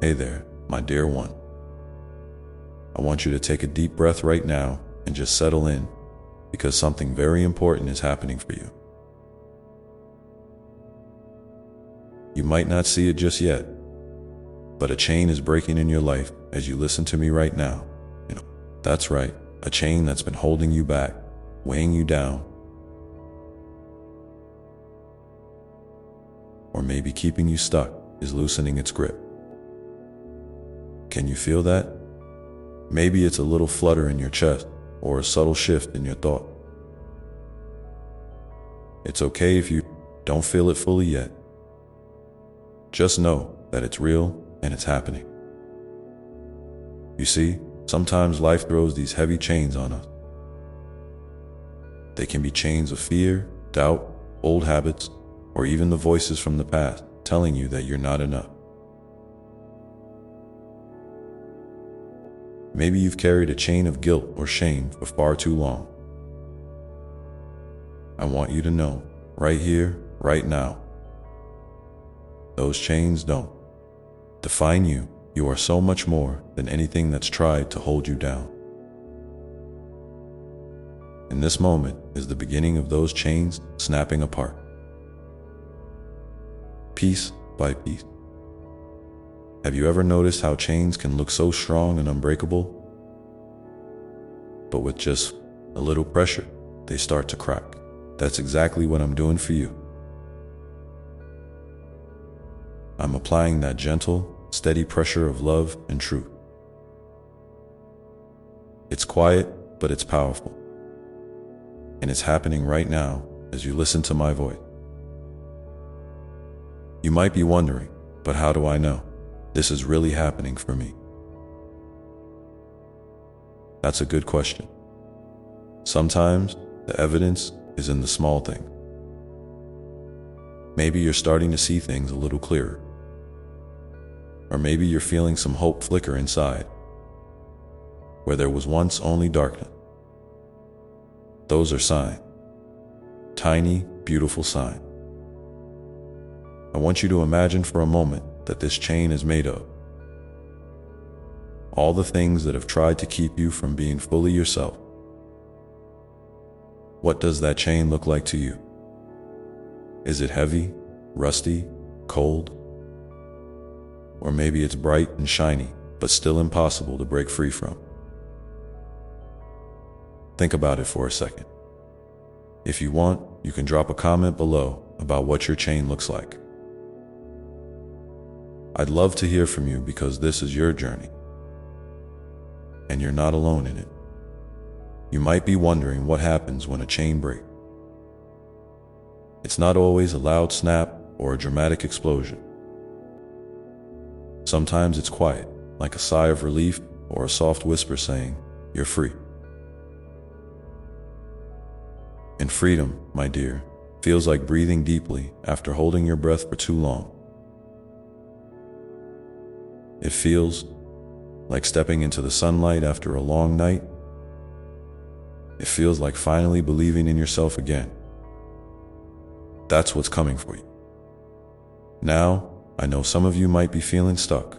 Hey there, my dear one. I want you to take a deep breath right now and just settle in, because something very important is happening for you. You might not see it just yet, but a chain is breaking in your life as you listen to me right now. That's right, a chain that's been holding you back, weighing you down, or maybe keeping you stuck is loosening its grip. Can you feel that? Maybe it's a little flutter in your chest or a subtle shift in your thought. It's okay if you don't feel it fully yet. Just know that it's real and it's happening. You see, sometimes life throws these heavy chains on us. They can be chains of fear, doubt, old habits, or even the voices from the past telling you that you're not enough. Maybe you've carried a chain of guilt or shame for far too long. I want you to know, right here, right now, those chains don't define you. You are so much more than anything that's tried to hold you down. And this moment is the beginning of those chains snapping apart, piece by piece. Have you ever noticed how chains can look so strong and unbreakable, but with just a little pressure, they start to crack? That's exactly what I'm doing for you. I'm applying that gentle, steady pressure of love and truth. It's quiet, but it's powerful. And it's happening right now as you listen to my voice. You might be wondering, but how do I know this is really happening for me? That's a good question. Sometimes the evidence is in the small things. Maybe you're starting to see things a little clearer. Or maybe you're feeling some hope flicker inside, where there was once only darkness. Those are signs. Tiny, beautiful signs. I want you to imagine for a moment that this chain is made of all the things that have tried to keep you from being fully yourself. What does that chain look like to you? Is it heavy, rusty, cold? Or maybe it's bright and shiny, but still impossible to break free from. Think about it for a second. If you want, you can drop a comment below about what your chain looks like. I'd love to hear from you because this is your journey, and you're not alone in it. You might be wondering what happens when a chain breaks. It's not always a loud snap or a dramatic explosion. Sometimes it's quiet, like a sigh of relief or a soft whisper saying, "You're free." And freedom, my dear, feels like breathing deeply after holding your breath for too long. It feels like stepping into the sunlight after a long night. It feels like finally believing in yourself again. That's what's coming for you. Now, I know some of you might be feeling stuck,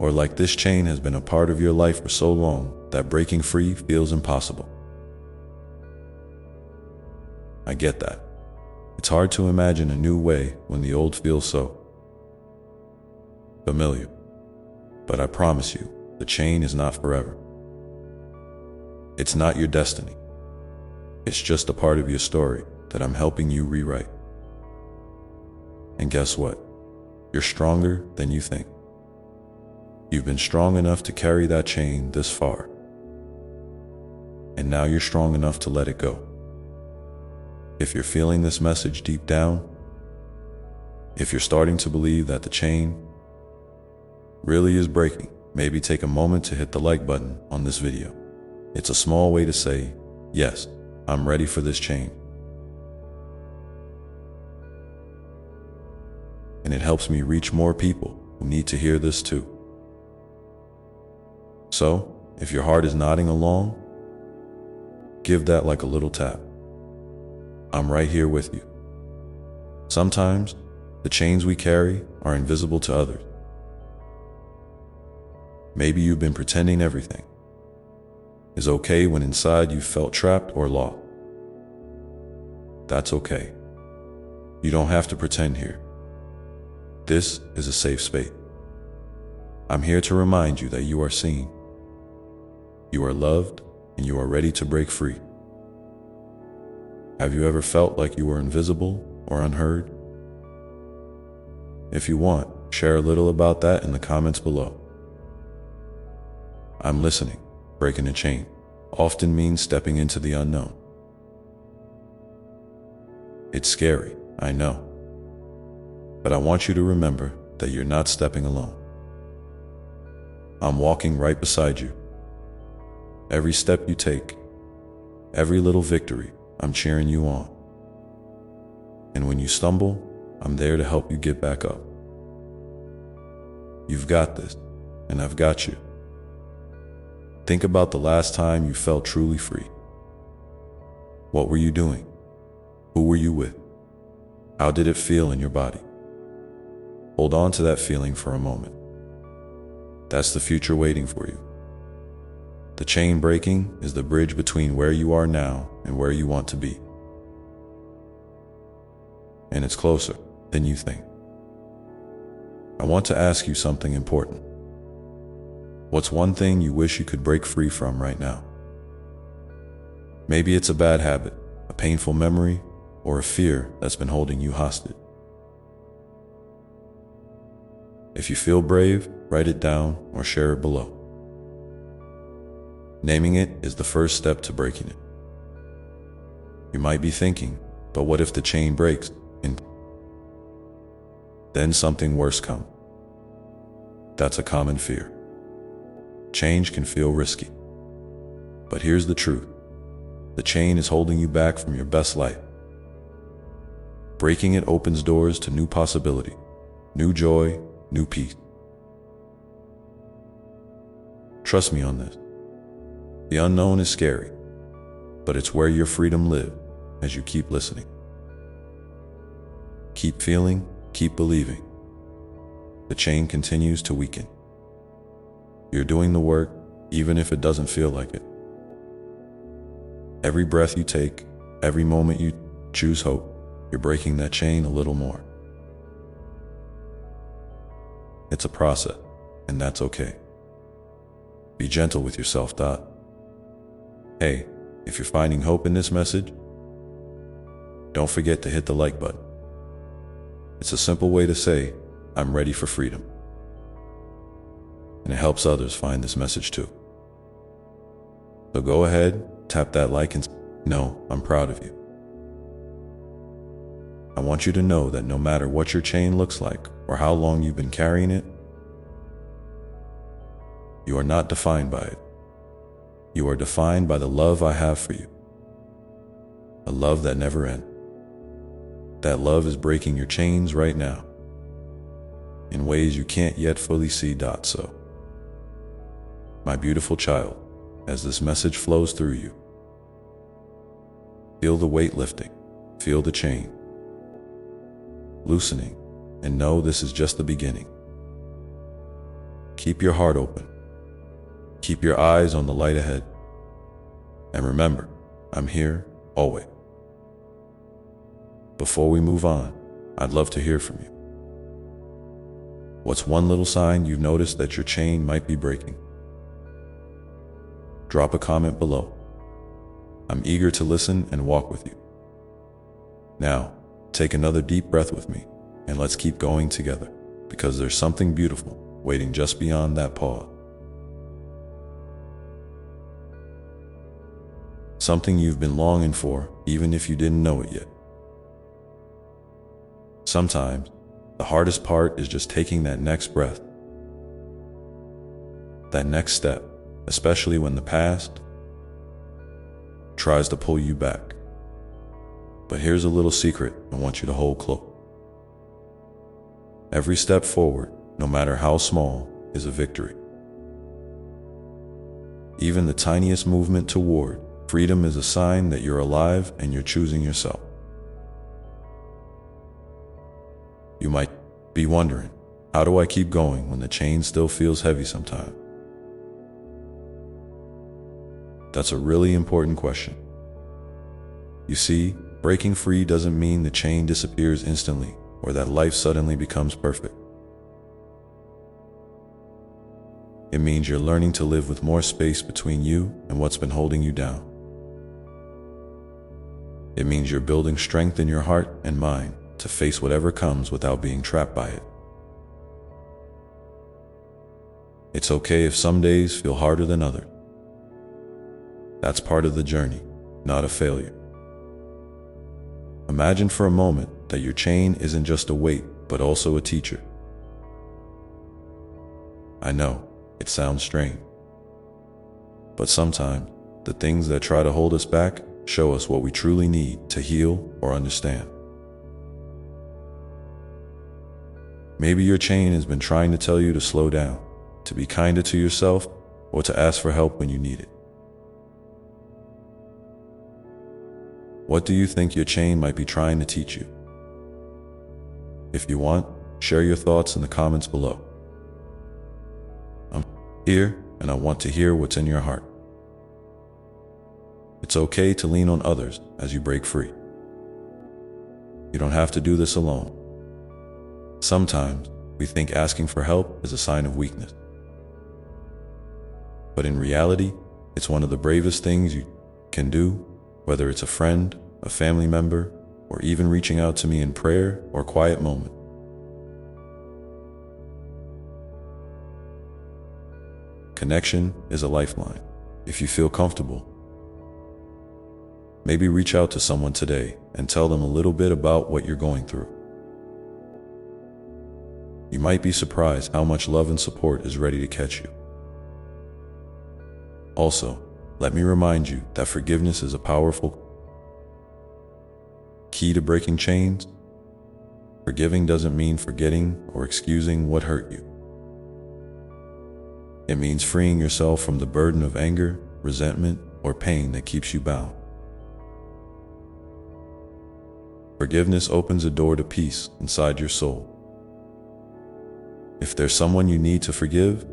or like this chain has been a part of your life for so long that breaking free feels impossible. I get that. It's hard to imagine a new way when the old feels so familiar. But I promise you, the chain is not forever. It's not your destiny. It's just a part of your story that I'm helping you rewrite. And guess what? You're stronger than you think. You've been strong enough to carry that chain this far. And now you're strong enough to let it go. If you're feeling this message deep down, if you're starting to believe that the chain really is breaking, maybe take a moment to hit the like button on this video. It's a small way to say, yes, I'm ready for this change. And it helps me reach more people who need to hear this too. So, if your heart is nodding along, give that like a little tap. I'm right here with you. Sometimes, the chains we carry are invisible to others, Maybe you've been pretending everything is okay when inside you felt trapped or lost. That's okay. You don't have to pretend here. This is a safe space. I'm here to remind you that you are seen, you are loved, and you are ready to break free. Have you ever felt like you were invisible or unheard? If you want, share a little about that in the comments below. I'm listening. Breaking a chain often means stepping into the unknown. It's scary, I know. But I want you to remember that you're not stepping alone. I'm walking right beside you. Every step you take, every little victory, I'm cheering you on. And when you stumble, I'm there to help you get back up. You've got this, and I've got you. Think about the last time you felt truly free. What were you doing? Who were you with? How did it feel in your body? Hold on to that feeling for a moment. That's the future waiting for you. The chain breaking is the bridge between where you are now and where you want to be. And it's closer than you think. I want to ask you something important. What's one thing you wish you could break free from right now? Maybe it's a bad habit, a painful memory, or a fear that's been holding you hostage. If you feel brave, write it down or share it below. Naming it is the first step to breaking it. You might be thinking, but what if the chain breaks and then something worse comes? That's a common fear. Change can feel risky. But here's the truth. The chain is holding you back from your best life. Breaking it opens doors to new possibility, new joy, new peace. Trust me on this. The unknown is scary, but it's where your freedom lives as you keep listening. Keep feeling, keep believing. The chain continues to weaken. You're doing the work, even if it doesn't feel like it. Every breath you take, every moment you choose hope, you're breaking that chain a little more. It's a process, and that's okay. Be gentle with yourself, Dot. Hey, if you're finding hope in this message, don't forget to hit the like button. It's a simple way to say, I'm ready for freedom. And it helps others find this message too. So go ahead, tap that like and know I'm proud of you. I want you to know that no matter what your chain looks like or how long you've been carrying it, you are not defined by it. You are defined by the love I have for you. A love that never ends. That love is breaking your chains right now in ways you can't yet fully see. So, my beautiful child, as this message flows through you, feel the weight lifting, feel the chain loosening, and know this is just the beginning. Keep your heart open. Keep your eyes on the light ahead. And remember, I'm here always. Before we move on, I'd love to hear from you. What's one little sign you've noticed that your chain might be breaking? Drop a comment below. I'm eager to listen and walk with you. Now, take another deep breath with me, and let's keep going together, because there's something beautiful waiting just beyond that pause. Something you've been longing for, even if you didn't know it yet. Sometimes, the hardest part is just taking that next breath, that next step, especially when the past tries to pull you back. But here's a little secret I want you to hold close. Every step forward, no matter how small, is a victory. Even the tiniest movement toward freedom is a sign that you're alive and you're choosing yourself. You might be wondering, how do I keep going when the chain still feels heavy sometimes? That's a really important question. You see, breaking free doesn't mean the chain disappears instantly or that life suddenly becomes perfect. It means you're learning to live with more space between you and what's been holding you down. It means you're building strength in your heart and mind to face whatever comes without being trapped by it. It's okay if some days feel harder than others. That's part of the journey, not a failure. Imagine for a moment that your chain isn't just a weight, but also a teacher. I know, it sounds strange. But sometimes, the things that try to hold us back show us what we truly need to heal or understand. Maybe your chain has been trying to tell you to slow down, to be kinder to yourself, or to ask for help when you need it. What do you think your chain might be trying to teach you? If you want, share your thoughts in the comments below. I'm here, and I want to hear what's in your heart. It's okay to lean on others as you break free. You don't have to do this alone. Sometimes, we think asking for help is a sign of weakness. But in reality, it's one of the bravest things you can do, whether it's a friend, a family member, or even reaching out to me in prayer or quiet moment. Connection is a lifeline. If you feel comfortable, maybe reach out to someone today and tell them a little bit about what you're going through. You might be surprised how much love and support is ready to catch you. Also, let me remind you that forgiveness is a powerful key to breaking chains. Forgiving doesn't mean forgetting or excusing what hurt you. It means freeing yourself from the burden of anger, resentment, or pain that keeps you bound. Forgiveness opens a door to peace inside your soul. If there's someone you need to forgive,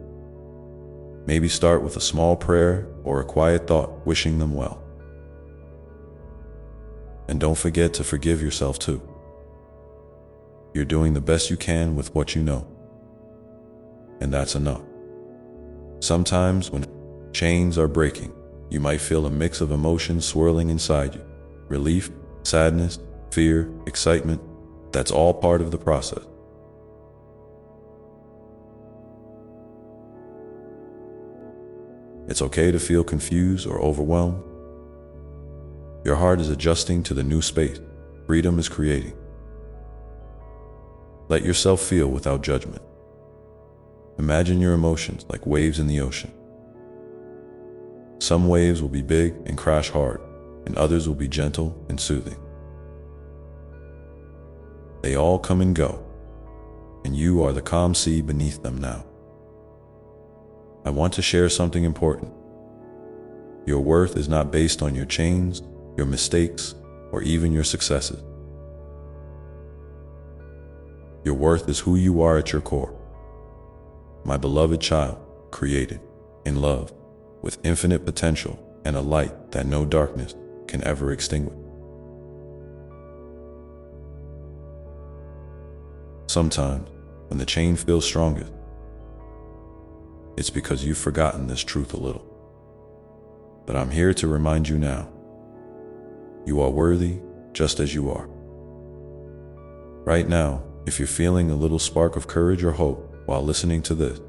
maybe start with a small prayer or a quiet thought wishing them well. And don't forget to forgive yourself too. You're doing the best you can with what you know. And that's enough. Sometimes when chains are breaking, you might feel a mix of emotions swirling inside you. Relief, sadness, fear, excitement. That's all part of the process. It's okay to feel confused or overwhelmed. Your heart is adjusting to the new space freedom is creating. Let yourself feel without judgment. Imagine your emotions like waves in the ocean. Some waves will be big and crash hard, and others will be gentle and soothing. They all come and go, and you are the calm sea beneath them now. I want to share something important. Your worth is not based on your chains, your mistakes, or even your successes. Your worth is who you are at your core. My beloved child, created in love, with infinite potential and a light that no darkness can ever extinguish. Sometimes, when the chain feels strongest, it's because you've forgotten this truth a little. But I'm here to remind you now. You are worthy just as you are. Right now, if you're feeling a little spark of courage or hope while listening to this,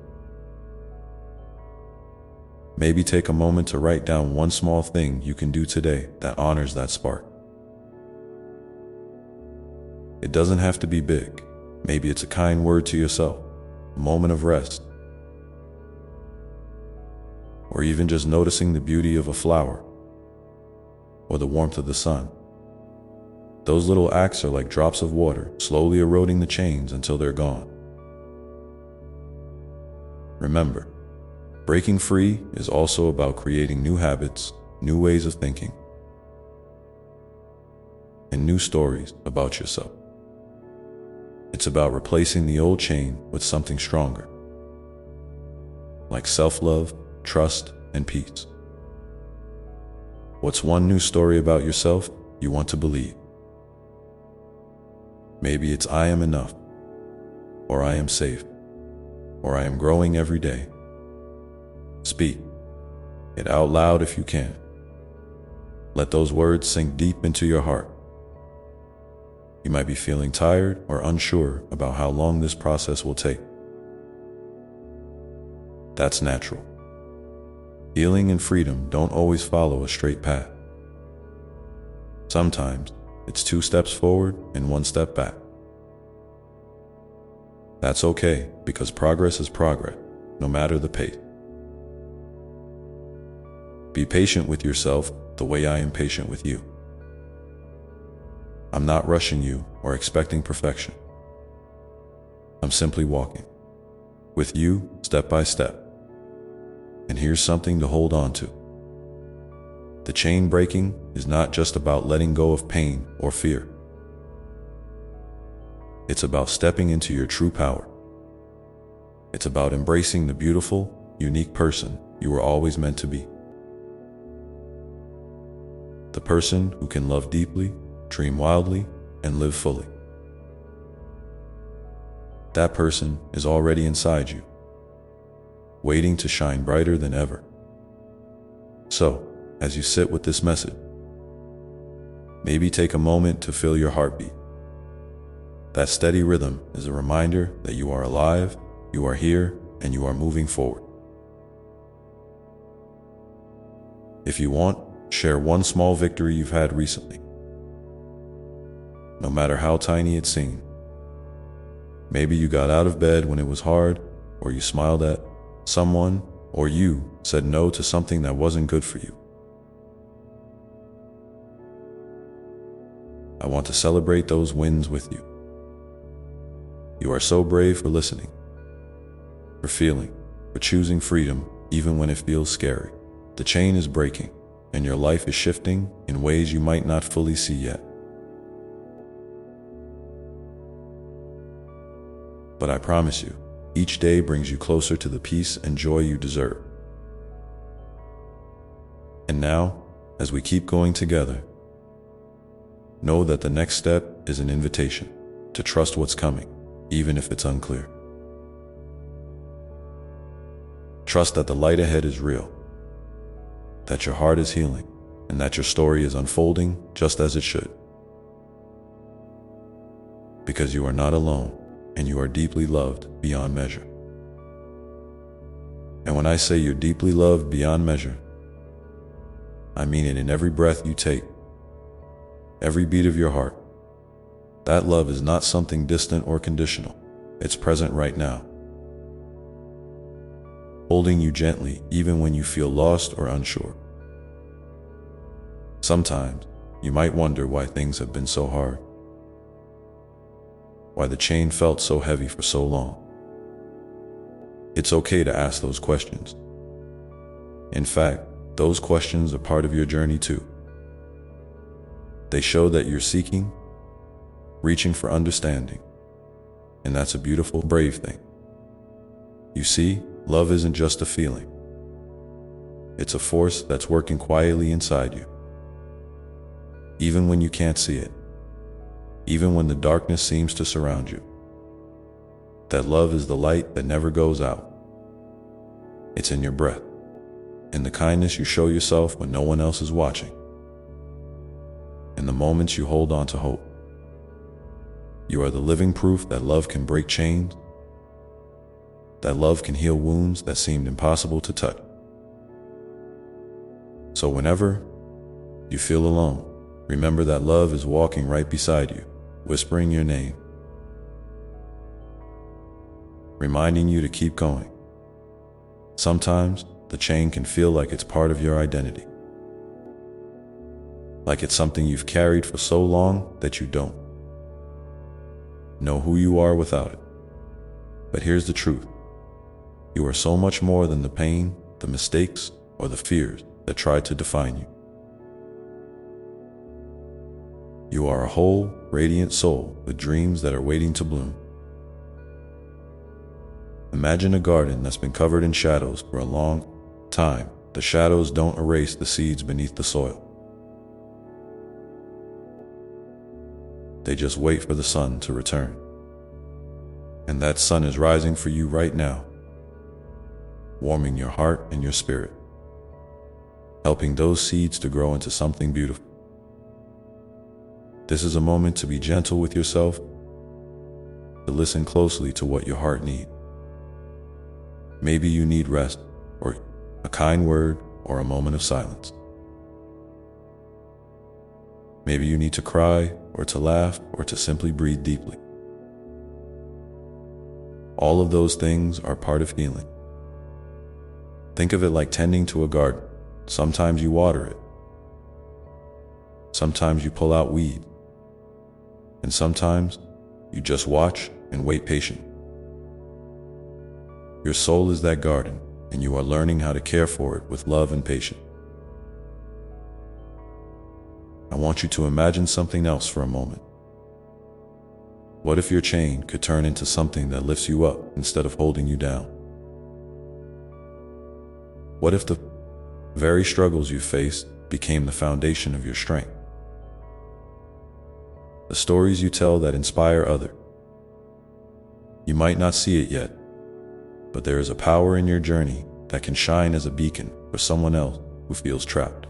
maybe take a moment to write down one small thing you can do today that honors that spark. It doesn't have to be big. Maybe it's a kind word to yourself, a moment of rest, or even just noticing the beauty of a flower or the warmth of the sun. Those little acts are like drops of water, slowly eroding the chains until they're gone. Remember, breaking free is also about creating new habits, new ways of thinking, and new stories about yourself. It's about replacing the old chain with something stronger, like self-love, trust, and peace. What's one new story about yourself you want to believe? Maybe it's I am enough, or I am safe, or I am growing every day. Speak it out loud if you can. Let those words sink deep into your heart. You might be feeling tired or unsure about how long this process will take. That's natural. Healing and freedom don't always follow a straight path. Sometimes it's 2 steps forward and 1 step back. That's okay, because progress is progress, no matter the pace. Be patient with yourself the way I am patient with you. I'm not rushing you or expecting perfection. I'm simply walking with you step by step. And here's something to hold on to. The chain breaking is not just about letting go of pain or fear. It's about stepping into your true power. It's about embracing the beautiful, unique person you were always meant to be. The person who can love deeply, dream wildly, and live fully. That person is already inside you, waiting to shine brighter than ever. So, as you sit with this message, maybe take a moment to feel your heartbeat. That steady rhythm is a reminder that you are alive, you are here, and you are moving forward. If you want, share one small victory you've had recently. No matter how tiny it seemed. Maybe you got out of bed when it was hard, or you smiled at someone, or you said no to something that wasn't good for you. I want to celebrate those wins with you. You are so brave for listening, for feeling, for choosing freedom even when it feels scary. The chain is breaking, and your life is shifting in ways you might not fully see yet. But I promise you, each day brings you closer to the peace and joy you deserve. And now, as we keep going together, know that the next step is an invitation to trust what's coming, even if it's unclear. Trust that the light ahead is real, that your heart is healing, and that your story is unfolding just as it should. Because you are not alone, and you are deeply loved beyond measure. And when I say you're deeply loved beyond measure, I mean it in every breath you take, every beat of your heart. That love is not something distant or conditional. It's present right now, holding you gently even when you feel lost or unsure. Sometimes you might wonder why things have been so hard, why the chain felt so heavy for so long. It's okay to ask those questions. In fact, those questions are part of your journey too. They show that you're seeking, reaching for understanding, and that's a beautiful, brave thing. You see, love isn't just a feeling. It's a force that's working quietly inside you. Even when you can't see it, even when the darkness seems to surround you. That love is the light that never goes out. It's in your breath, in the kindness you show yourself when no one else is watching, in the moments you hold on to hope. You are the living proof that love can break chains, that love can heal wounds that seemed impossible to touch. So whenever you feel alone, remember that love is walking right beside you, whispering your name, reminding you to keep going. Sometimes the chain can feel like it's part of your identity, like it's something you've carried for so long that you don't know who you are without it. But here's the truth. You are so much more than the pain, the mistakes, or the fears that tried to define you. You are a whole, radiant soul with dreams that are waiting to bloom. Imagine a garden that's been covered in shadows for a long time. The shadows don't erase the seeds beneath the soil. They just wait for the sun to return. And that sun is rising for you right now, warming your heart and your spirit, helping those seeds to grow into something beautiful. This is a moment to be gentle with yourself, to listen closely to what your heart needs. Maybe you need rest, or a kind word, or a moment of silence. Maybe you need to cry, or to laugh, or to simply breathe deeply. All of those things are part of healing. Think of it like tending to a garden. Sometimes you water it. Sometimes you pull out weeds. And sometimes you just watch and wait patiently. Your soul is that garden, and you are learning how to care for it with love and patience. I want you to imagine something else for a moment. What if your chain could turn into something that lifts you up instead of holding you down? What if the very struggles you faced became the foundation of your strength? The stories you tell that inspire others. You might not see it yet, but there is a power in your journey that can shine as a beacon for someone else who feels trapped.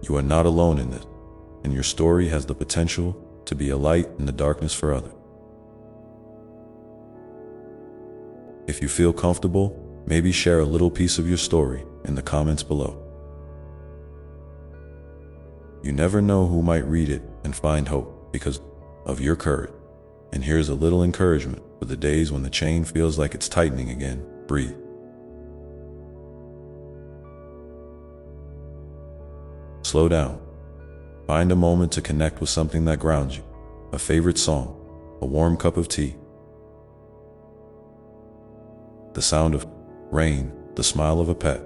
You are not alone in this, and your story has the potential to be a light in the darkness for others. If you feel comfortable, maybe share a little piece of your story in the comments below. You never know who might read it and find hope because of your courage. And here's a little encouragement for the days when the chain feels like it's tightening again. Breathe. Slow down. Find a moment to connect with something that grounds you. A favorite song, a warm cup of tea, the sound of rain, the smile of a pet.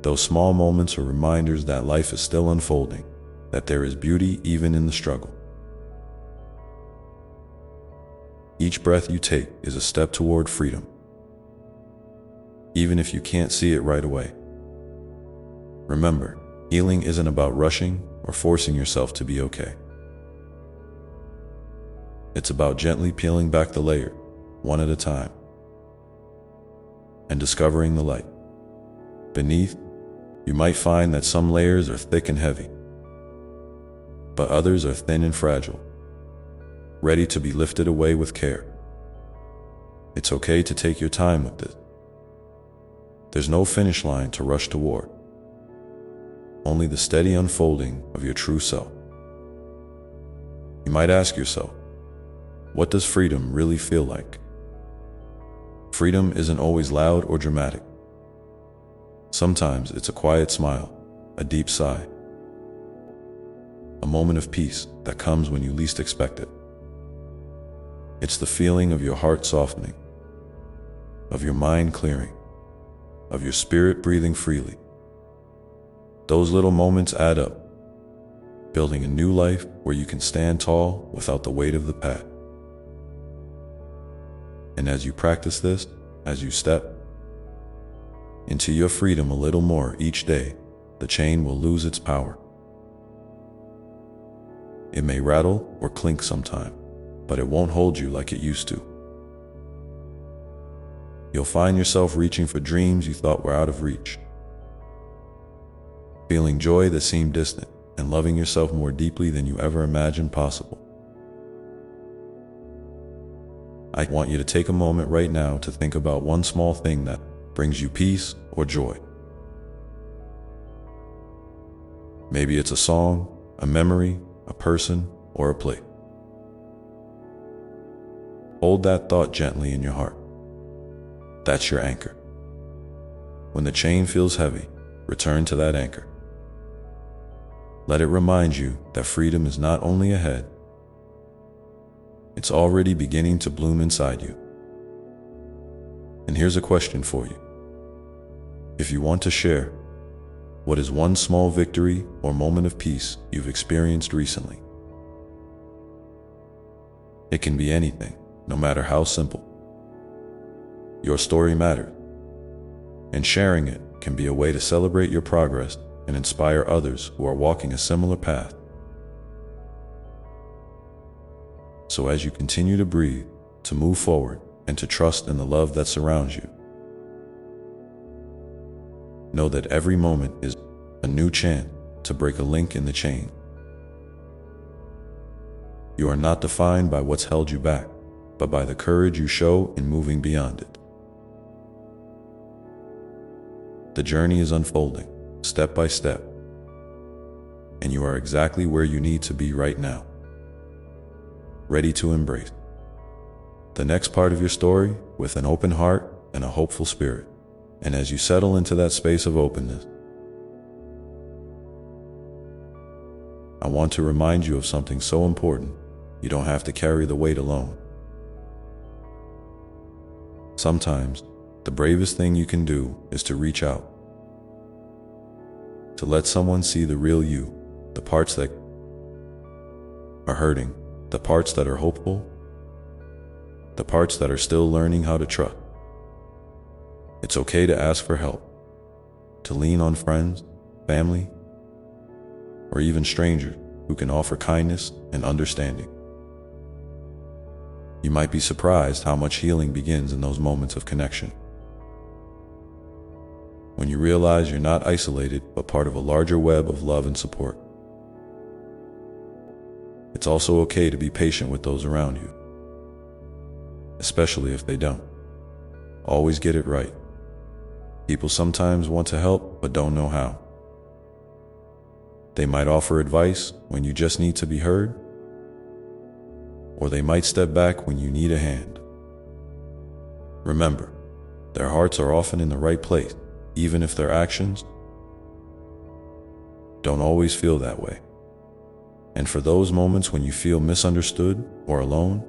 Those small moments are reminders that life is still unfolding, that there is beauty even in the struggle. Each breath you take is a step toward freedom, even if you can't see it right away. Remember, healing isn't about rushing or forcing yourself to be okay. It's about gently peeling back the layer, one at a time, and discovering the light. Beneath, you might find that some layers are thick and heavy, but others are thin and fragile, ready to be lifted away with care. It's okay to take your time with this. There's no finish line to rush toward, only the steady unfolding of your true self. You might ask yourself, what does freedom really feel like? Freedom isn't always loud or dramatic. Sometimes it's a quiet smile, a deep sigh, a moment of peace that comes when you least expect it. It's the feeling of your heart softening, of your mind clearing, of your spirit breathing freely. Those little moments add up, building a new life where you can stand tall without the weight of the past. And as you practice this, as you step into your freedom a little more each day, the chain will lose its power. It may rattle or clink sometime, but it won't hold you like it used to. You'll find yourself reaching for dreams you thought were out of reach, feeling joy that seemed distant, and loving yourself more deeply than you ever imagined possible. I want you to take a moment right now to think about one small thing that brings you peace or joy. Maybe it's a song, a memory, a person, or a place. Hold that thought gently in your heart. That's your anchor. When the chain feels heavy, return to that anchor. Let it remind you that freedom is not only ahead, it's already beginning to bloom inside you. And here's a question for you. If you want to share, what is one small victory or moment of peace you've experienced recently? It can be anything, no matter how simple. Your story matters, and sharing it can be a way to celebrate your progress and inspire others who are walking a similar path. So as you continue to breathe, to move forward, and to trust in the love that surrounds you, know that every moment is a new chance to break a link in the chain. You are not defined by what's held you back, but by the courage you show in moving beyond it. The journey is unfolding, step by step, and you are exactly where you need to be right now, ready to embrace the next part of your story with an open heart and a hopeful spirit. And as you settle into that space of openness, I want to remind you of something so important. You don't have to carry the weight alone. Sometimes, the bravest thing you can do is to reach out, to let someone see the real you, the parts that are hurting, the parts that are hopeful, the parts that are still learning how to trust. It's okay to ask for help, to lean on friends, family, or even strangers who can offer kindness and understanding. You might be surprised how much healing begins in those moments of connection. When you realize you're not isolated, but part of a larger web of love and support. It's also okay to be patient with those around you, especially if they don't always get it right. People sometimes want to help, but don't know how. They might offer advice when you just need to be heard, or they might step back when you need a hand. Remember, their hearts are often in the right place, even if their actions don't always feel that way. And for those moments when you feel misunderstood or alone,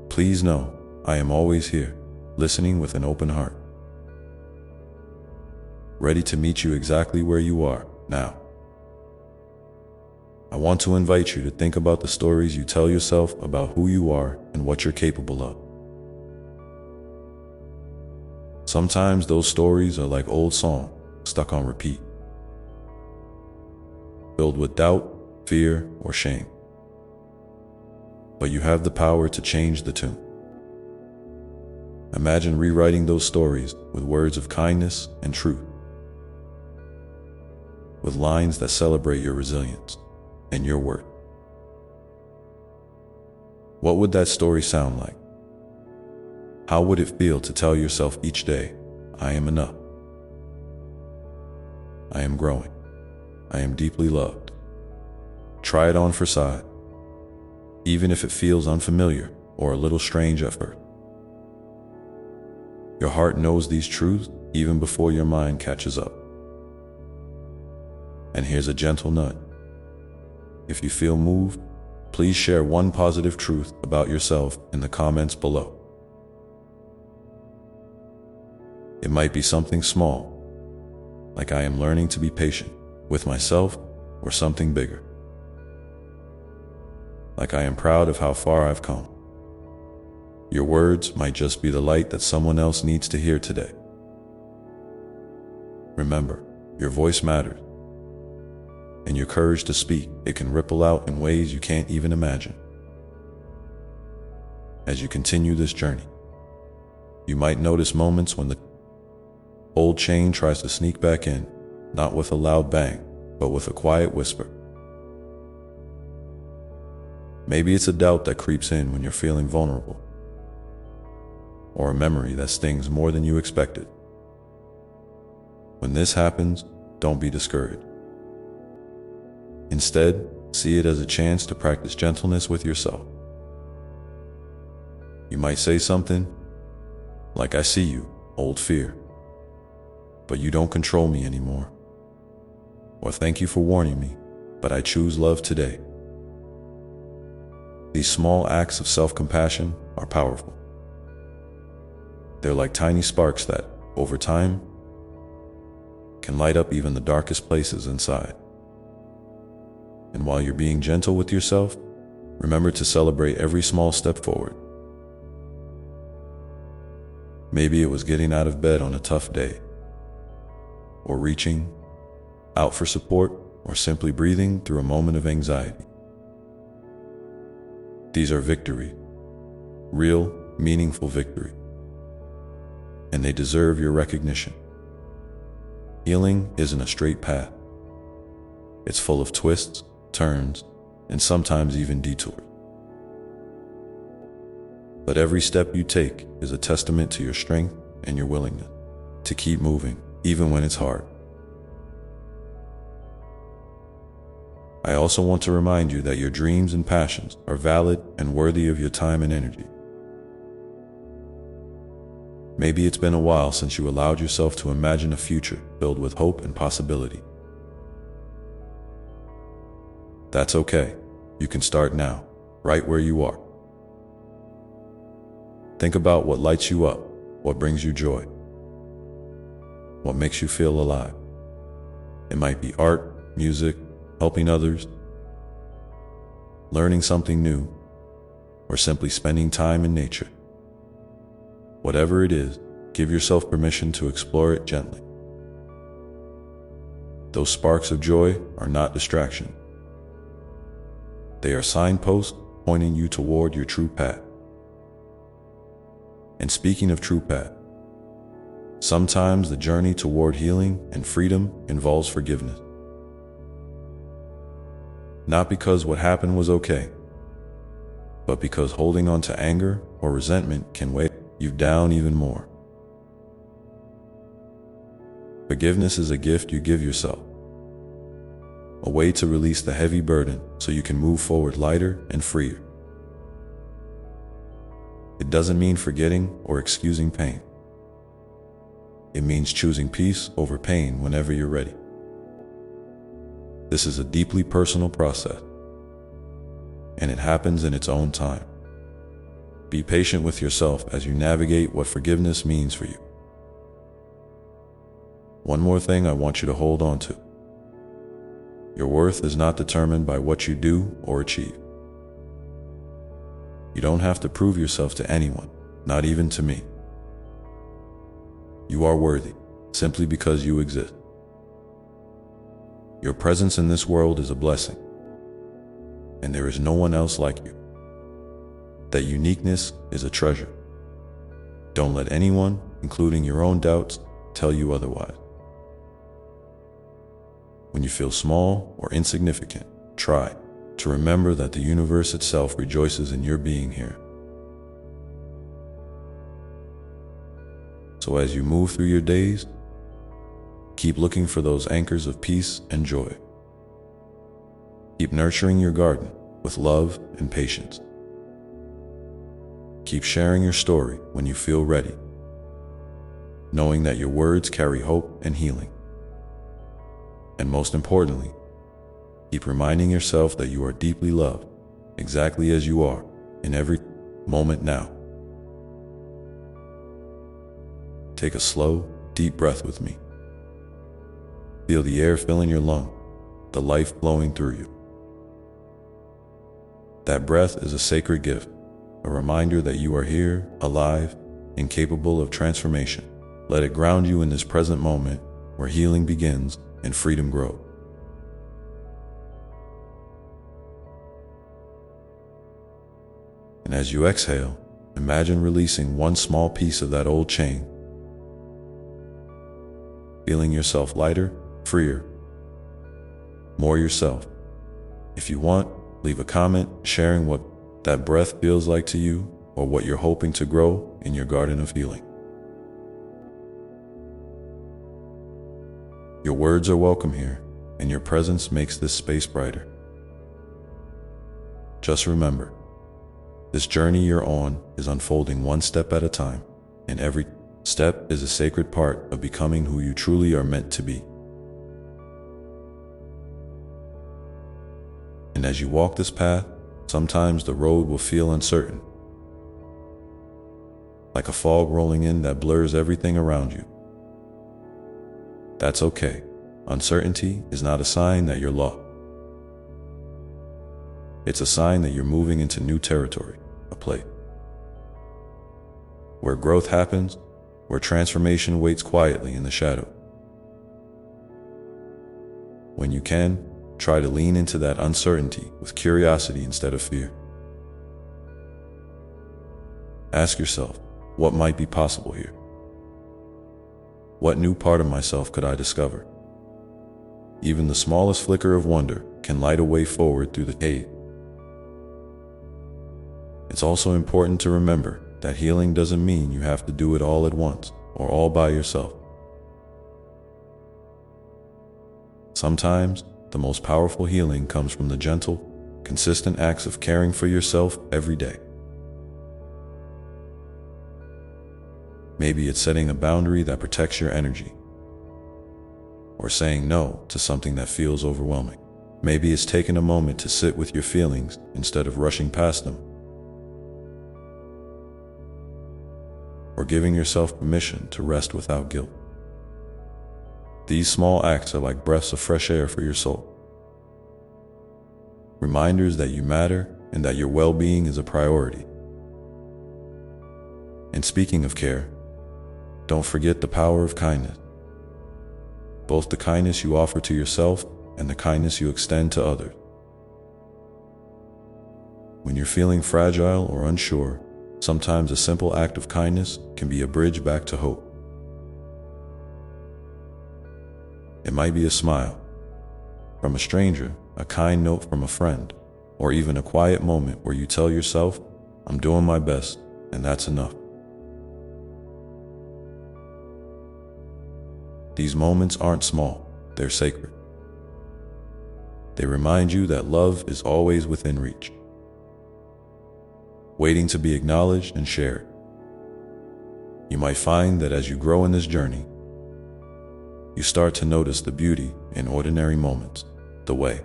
please know I am always here, listening with an open heart, ready to meet you exactly where you are now. I want to invite you to think about the stories you tell yourself about who you are and what you're capable of. Sometimes those stories are like old songs stuck on repeat, filled with doubt, fear, or shame. But you have the power to change the tune. Imagine rewriting those stories with words of kindness and truth, with lines that celebrate your resilience and your worth. What would that story sound like? How would it feel to tell yourself each day, I am enough, I am growing, I am deeply loved? Try it on for size, even if it feels unfamiliar or a little strange at first. Your heart knows these truths even before your mind catches up. And here's a gentle nudge. If you feel moved, please share one positive truth about yourself in the comments below. It might be something small, like I am learning to be patient with myself, or something bigger, like I am proud of how far I've come. Your words might just be the light that someone else needs to hear today. Remember, your voice matters, and your courage to speak, it can ripple out in ways you can't even imagine. As you continue this journey, you might notice moments when the old chain tries to sneak back in, not with a loud bang, but with a quiet whisper. Maybe it's a doubt that creeps in when you're feeling vulnerable, or a memory that stings more than you expected. When this happens, don't be discouraged. Instead, see it as a chance to practice gentleness with yourself. You might say something like, I see you, old fear, but you don't control me anymore. Or thank you for warning me, but I choose love today. These small acts of self-compassion are powerful. They're like tiny sparks that, over time, can light up even the darkest places inside. And while you're being gentle with yourself, remember to celebrate every small step forward. Maybe it was getting out of bed on a tough day, or reaching out for support, or simply breathing through a moment of anxiety. These are victory, real, meaningful victory, and they deserve your recognition. Healing isn't a straight path. It's full of twists, turns, and sometimes even detours. But every step you take is a testament to your strength and your willingness to keep moving, even when it's hard. I also want to remind you that your dreams and passions are valid and worthy of your time and energy. Maybe it's been a while since you allowed yourself to imagine a future filled with hope and possibility. That's okay. You can start now, right where you are. Think about what lights you up, what brings you joy, what makes you feel alive. It might be art, music, helping others, learning something new, or simply spending time in nature. Whatever it is, give yourself permission to explore it gently. Those sparks of joy are not distraction. They are signposts pointing you toward your true path. And speaking of true path, sometimes the journey toward healing and freedom involves forgiveness. Not because what happened was okay, but because holding on to anger or resentment can weigh you down even more. Forgiveness is a gift you give yourself, a way to release the heavy burden so you can move forward lighter and freer. It doesn't mean forgetting or excusing pain. It means choosing peace over pain whenever you're ready. This is a deeply personal process, and it happens in its own time. Be patient with yourself as you navigate what forgiveness means for you. One more thing I want you to hold on to. Your worth is not determined by what you do or achieve. You don't have to prove yourself to anyone, not even to me. You are worthy, simply because you exist. Your presence in this world is a blessing, and there is no one else like you. That uniqueness is a treasure. Don't let anyone, including your own doubts, tell you otherwise. When you feel small or insignificant, try to remember that the universe itself rejoices in your being here. So as you move through your days, keep looking for those anchors of peace and joy. Keep nurturing your garden with love and patience. Keep sharing your story when you feel ready, knowing that your words carry hope and healing. And most importantly, keep reminding yourself that you are deeply loved, exactly as you are, in every moment now. Take a slow, deep breath with me. Feel the air filling your lungs, the life flowing through you. That breath is a sacred gift, a reminder that you are here, alive, and capable of transformation. Let it ground you in this present moment where healing begins and freedom grows. And as you exhale, imagine releasing one small piece of that old chain, feeling yourself lighter, freer, more yourself. If you want, leave a comment sharing what that breath feels like to you or what you're hoping to grow in your garden of healing. Your words are welcome here, and your presence makes this space brighter. Just remember, this journey you're on is unfolding one step at a time, and every step is a sacred part of becoming who you truly are meant to be. And as you walk this path, sometimes the road will feel uncertain, like a fog rolling in that blurs everything around you. That's okay. Uncertainty is not a sign that you're lost. It's a sign that you're moving into new territory, a place where growth happens, where transformation waits quietly in the shadow. When you can, try to lean into that uncertainty with curiosity instead of fear. Ask yourself, what might be possible here? What new part of myself could I discover? Even the smallest flicker of wonder can light a way forward through the haze. It's also important to remember that healing doesn't mean you have to do it all at once or all by yourself. Sometimes, the most powerful healing comes from the gentle, consistent acts of caring for yourself every day. Maybe it's setting a boundary that protects your energy, or saying no to something that feels overwhelming. Maybe it's taking a moment to sit with your feelings instead of rushing past them, or giving yourself permission to rest without guilt. These small acts are like breaths of fresh air for your soul. Reminders that you matter and that your well-being is a priority. And speaking of care, don't forget the power of kindness. Both the kindness you offer to yourself and the kindness you extend to others. When you're feeling fragile or unsure, sometimes a simple act of kindness can be a bridge back to hope. It might be a smile from a stranger, a kind note from a friend, or even a quiet moment where you tell yourself, "I'm doing my best, and that's enough." These moments aren't small, they're sacred. They remind you that love is always within reach, waiting to be acknowledged and shared. You might find that as you grow in this journey, you start to notice the beauty in ordinary moments, the way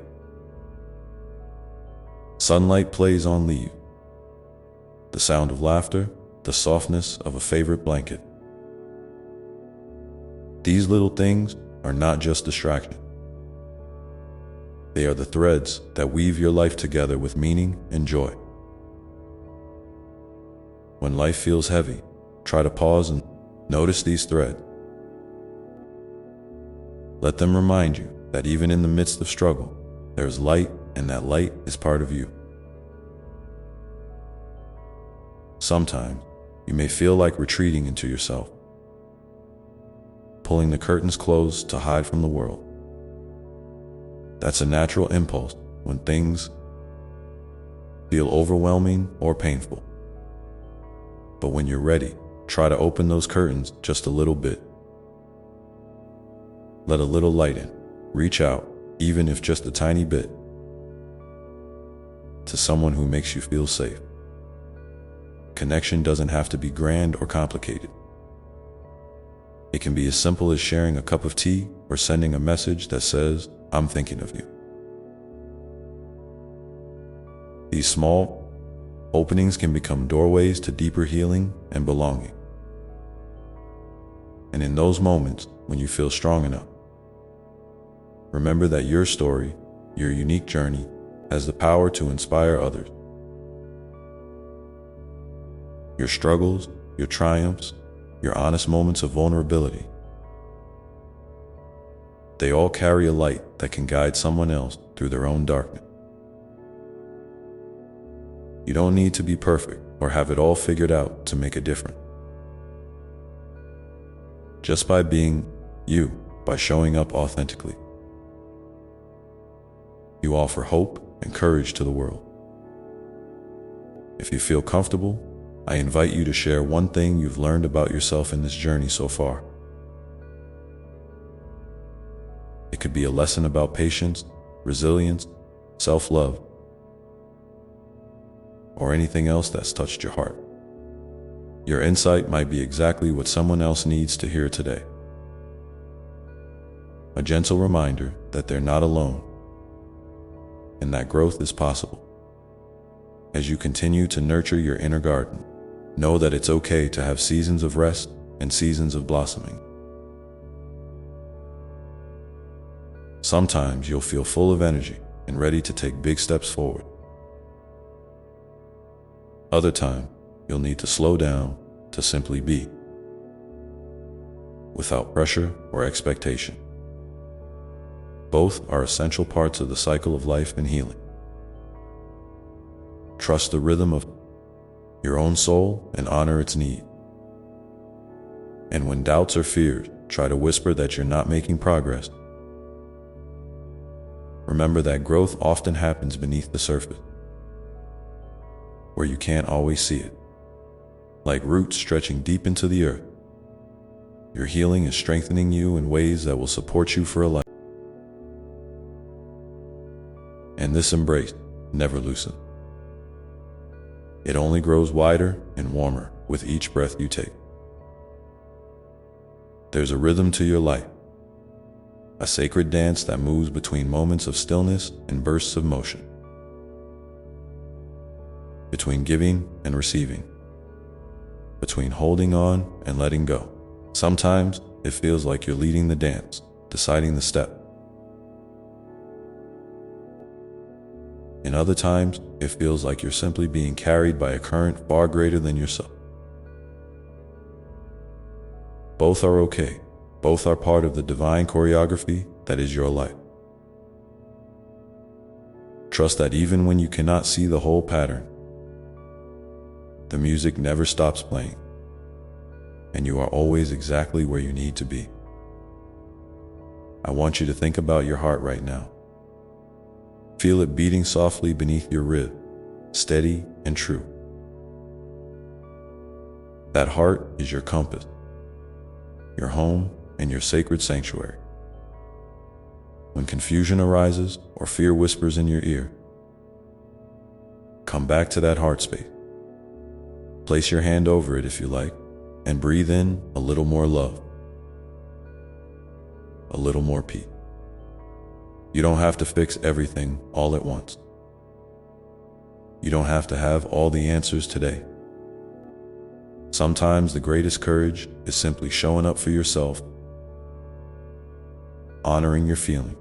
sunlight plays on leaves, the sound of laughter, the softness of a favorite blanket. These little things are not just distractions. They are the threads that weave your life together with meaning and joy. When life feels heavy, try to pause and notice these threads. Let them remind you that even in the midst of struggle, there is light, and that light is part of you. Sometimes, you may feel like retreating into yourself, pulling the curtains close to hide from the world. That's a natural impulse when things feel overwhelming or painful. But when you're ready, try to open those curtains just a little bit. Let a little light in. Reach out, even if just a tiny bit, to someone who makes you feel safe. Connection doesn't have to be grand or complicated. It can be as simple as sharing a cup of tea or sending a message that says, "I'm thinking of you." These small openings can become doorways to deeper healing and belonging. And in those moments, when you feel strong enough, remember that your story, your unique journey, has the power to inspire others. Your struggles, your triumphs, your honest moments of vulnerability, they all carry a light that can guide someone else through their own darkness. You don't need to be perfect or have it all figured out to make a difference. Just by being you, by showing up authentically, you offer hope and courage to the world. If you feel comfortable, I invite you to share one thing you've learned about yourself in this journey so far. It could be a lesson about patience, resilience, self-love, or anything else that's touched your heart. Your insight might be exactly what someone else needs to hear today. A gentle reminder that they're not alone, and that growth is possible. As you continue to nurture your inner garden, know that it's okay to have seasons of rest and seasons of blossoming. Sometimes you'll feel full of energy and ready to take big steps forward. Other times, you'll need to slow down to simply be, without pressure or expectation. Both are essential parts of the cycle of life and healing. Trust the rhythm of your own soul and honor its need. And when doubts or fears try to whisper that you're not making progress, remember that growth often happens beneath the surface, where you can't always see it. Like roots stretching deep into the earth, your healing is strengthening you in ways that will support you for a life. And this embrace never loosens. It only grows wider and warmer with each breath you take. There's a rhythm to your life, a sacred dance that moves between moments of stillness and bursts of motion, between giving and receiving, between holding on and letting go. Sometimes it feels like you're leading the dance, deciding the step. And other times, it feels like you're simply being carried by a current far greater than yourself. Both are okay. Both are part of the divine choreography that is your life. Trust that even when you cannot see the whole pattern, the music never stops playing, and you are always exactly where you need to be. I want you to think about your heart right now. Feel it beating softly beneath your rib, steady and true. That heart is your compass, your home, and your sacred sanctuary. When confusion arises or fear whispers in your ear, come back to that heart space. Place your hand over it if you like, and breathe in a little more love, a little more peace. You don't have to fix everything all at once. You don't have to have all the answers today. Sometimes the greatest courage is simply showing up for yourself, honoring your feeling,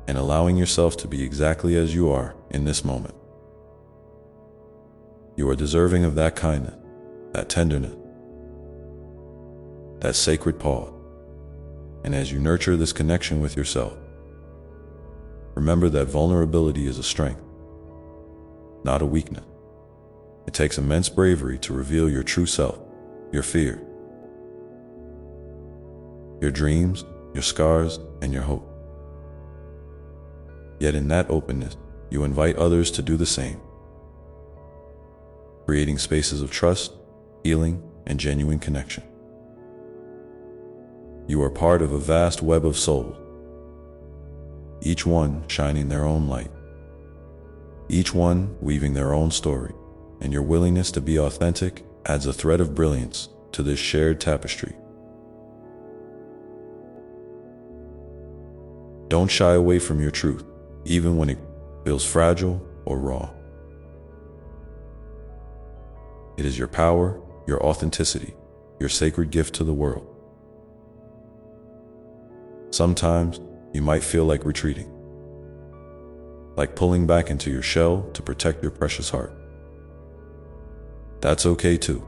and allowing yourself to be exactly as you are in this moment. You are deserving of that kindness, that tenderness, that sacred pause. And as you nurture this connection with yourself, remember that vulnerability is a strength, not a weakness. It takes immense bravery to reveal your true self, your fear, your dreams, your scars, and your hope. Yet in that openness, you invite others to do the same, creating spaces of trust, healing, and genuine connection. You are part of a vast web of souls, each one shining their own light, each one weaving their own story, and your willingness to be authentic adds a thread of brilliance to this shared tapestry. Don't shy away from your truth, even when it feels fragile or raw. It is your power, your authenticity, your sacred gift to the world. Sometimes you might feel like retreating, like pulling back into your shell to protect your precious heart. That's okay too.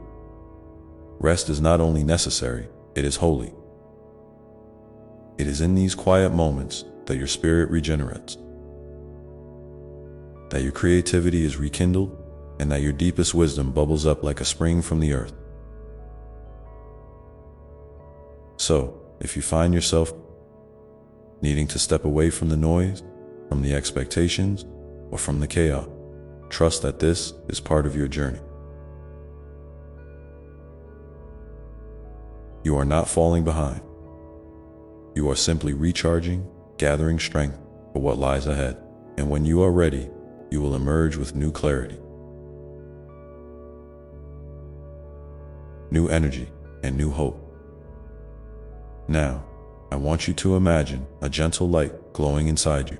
Rest is not only necessary, it is holy. It is in these quiet moments that your spirit regenerates, that your creativity is rekindled, and that your deepest wisdom bubbles up like a spring from the earth. So, if you find yourself needing to step away from the noise, from the expectations, or from the chaos, trust that this is part of your journey. You are not falling behind. You are simply recharging, gathering strength for what lies ahead. And when you are ready, you will emerge with new clarity, new energy, and new hope. Now, I want you to imagine a gentle light glowing inside you.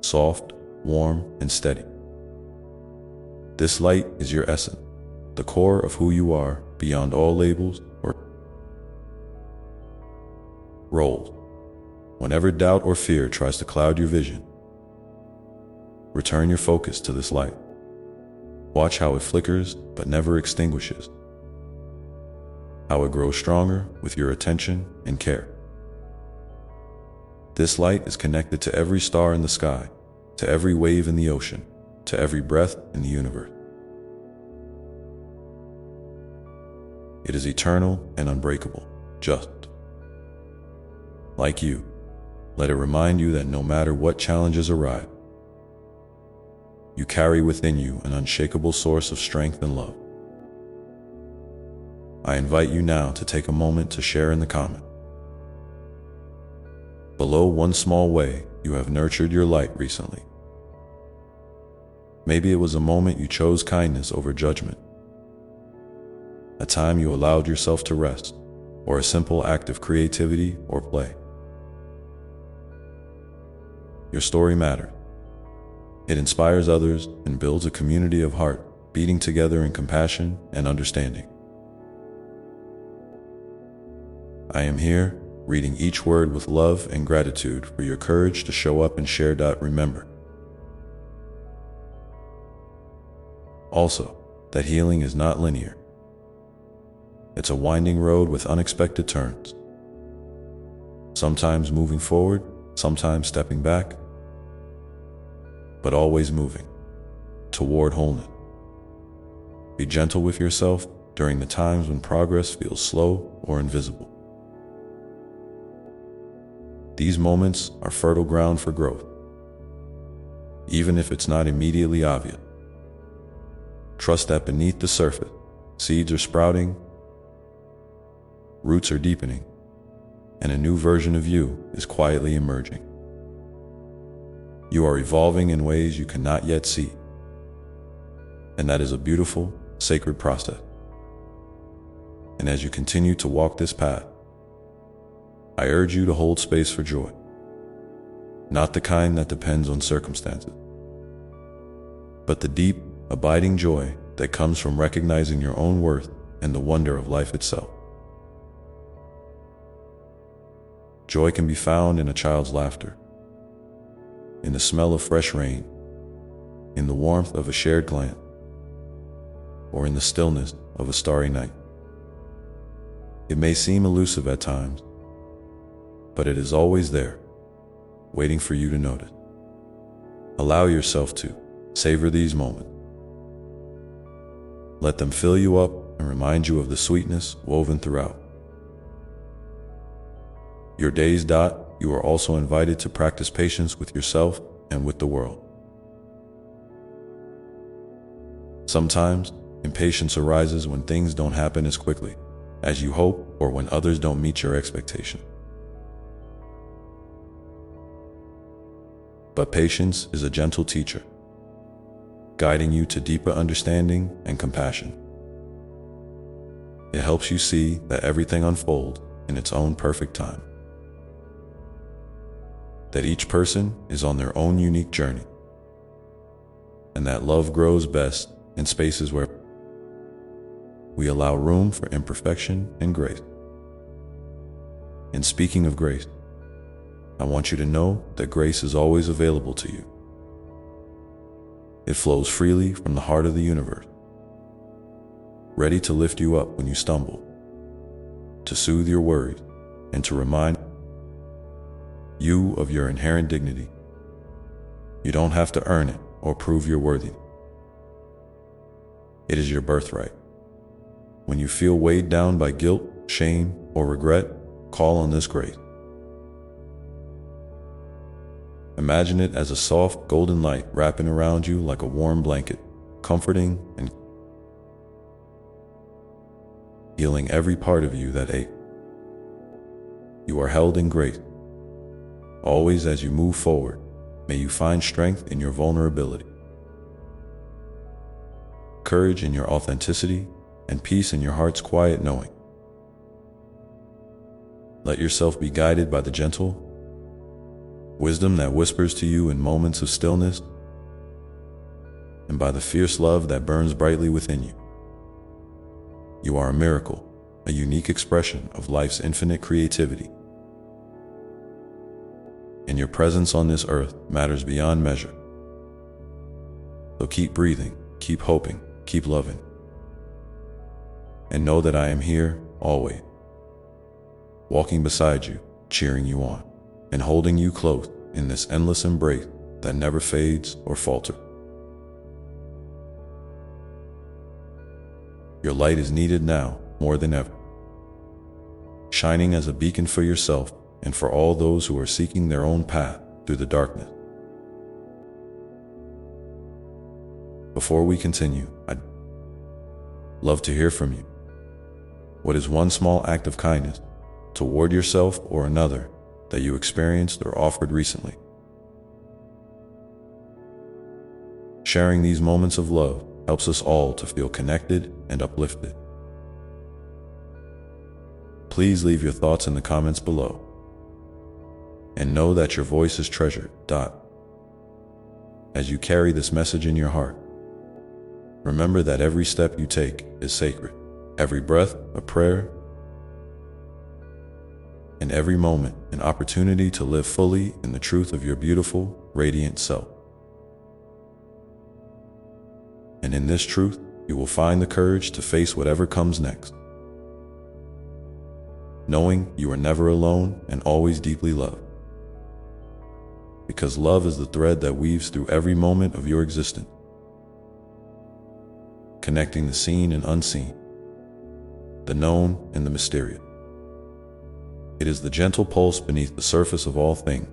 Soft, warm, and steady. This light is your essence, the core of who you are beyond all labels or roles. Whenever doubt or fear tries to cloud your vision, return your focus to this light. Watch how it flickers but never extinguishes, how it grows stronger with your attention and care. This light is connected to every star in the sky, to every wave in the ocean, to every breath in the universe. It is eternal and unbreakable, just like you. Let it remind you that no matter what challenges arrive, you carry within you an unshakable source of strength and love. I invite you now to take a moment to share in the comment below one small way you have nurtured your light recently. Maybe it was a moment you chose kindness over judgment, a time you allowed yourself to rest, or a simple act of creativity or play. Your story matters. It inspires others and builds a community of heart beating together in compassion and understanding. I am here, reading each word with love and gratitude for your courage to show up and share. Remember also that healing is not linear. It's a winding road with unexpected turns. Sometimes moving forward, sometimes stepping back, but always moving toward wholeness. Be gentle with yourself during the times when progress feels slow or invisible. These moments are fertile ground for growth, even if it's not immediately obvious. Trust that beneath the surface, seeds are sprouting, roots are deepening, and a new version of you is quietly emerging. You are evolving in ways you cannot yet see, and that is a beautiful, sacred process. And as you continue to walk this path, I urge you to hold space for joy, not the kind that depends on circumstances, but the deep, abiding joy that comes from recognizing your own worth and the wonder of life itself. Joy can be found in a child's laughter, in the smell of fresh rain, in the warmth of a shared glance, or in the stillness of a starry night. It may seem elusive at times, but it is always there, waiting for you to notice. Allow yourself to savor these moments. Let them fill you up and remind you of the sweetness woven throughout. Your days. You are also invited to practice patience with yourself and with the world. Sometimes, impatience arises when things don't happen as quickly as you hope or when others don't meet your expectations. But patience is a gentle teacher, guiding you to deeper understanding and compassion. It helps you see that everything unfolds in its own perfect time, that each person is on their own unique journey, and that love grows best in spaces where we allow room for imperfection and grace. And speaking of grace, I want you to know that grace is always available to you. It flows freely from the heart of the universe, ready to lift you up when you stumble, to soothe your worries, and to remind you of your inherent dignity. You don't have to earn it or prove your worthiness. It is your birthright. When you feel weighed down by guilt, shame, or regret, call on this grace. Imagine it as a soft, golden light wrapping around you like a warm blanket, comforting and healing every part of you that ache. You are held in grace. Always as you move forward, may you find strength in your vulnerability, courage in your authenticity, and peace in your heart's quiet knowing. Let yourself be guided by the gentle wisdom that whispers to you in moments of stillness, and by the fierce love that burns brightly within you. You are a miracle, a unique expression of life's infinite creativity. And your presence on this earth matters beyond measure. So keep breathing, keep hoping, keep loving. And know that I am here, always, walking beside you, cheering you on. and holding you close in this endless embrace that never fades or falters. Your light is needed now more than ever, shining as a beacon for yourself and for all those who are seeking their own path through the darkness. Before we continue, I'd love to hear from you. What is one small act of kindness toward yourself or another that you experienced or offered recently? Sharing these moments of love helps us all to feel connected and uplifted. Please leave your thoughts in the comments below, and know that your voice is treasured. As you carry this message in your heart, remember that every step you take is sacred, every breath a prayer, and every moment an opportunity to live fully in the truth of your beautiful, radiant self. And in this truth, you will find the courage to face whatever comes next, knowing you are never alone and always deeply loved. Because love is the thread that weaves through every moment of your existence, connecting the seen and unseen, the known and the mysterious. It is the gentle pulse beneath the surface of all things,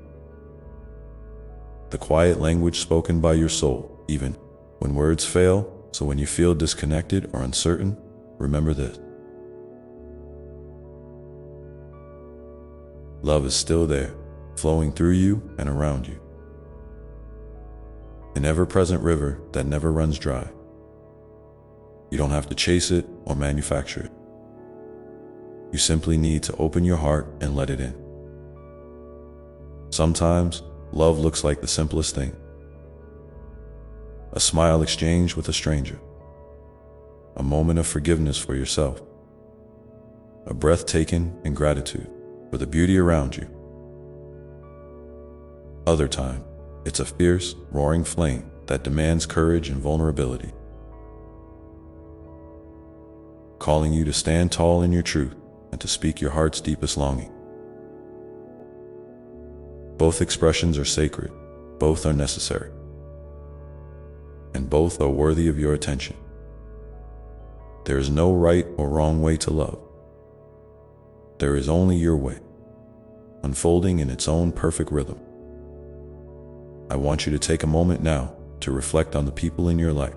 the quiet language spoken by your soul, even when words fail. So when you feel disconnected or uncertain, remember this: love is still there, flowing through you and around you. An ever-present river that never runs dry. You don't have to chase it or manufacture it. You simply need to open your heart and let it in. Sometimes, love looks like the simplest thing. A smile exchanged with a stranger. A moment of forgiveness for yourself. A breath taken in gratitude for the beauty around you. Other time, it's a fierce, roaring flame that demands courage and vulnerability, calling you to stand tall in your truth and to speak your heart's deepest longing. Both expressions are sacred, both are necessary, and both are worthy of your attention. There is no right or wrong way to love. There is only your way, unfolding in its own perfect rhythm. I want you to take a moment now to reflect on the people in your life.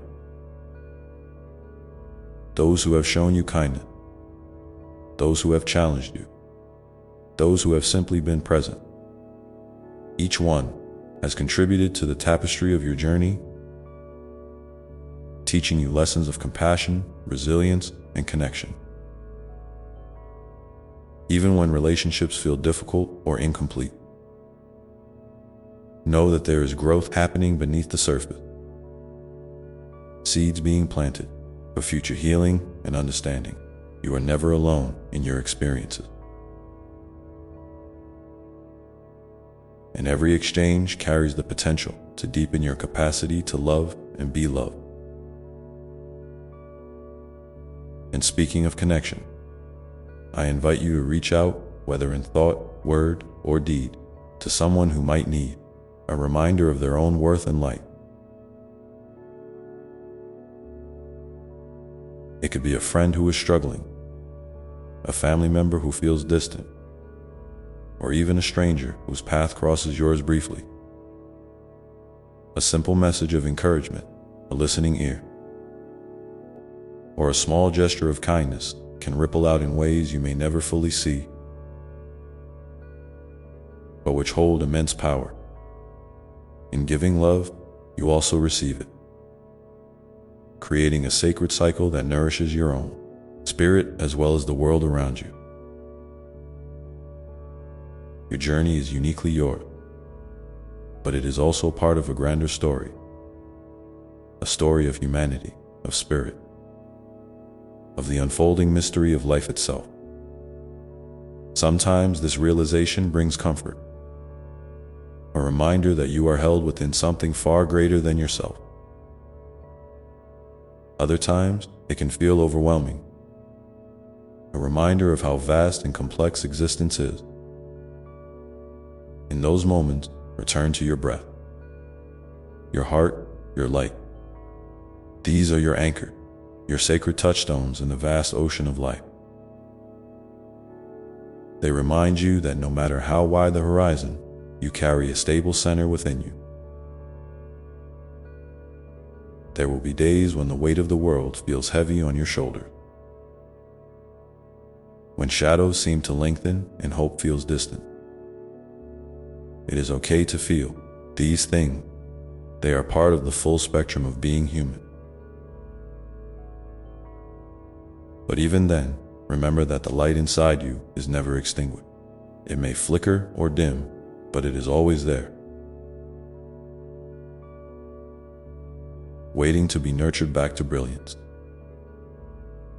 Those who have shown you kindness, those who have challenged you, those who have simply been present. Each one has contributed to the tapestry of your journey, teaching you lessons of compassion, resilience, and connection. Even when relationships feel difficult or incomplete, know that there is growth happening beneath the surface. Seeds being planted for future healing and understanding. You are never alone in your experiences. And every exchange carries the potential to deepen your capacity to love and be loved. And speaking of connection, I invite you to reach out, whether in thought, word, or deed, to someone who might need a reminder of their own worth and light. It could be a friend who is struggling, a family member who feels distant, or even a stranger whose path crosses yours briefly. A simple message of encouragement, a listening ear, or a small gesture of kindness can ripple out in ways you may never fully see, but which hold immense power. In giving love, you also receive it, creating a sacred cycle that nourishes your own spirit as well as the world around you. Your journey is uniquely yours, but it is also part of a grander story, a story of humanity, of spirit, of the unfolding mystery of life itself. Sometimes this realization brings comfort, a reminder that you are held within something far greater than yourself. Other times, it can feel overwhelming, a reminder of how vast and complex existence is. In those moments, return to your breath, your heart, your light. These are your anchor, your sacred touchstones in the vast ocean of life. They remind you that no matter how wide the horizon, you carry a stable center within you. There will be days when the weight of the world feels heavy on your shoulders, when shadows seem to lengthen and hope feels distant. It is okay to feel these things. They are part of the full spectrum of being human. But even then, remember that the light inside you is never extinguished. It may flicker or dim, but it is always there, waiting to be nurtured back to brilliance.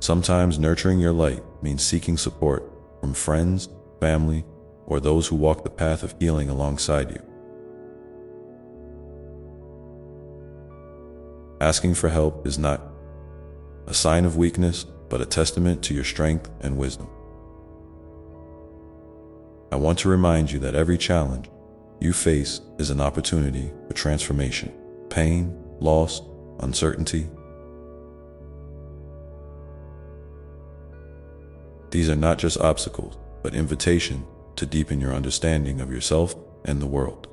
Sometimes nurturing your light means seeking support from friends, family, or those who walk the path of healing alongside you. Asking for help is not a sign of weakness, but a testament to your strength and wisdom. I want to remind you that every challenge you face is an opportunity for transformation. Pain, loss, uncertainty. These are not just obstacles, but invitations to deepen your understanding of yourself and the world.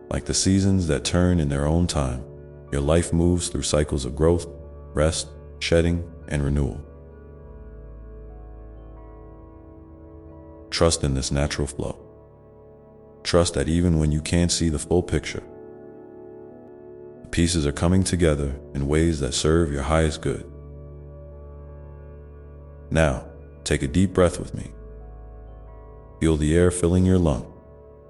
Like the seasons that turn in their own time, your life moves through cycles of growth, rest, shedding, and renewal. Trust in this natural flow. Trust that even when you can't see the full picture, the pieces are coming together in ways that serve your highest good. Now, take a deep breath with me. Feel the air filling your lungs,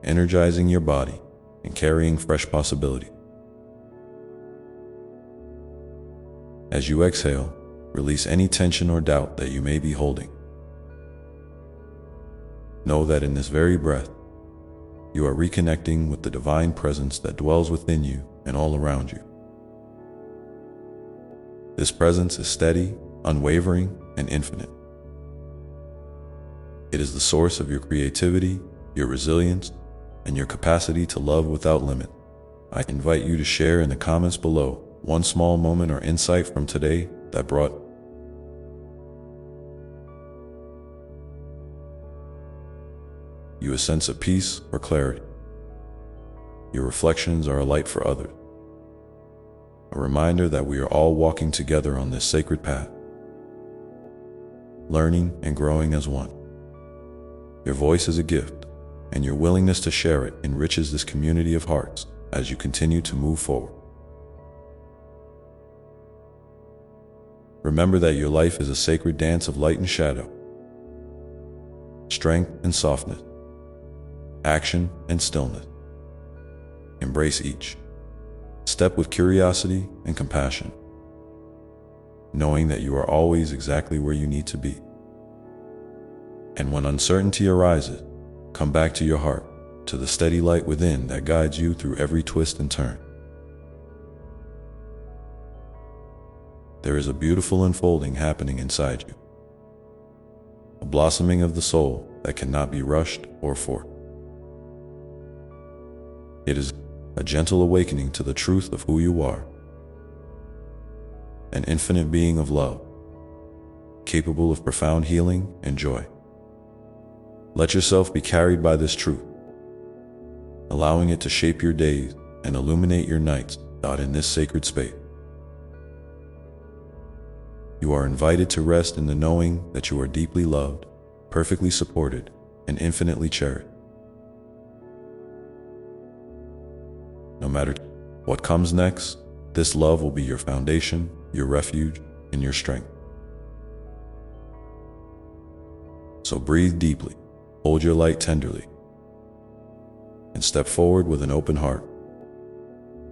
energizing your body, and carrying fresh possibility. As you exhale, release any tension or doubt that you may be holding. Know that in this very breath, you are reconnecting with the divine presence that dwells within you and all around you. This presence is steady, unwavering, and infinite. It is the source of your creativity, your resilience, and your capacity to love without limit. I invite you to share in the comments below one small moment or insight from today that brought you a sense of peace or clarity. Your reflections are a light for others, a reminder that we are all walking together on this sacred path, learning and growing as one. Your voice is a gift, and your willingness to share it enriches this community of hearts as you continue to move forward. Remember that your life is a sacred dance of light and shadow, strength and softness, action and stillness. Embrace each. Step with curiosity and compassion, knowing that you are always exactly where you need to be. And when uncertainty arises, come back to your heart, to the steady light within that guides you through every twist and turn. There is a beautiful unfolding happening inside you, a blossoming of the soul that cannot be rushed or forced. It is a gentle awakening to the truth of who you are, an infinite being of love, capable of profound healing and joy. Let yourself be carried by this truth, allowing it to shape your days and illuminate your nights out in this sacred space. You are invited to rest in the knowing that you are deeply loved, perfectly supported, and infinitely cherished. No matter what comes next, this love will be your foundation, your refuge, and your strength. So breathe deeply, hold your light tenderly, and step forward with an open heart,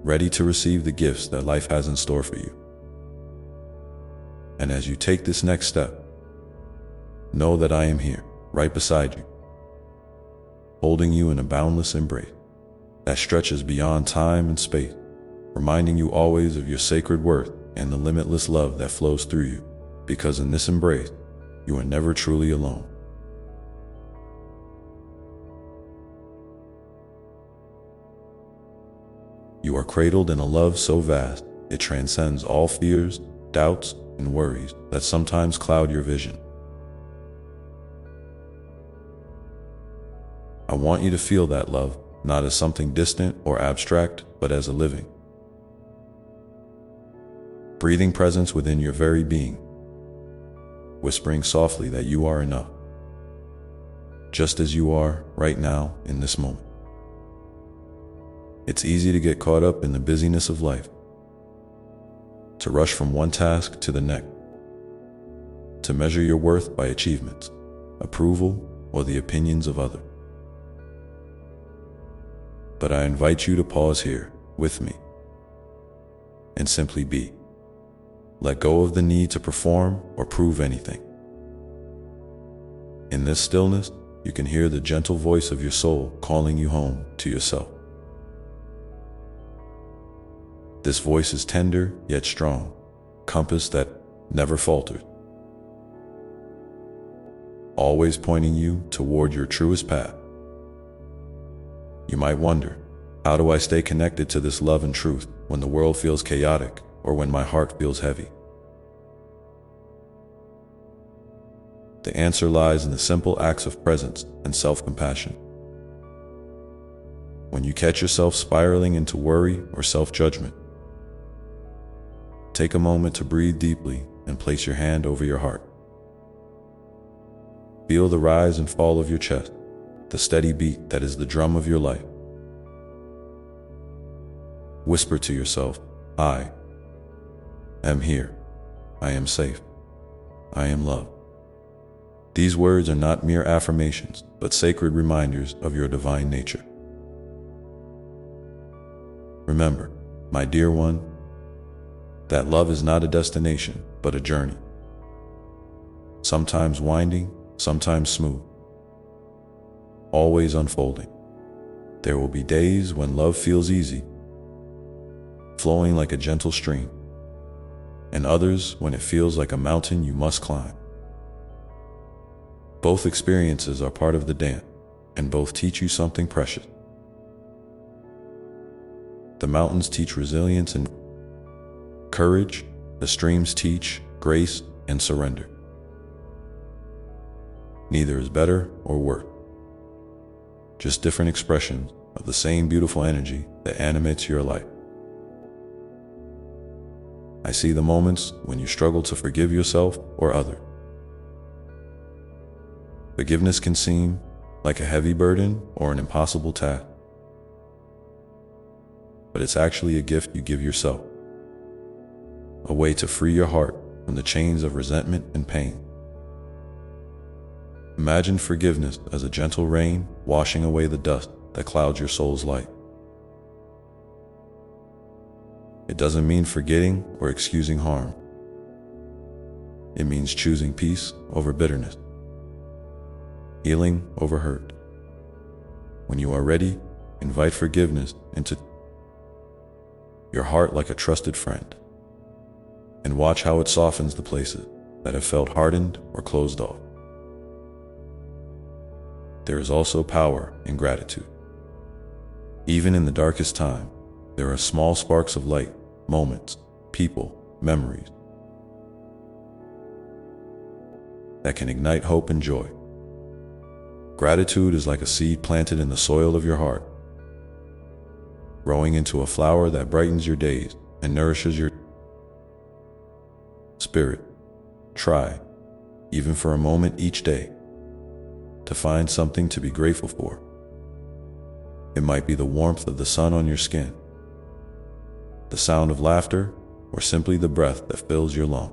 ready to receive the gifts that life has in store for you. And as you take this next step, know that I am here, right beside you, holding you in a boundless embrace that stretches beyond time and space, reminding you always of your sacred worth and the limitless love that flows through you, because in this embrace, you are never truly alone. You are cradled in a love so vast, it transcends all fears, doubts, and worries that sometimes cloud your vision. I want you to feel that love, not as something distant or abstract, but as a living, breathing presence within your very being, whispering softly that you are enough, just as you are right now in this moment. It's easy to get caught up in the busyness of life, to rush from one task to the next, to measure your worth by achievements, approval, or the opinions of others. But I invite you to pause here with me and simply be. Let go of the need to perform or prove anything. In this stillness, you can hear the gentle voice of your soul calling you home to yourself. This voice is tender yet strong, compass that never falters, always pointing you toward your truest path. You might wonder, how do I stay connected to this love and truth when the world feels chaotic or when my heart feels heavy? The answer lies in the simple acts of presence and self-compassion. When you catch yourself spiraling into worry or self-judgment, take a moment to breathe deeply and place your hand over your heart. Feel the rise and fall of your chest, the steady beat that is the drum of your life. Whisper to yourself, I am here. I am safe. I am loved. These words are not mere affirmations, but sacred reminders of your divine nature. Remember, my dear one, that love is not a destination, but a journey. Sometimes winding, sometimes smooth, always unfolding. There will be days when love feels easy, flowing like a gentle stream, and others when it feels like a mountain you must climb. Both experiences are part of the dance, and both teach you something precious. The mountains teach resilience and courage, the streams teach grace and surrender. Neither is better or worse, just different expressions of the same beautiful energy that animates your life. I see the moments when you struggle to forgive yourself or others. Forgiveness can seem like a heavy burden or an impossible task, but it's actually a gift you give yourself, a way to free your heart from the chains of resentment and pain. Imagine forgiveness as a gentle rain washing away the dust that clouds your soul's light. It doesn't mean forgetting or excusing harm. It means choosing peace over bitterness, healing over hurt. When you are ready, invite forgiveness into your heart like a trusted friend, and watch how it softens the places that have felt hardened or closed off. There is also power in gratitude. Even in the darkest time, there are small sparks of light, moments, people, memories that can ignite hope and joy. Gratitude is like a seed planted in the soil of your heart, growing into a flower that brightens your days and nourishes your spirit. Try, even for a moment each day, to find something to be grateful for. It might be the warmth of the sun on your skin, the sound of laughter, or simply the breath that fills your lungs.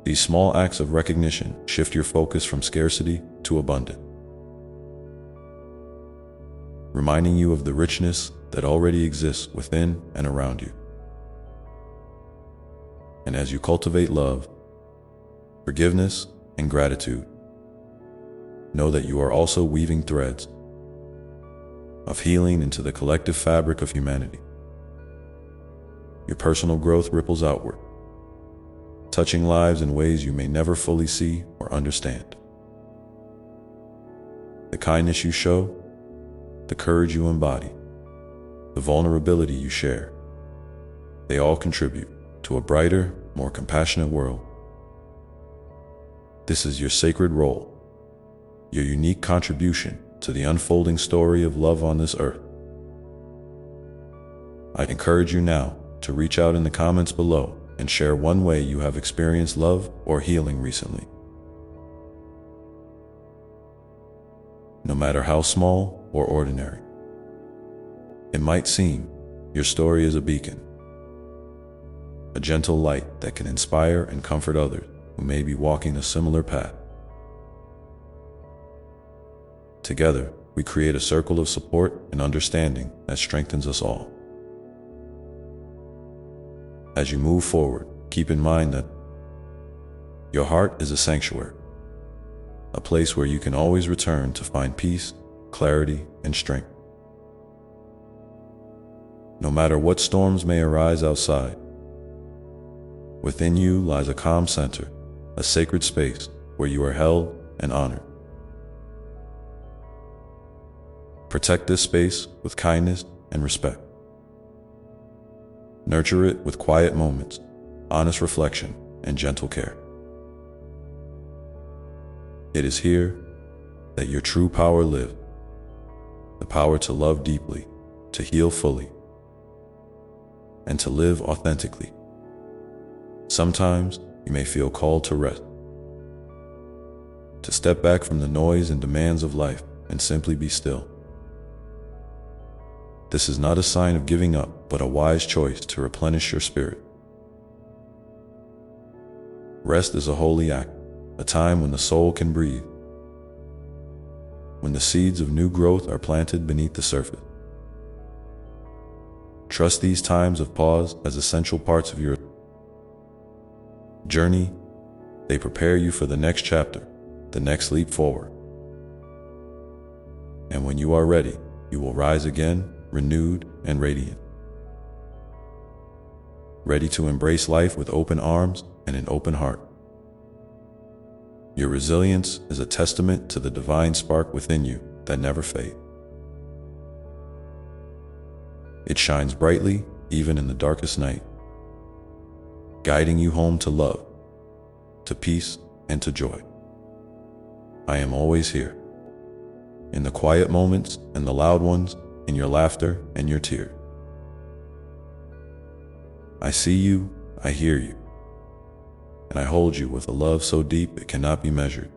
These small acts of recognition shift your focus from scarcity to abundance, reminding you of the richness that already exists within and around you. And as you cultivate love, forgiveness, and gratitude, know that you are also weaving threads of healing into the collective fabric of humanity. Your personal growth ripples outward, touching lives in ways you may never fully see or understand. The kindness you show, the courage you embody, the vulnerability you share. They all contribute to a brighter, more compassionate world. This is your sacred role, your unique contribution to the unfolding story of love on this earth. I encourage you now to reach out in the comments below and share one way you have experienced love or healing recently. No matter how small or ordinary it might seem, your story is a beacon, a gentle light that can inspire and comfort others who may be walking a similar path. Together, we create a circle of support and understanding that strengthens us all. As you move forward, keep in mind that your heart is a sanctuary, a place where you can always return to find peace, clarity, and strength. No matter what storms may arise outside, within you lies a calm center, a sacred space where you are held and honored. Protect this space with kindness and respect. Nurture it with quiet moments, honest reflection, and gentle care. It is here that your true power lives, the power to love deeply, to heal fully, and to live authentically. Sometimes you may feel called to rest, to step back from the noise and demands of life and simply be still. This is not a sign of giving up, but a wise choice to replenish your spirit. Rest is a holy act, a time when the soul can breathe, when the seeds of new growth are planted beneath the surface. Trust these times of pause as essential parts of your journey. They prepare you for the next chapter, the next leap forward. And when you are ready, you will rise again, renewed and radiant, ready to embrace life with open arms and an open heart. Your resilience is a testament to the divine spark within you that never fades. It shines brightly even in the darkest night, guiding you home to love, to peace, and to joy. I am always here, in the quiet moments and the loud ones, in your laughter and your tears. I see you, I hear you, and I hold you with a love so deep it cannot be measured.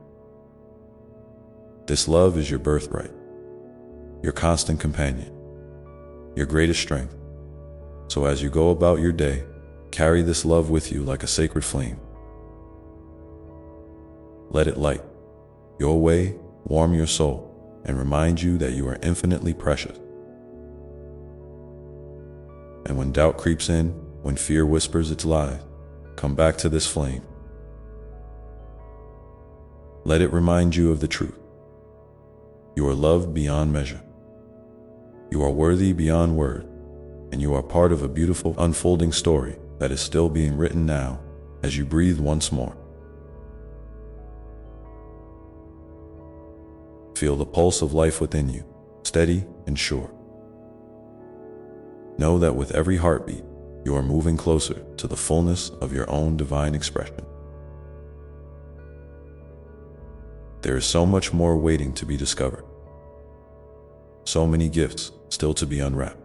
This love is your birthright, your constant companion, your greatest strength. So as you go about your day, carry this love with you like a sacred flame. Let it light your way, warm your soul, and remind you that you are infinitely precious. And when doubt creeps in, when fear whispers its lies, come back to this flame. Let it remind you of the truth. You are loved beyond measure. You are worthy beyond word, and you are part of a beautiful unfolding story that is still being written now as you breathe once more. Feel the pulse of life within you, steady and sure. Know that with every heartbeat, you are moving closer to the fullness of your own divine expression. There is so much more waiting to be discovered. So many gifts still to be unwrapped.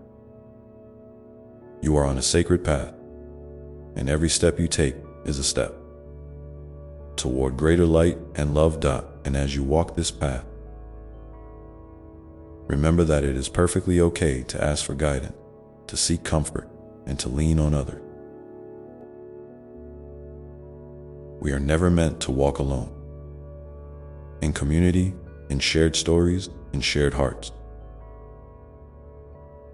You are on a sacred path, and every step you take is a step toward greater light and love. And as you walk this path, remember that it is perfectly okay to ask for guidance, to seek comfort, and to lean on others. We are never meant to walk alone. In community, in shared stories, in shared hearts,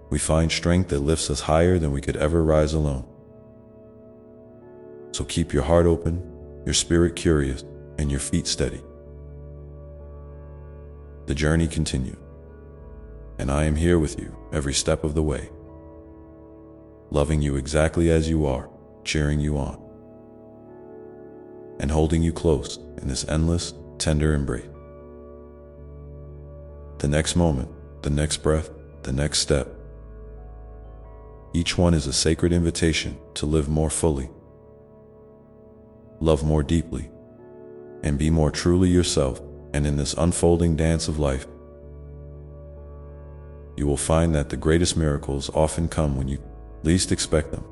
we find strength that lifts us higher than we could ever rise alone. So keep your heart open, your spirit curious, and your feet steady. The journey continues, and I am here with you every step of the way, loving you exactly as you are, cheering you on, and holding you close in this endless, tender embrace. The next moment, the next breath, the next step, Each one is a sacred invitation to live more fully, love more deeply, and be more truly yourself. And in this unfolding dance of life, you will find that the greatest miracles often come when you least expect them.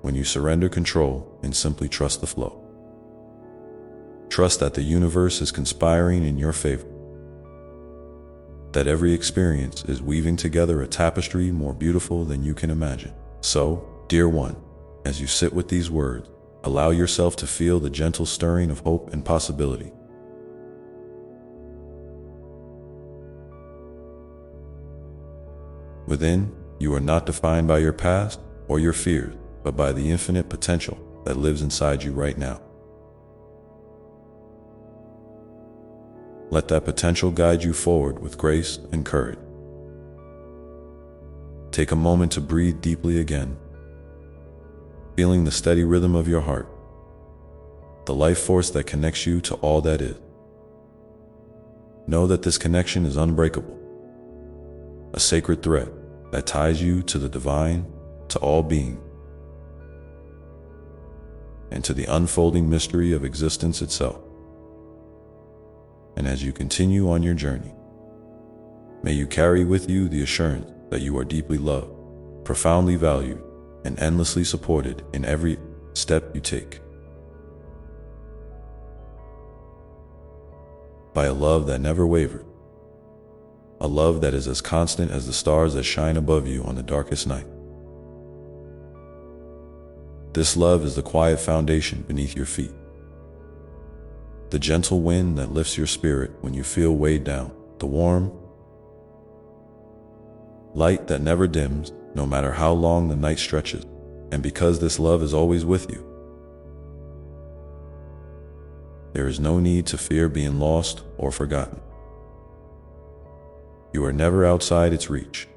When you surrender control and simply trust the flow. Trust that the universe is conspiring in your favor. That every experience is weaving together a tapestry more beautiful than you can imagine. So, dear one, as you sit with these words, allow yourself to feel the gentle stirring of hope and possibility. Within, you are not defined by your past or your fears, but by the infinite potential that lives inside you right now. Let that potential guide you forward with grace and courage. Take a moment to breathe deeply again, feeling the steady rhythm of your heart, the life force that connects you to all that is. Know that this connection is unbreakable, a sacred thread that ties you to the divine, to all being, and to the unfolding mystery of existence itself. And as you continue on your journey, may you carry with you the assurance that you are deeply loved, profoundly valued, and endlessly supported in every step you take. By a love that never wavers, a love that is as constant as the stars that shine above you on the darkest night. This love is the quiet foundation beneath your feet, the gentle wind that lifts your spirit when you feel weighed down, the warm light that never dims, no matter how long the night stretches. And because this love is always with you, there is no need to fear being lost or forgotten. You are never outside its reach,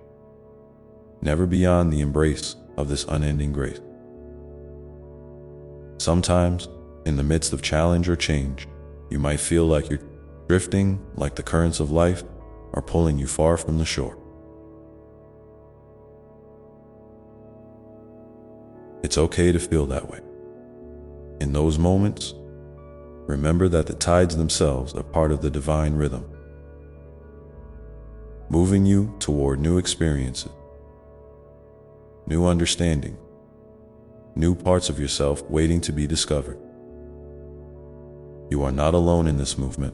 never beyond the embrace of this unending grace. Sometimes, in the midst of challenge or change, you might feel like you're drifting, like the currents of life are pulling you far from the shore. It's okay to feel that way. In those moments, remember that the tides themselves are part of the divine rhythm, moving you toward new experiences, new understanding, new parts of yourself waiting to be discovered. You are not alone in this movement.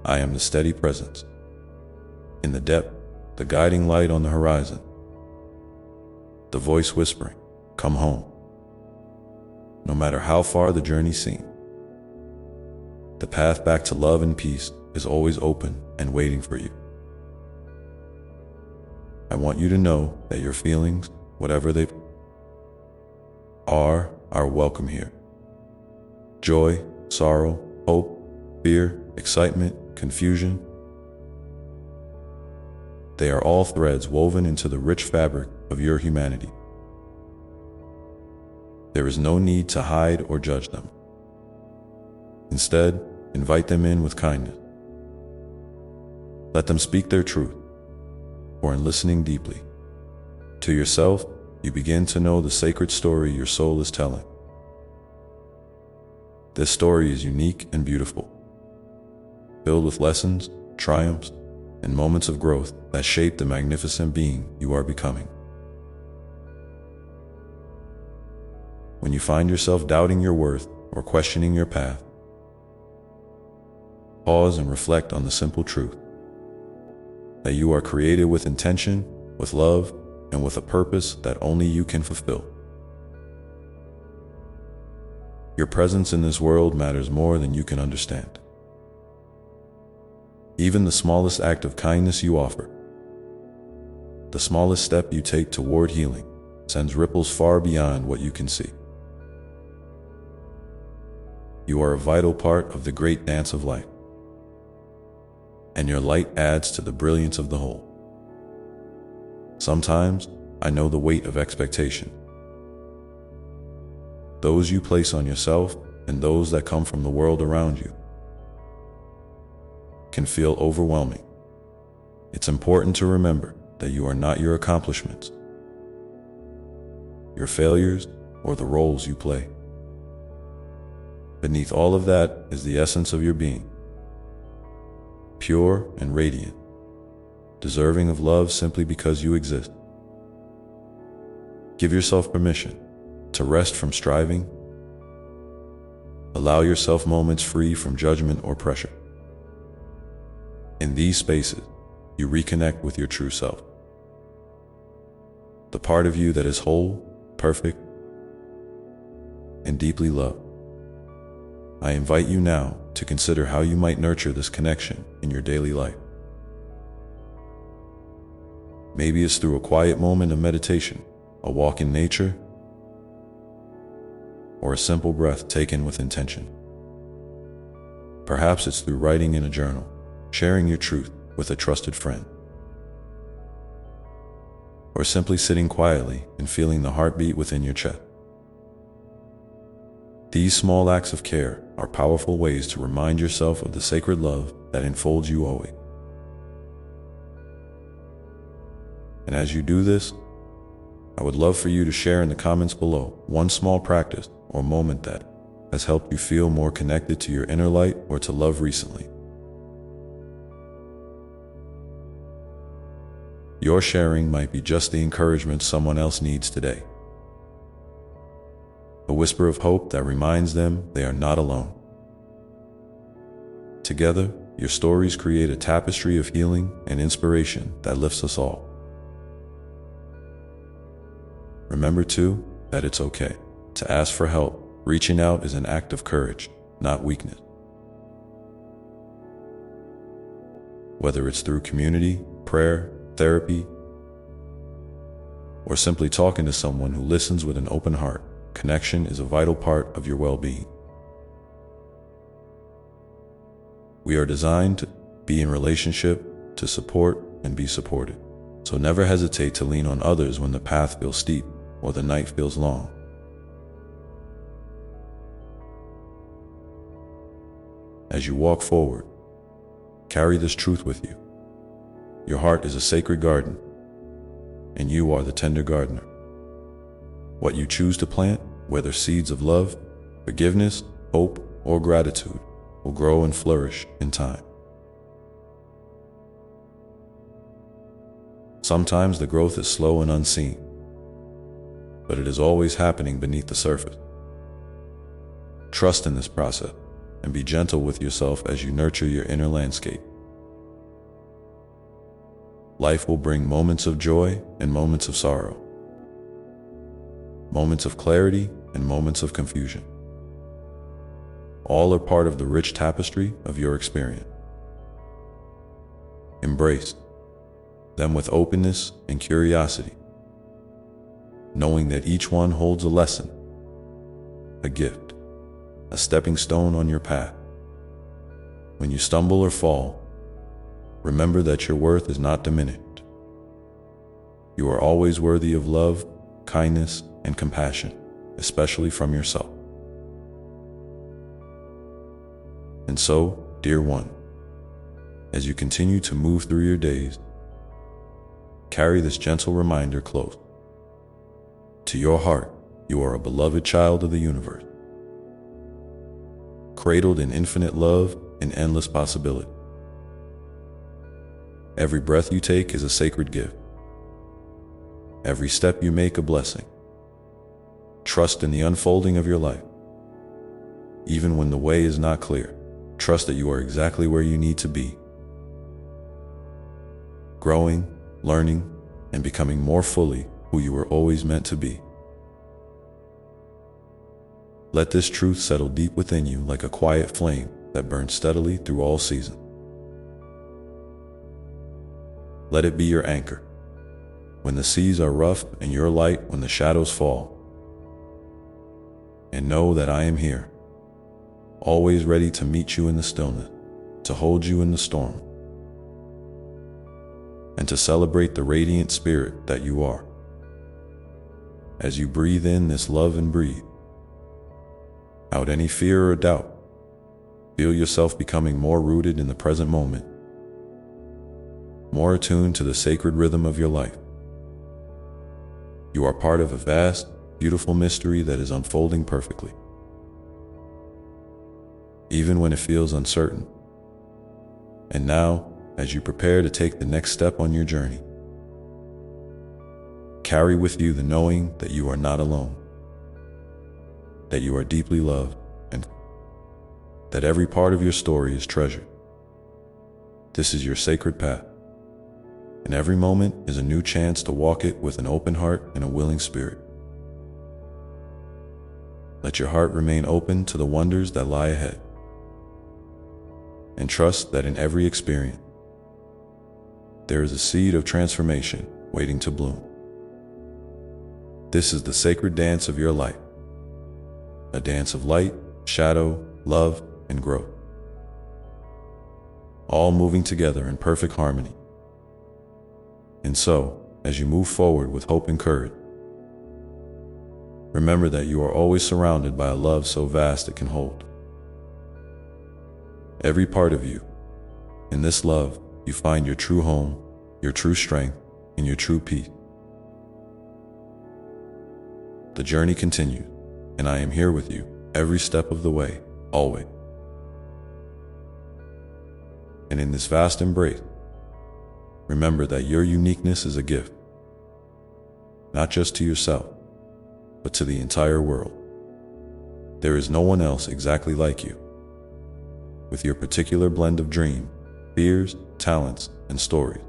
I am the steady presence. In the depth, the guiding light on the horizon, the voice whispering, "Come home." No matter how far the journey seems, the path back to love and peace is always open and waiting for you. I want you to know that your feelings, whatever they are welcome here. Joy, sorrow, hope, fear, excitement, confusion. They are all threads woven into the rich fabric of your humanity. There is no need to hide or judge them. Instead, invite them in with kindness. Let them speak their truth, for in listening deeply to yourself, you begin to know the sacred story your soul is telling. This story is unique and beautiful, filled with lessons, triumphs, and moments of growth that shape the magnificent being you are becoming. When you find yourself doubting your worth or questioning your path, pause and reflect on the simple truth that you are created with intention, with love, and with a purpose that only you can fulfill. Your presence in this world matters more than you can understand. Even the smallest act of kindness you offer, the smallest step you take toward healing, sends ripples far beyond what you can see. You are a vital part of the great dance of life, and your light adds to the brilliance of the whole. Sometimes, I know the weight of expectation. Those you place on yourself and those that come from the world around you can feel overwhelming. It's important to remember that you are not your accomplishments, your failures, or the roles you play. Beneath all of that is the essence of your being, pure and radiant, deserving of love simply because you exist. Give yourself permission to rest from striving. Allow yourself moments free from judgment or pressure. In these spaces, you reconnect with your true self, the part of you that is whole, perfect, and deeply loved. I invite you now to consider how you might nurture this connection in your daily life. Maybe it's through a quiet moment of meditation, a walk in nature, or a simple breath taken with intention. Perhaps it's through writing in a journal, sharing your truth with a trusted friend, or simply sitting quietly and feeling the heartbeat within your chest. These small acts of care are powerful ways to remind yourself of the sacred love that enfolds you always. And as you do this, I would love for you to share in the comments below one small practice or moment that has helped you feel more connected to your inner light or to love recently. Your sharing might be just the encouragement someone else needs today. A whisper of hope that reminds them they are not alone. Together, your stories create a tapestry of healing and inspiration that lifts us all. Remember too, that it's okay to ask for help. Reaching out is an act of courage, not weakness. Whether it's through community, prayer, therapy, or simply talking to someone who listens with an open heart, connection is a vital part of your well-being. We are designed to be in relationship, to support and be supported. So never hesitate to lean on others when the path feels steep or the night feels long. As you walk forward, carry this truth with you. Your heart is a sacred garden, and you are the tender gardener. What you choose to plant, whether seeds of love, forgiveness, hope, or gratitude, will grow and flourish in time. Sometimes the growth is slow and unseen, but it is always happening beneath the surface. Trust in this process and be gentle with yourself as you nurture your inner landscape. Life will bring moments of joy and moments of sorrow, moments of clarity and moments of confusion. All are part of the rich tapestry of your experience. Embrace them with openness and curiosity, knowing that each one holds a lesson, a gift, a stepping stone on your path. When you stumble or fall, remember that your worth is not diminished. You are always worthy of love, kindness, and compassion, especially from yourself. And so, dear one, as you continue to move through your days, carry this gentle reminder close. To your heart, you are a beloved child of the universe, cradled in infinite love and endless possibility. Every breath you take is a sacred gift. Every step you make a blessing. Trust in the unfolding of your life. Even when the way is not clear, trust that you are exactly where you need to be. Growing, learning, and becoming more fully who you were always meant to be. Let this truth settle deep within you like a quiet flame that burns steadily through all seasons. Let it be your anchor when the seas are rough and your light when the shadows fall. And know that I am here, always ready to meet you in the stillness, to hold you in the storm, and to celebrate the radiant spirit that you are. As you breathe in this love and breathe out any fear or doubt, feel yourself becoming more rooted in the present moment, more attuned to the sacred rhythm of your life. You are part of a vast, beautiful mystery that is unfolding perfectly. Even when it feels uncertain. And now, as you prepare to take the next step on your journey, carry with you the knowing that you are not alone, that you are deeply loved, and that every part of your story is treasured. This is your sacred path, and every moment is a new chance to walk it with an open heart and a willing spirit. Let your heart remain open to the wonders that lie ahead, and trust that in every experience, there is a seed of transformation waiting to bloom. This is the sacred dance of your life, a dance of light, shadow, love, and growth, all moving together in perfect harmony. And so, as you move forward with hope and courage, remember that you are always surrounded by a love so vast it can hold every part of you. In this love, you find your true home, your true strength, and your true peace. The journey continues, and I am here with you every step of the way, always. And in this vast embrace, remember that your uniqueness is a gift, not just to yourself, but to the entire world. There is no one else exactly like you, with your particular blend of dreams, fears, talents, and stories.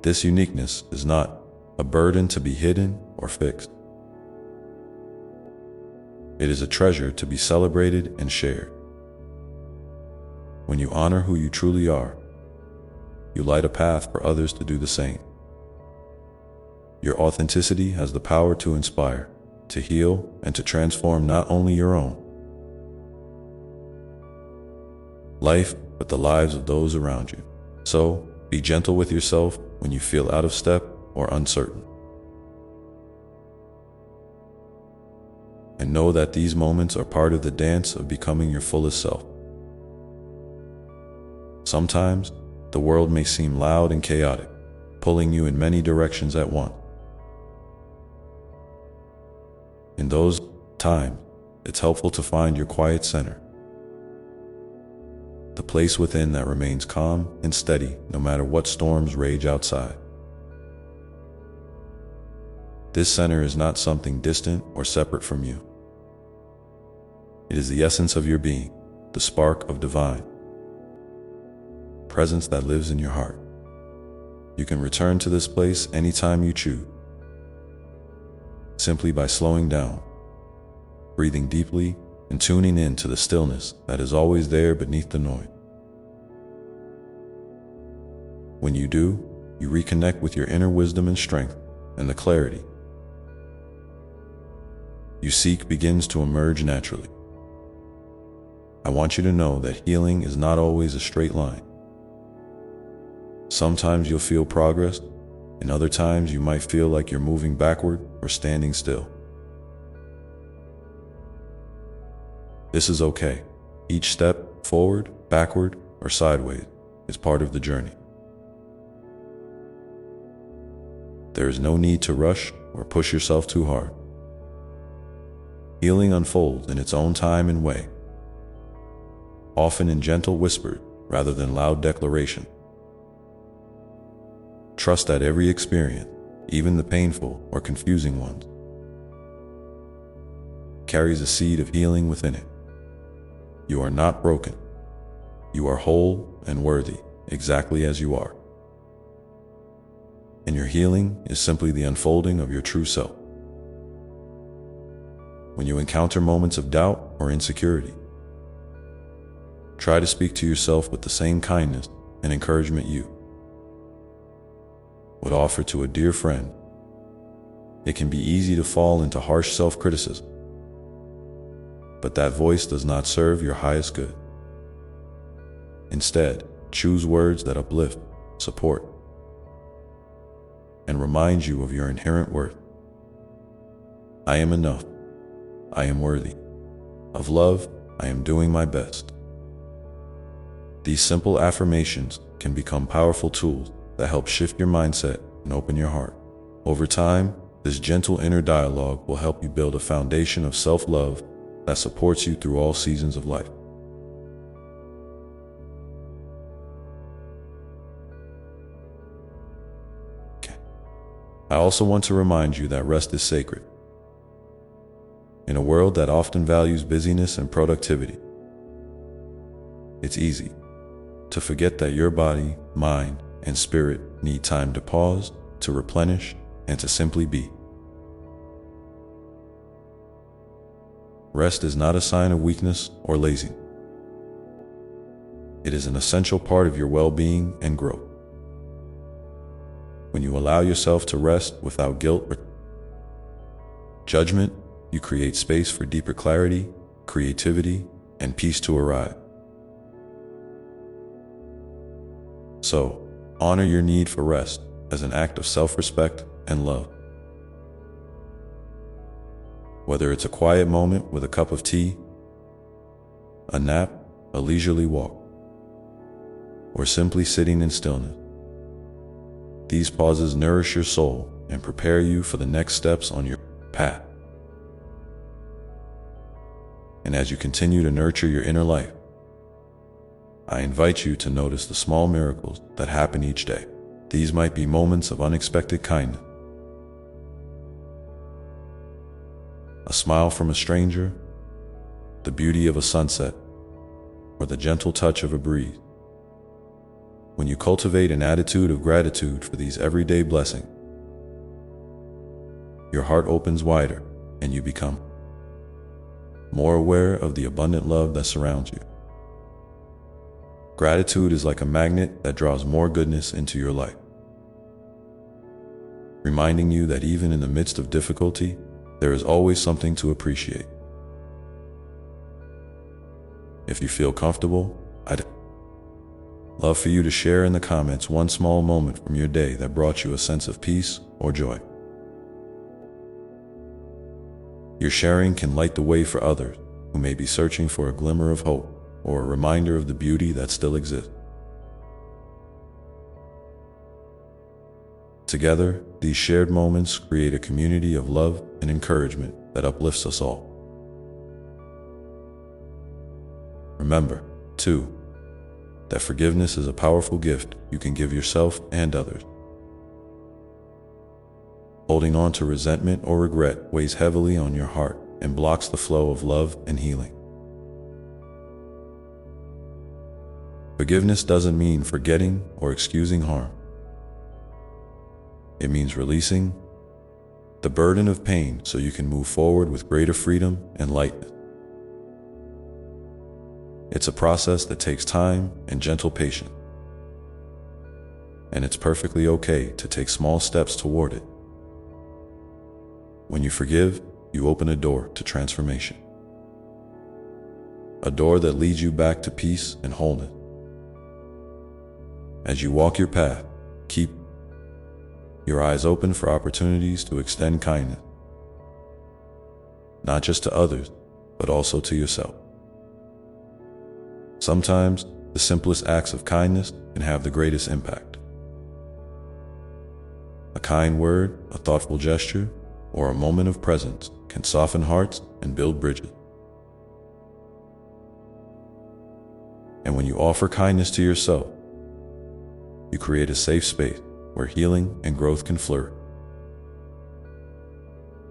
This uniqueness is not a burden to be hidden or fixed. It is a treasure to be celebrated and shared. When you honor who you truly are, you light a path for others to do the same. Your authenticity has the power to inspire, to heal, and to transform not only your own life, but the lives of those around you. So, be gentle with yourself when you feel out of step or uncertain. And know that these moments are part of the dance of becoming your fullest self. Sometimes, the world may seem loud and chaotic, pulling you in many directions at once. In those times, it's helpful to find your quiet center, the place within that remains calm and steady no matter what storms rage outside. This center is not something distant or separate from you. It is the essence of your being, the spark of divine presence that lives in your heart. You can return to this place anytime you choose, simply by slowing down, breathing deeply, and tuning in to the stillness that is always there beneath the noise. When you do, you reconnect with your inner wisdom and strength, and the clarity you seek begins to emerge naturally. I want you to know that healing is not always a straight line. Sometimes you'll feel progress, and other times you might feel like you're moving backward or standing still. This is okay. Each step, forward, backward, or sideways, is part of the journey. There is no need to rush or push yourself too hard. Healing unfolds in its own time and way, often in gentle whispers rather than loud declaration. Trust that every experience, even the painful or confusing ones, carries a seed of healing within it. You are not broken. You are whole and worthy, exactly as you are. And your healing is simply the unfolding of your true self. When you encounter moments of doubt or insecurity, try to speak to yourself with the same kindness and encouragement you would offer to a dear friend. It can be easy to fall into harsh self-criticism, but that voice does not serve your highest good. Instead, choose words that uplift, support, and remind you of your inherent worth. I am enough. I am worthy. Of love, I am doing my best. These simple affirmations can become powerful tools that help shift your mindset and open your heart. Over time, this gentle inner dialogue will help you build a foundation of self-love that supports you through all seasons of life. I also want to remind you that rest is sacred. In a world that often values busyness and productivity, it's easy to forget that your body, mind, and spirit need time to pause, to replenish, and to simply be. Rest is not a sign of weakness or laziness. It is an essential part of your well-being and growth. When you allow yourself to rest without guilt or judgment, you create space for deeper clarity, creativity, and peace to arrive. So, honor your need for rest as an act of self-respect and love. Whether it's a quiet moment with a cup of tea, a nap, a leisurely walk, or simply sitting in stillness, these pauses nourish your soul and prepare you for the next steps on your path. And as you continue to nurture your inner life, I invite you to notice the small miracles that happen each day. These might be moments of unexpected kindness, a smile from a stranger, the beauty of a sunset, or the gentle touch of a breeze. When you cultivate an attitude of gratitude for these everyday blessings, your heart opens wider and you become more aware of the abundant love that surrounds you. Gratitude is like a magnet that draws more goodness into your life, reminding you that even in the midst of difficulty, there is always something to appreciate. If you feel comfortable, I'd love for you to share in the comments one small moment from your day that brought you a sense of peace or joy. Your sharing can light the way for others who may be searching for a glimmer of hope or a reminder of the beauty that still exists. Together, these shared moments create a community of love and encouragement that uplifts us all. Remember, too, that forgiveness is a powerful gift you can give yourself and others. Holding on to resentment or regret weighs heavily on your heart and blocks the flow of love and healing. Forgiveness doesn't mean forgetting or excusing harm. It means releasing the burden of pain so you can move forward with greater freedom and lightness. It's a process that takes time and gentle patience. And it's perfectly okay to take small steps toward it. When you forgive, you open a door to transformation. A door that leads you back to peace and wholeness. As you walk your path, keep your eyes open for opportunities to extend kindness, not just to others, but also to yourself. Sometimes, the simplest acts of kindness can have the greatest impact. A kind word, a thoughtful gesture, or a moment of presence can soften hearts and build bridges. And when you offer kindness to yourself, you create a safe space where healing and growth can flourish.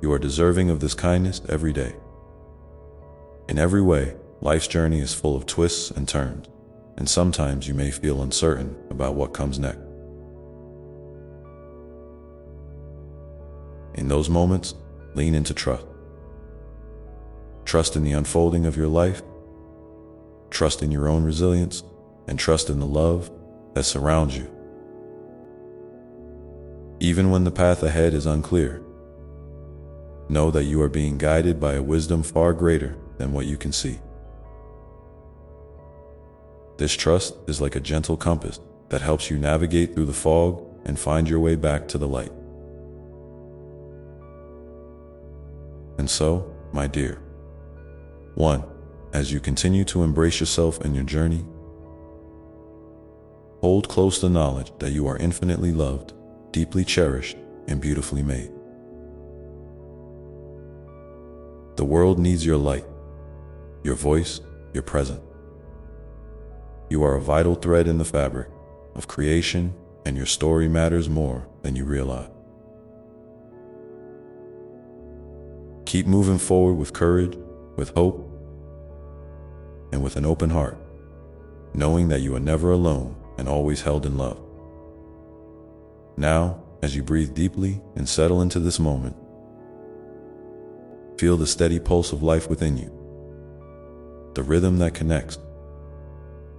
You are deserving of this kindness every day. In every way, life's journey is full of twists and turns, and sometimes you may feel uncertain about what comes next. In those moments, lean into trust. Trust in the unfolding of your life, trust in your own resilience, and trust in the love that surrounds you. Even when the path ahead is unclear, know that you are being guided by a wisdom far greater than what you can see. This trust is like a gentle compass that helps you navigate through the fog and find your way back to the light. And so, my dear, 1. As you continue to embrace yourself and your journey, Hold close the knowledge that you are infinitely loved, deeply cherished, and beautifully made. The world needs your light, your voice, your presence. You are a vital thread in the fabric of creation, and your story matters more than you realize. Keep moving forward with courage, with hope, and with an open heart, knowing that you are never alone and always held in love. Now, as you breathe deeply and settle into this moment, feel the steady pulse of life within you, the rhythm that connects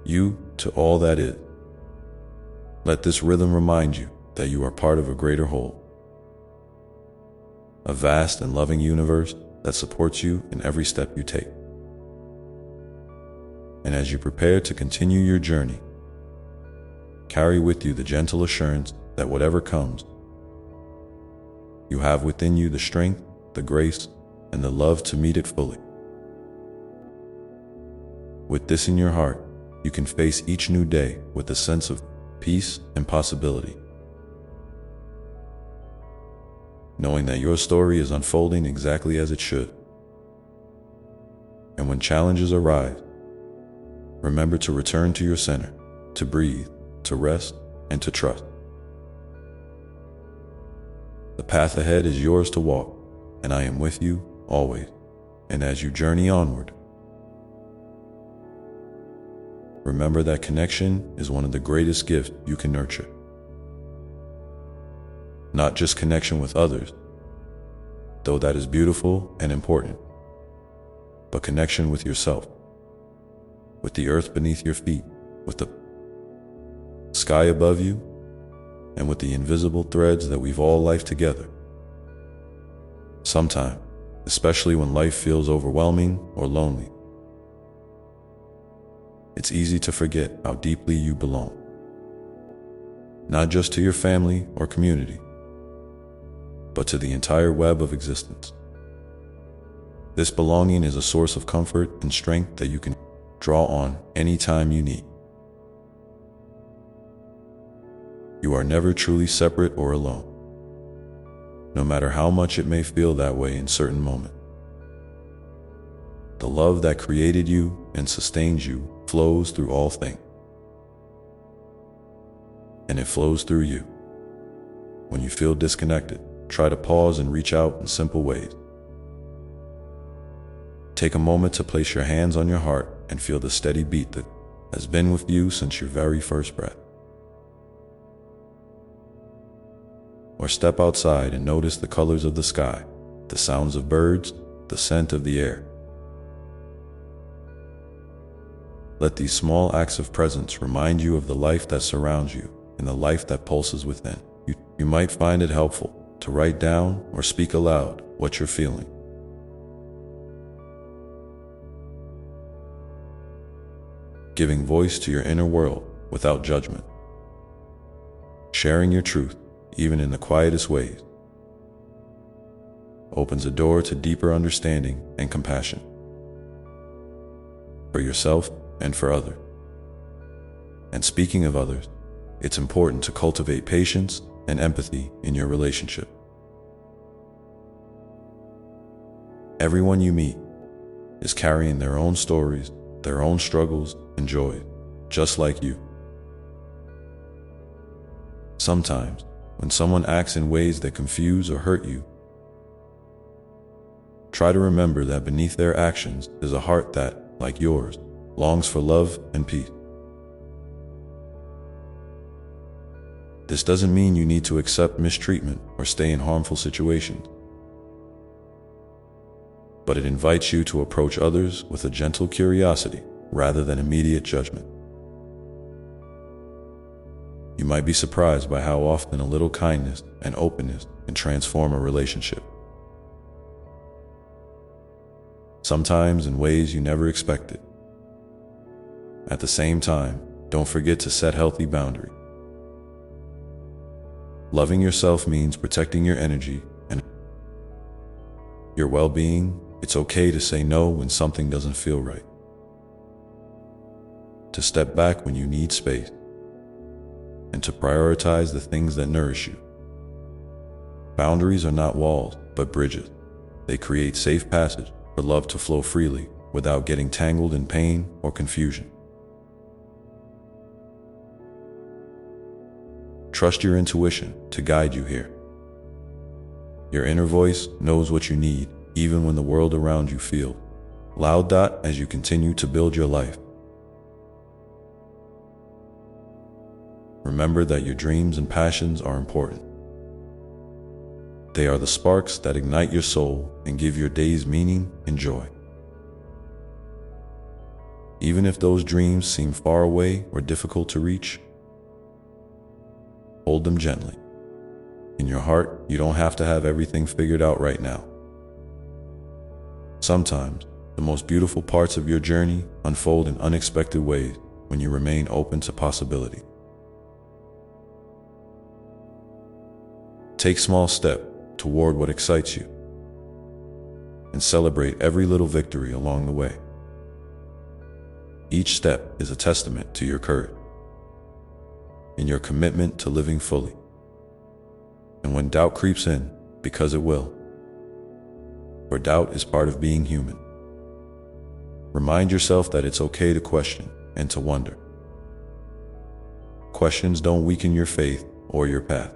you to all that is. Let this rhythm remind you that you are part of a greater whole, a vast and loving universe that supports you in every step you take. And as you prepare to continue your journey, carry with you the gentle assurance that whatever comes, you have within you the strength, the grace, and the love to meet it fully. With this in your heart, you can face each new day with a sense of peace and possibility, knowing that your story is unfolding exactly as it should. And when challenges arise, remember to return to your center, to breathe, to rest, and to trust. The path ahead is yours to walk, and I am with you always. And as you journey onward, remember that connection is one of the greatest gifts you can nurture. Not just connection with others, though that is beautiful and important, but connection with yourself, with the earth beneath your feet, with the sky above you, and with the invisible threads that weave all life together. Sometimes, especially when life feels overwhelming or lonely, it's easy to forget how deeply you belong, not just to your family or community, but to the entire web of existence. This belonging is a source of comfort and strength that you can draw on anytime you need. You are never truly separate or alone, no matter how much it may feel that way in certain moments. The love that created you and sustains you flows through all things, and it flows through you. When you feel disconnected, try to pause and reach out in simple ways. Take a moment to place your hands on your heart and feel the steady beat that has been with you since your very first breath. Or step outside and notice the colors of the sky, the sounds of birds, the scent of the air. Let these small acts of presence remind you of the life that surrounds you and the life that pulses within. You might find it helpful to write down or speak aloud what you're feeling. Giving voice to your inner world without judgment. Sharing your truth, even in the quietest ways, opens a door to deeper understanding and compassion for yourself and for others. And speaking of others, it's important to cultivate patience and empathy in your relationship. Everyone you meet is carrying their own stories, their own struggles and joys, just like you. Sometimes, when someone acts in ways that confuse or hurt you, try to remember that beneath their actions is a heart that, like yours, longs for love and peace. This doesn't mean you need to accept mistreatment or stay in harmful situations, but it invites you to approach others with a gentle curiosity rather than immediate judgment. You might be surprised by how often a little kindness and openness can transform a relationship. Sometimes in ways you never expected. At the same time, don't forget to set healthy boundaries. Loving yourself means protecting your energy and your well-being. It's okay to say no when something doesn't feel right, to step back when you need space, and to prioritize the things that nourish you. Boundaries are not walls, but bridges. They create safe passage for love to flow freely without getting tangled in pain or confusion. Trust your intuition to guide you here. Your inner voice knows what you need, even when the world around you feels loud. As you continue to build your life, remember that your dreams and passions are important. They are the sparks that ignite your soul and give your days meaning and joy. Even if those dreams seem far away or difficult to reach, hold them gently. In your heart, you don't have to have everything figured out right now. Sometimes, the most beautiful parts of your journey unfold in unexpected ways when you remain open to possibility. Take small steps toward what excites you, and celebrate every little victory along the way. Each step is a testament to your courage and your commitment to living fully. And when doubt creeps in, because it will, for doubt is part of being human, remind yourself that it's okay to question and to wonder. Questions don't weaken your faith or your path.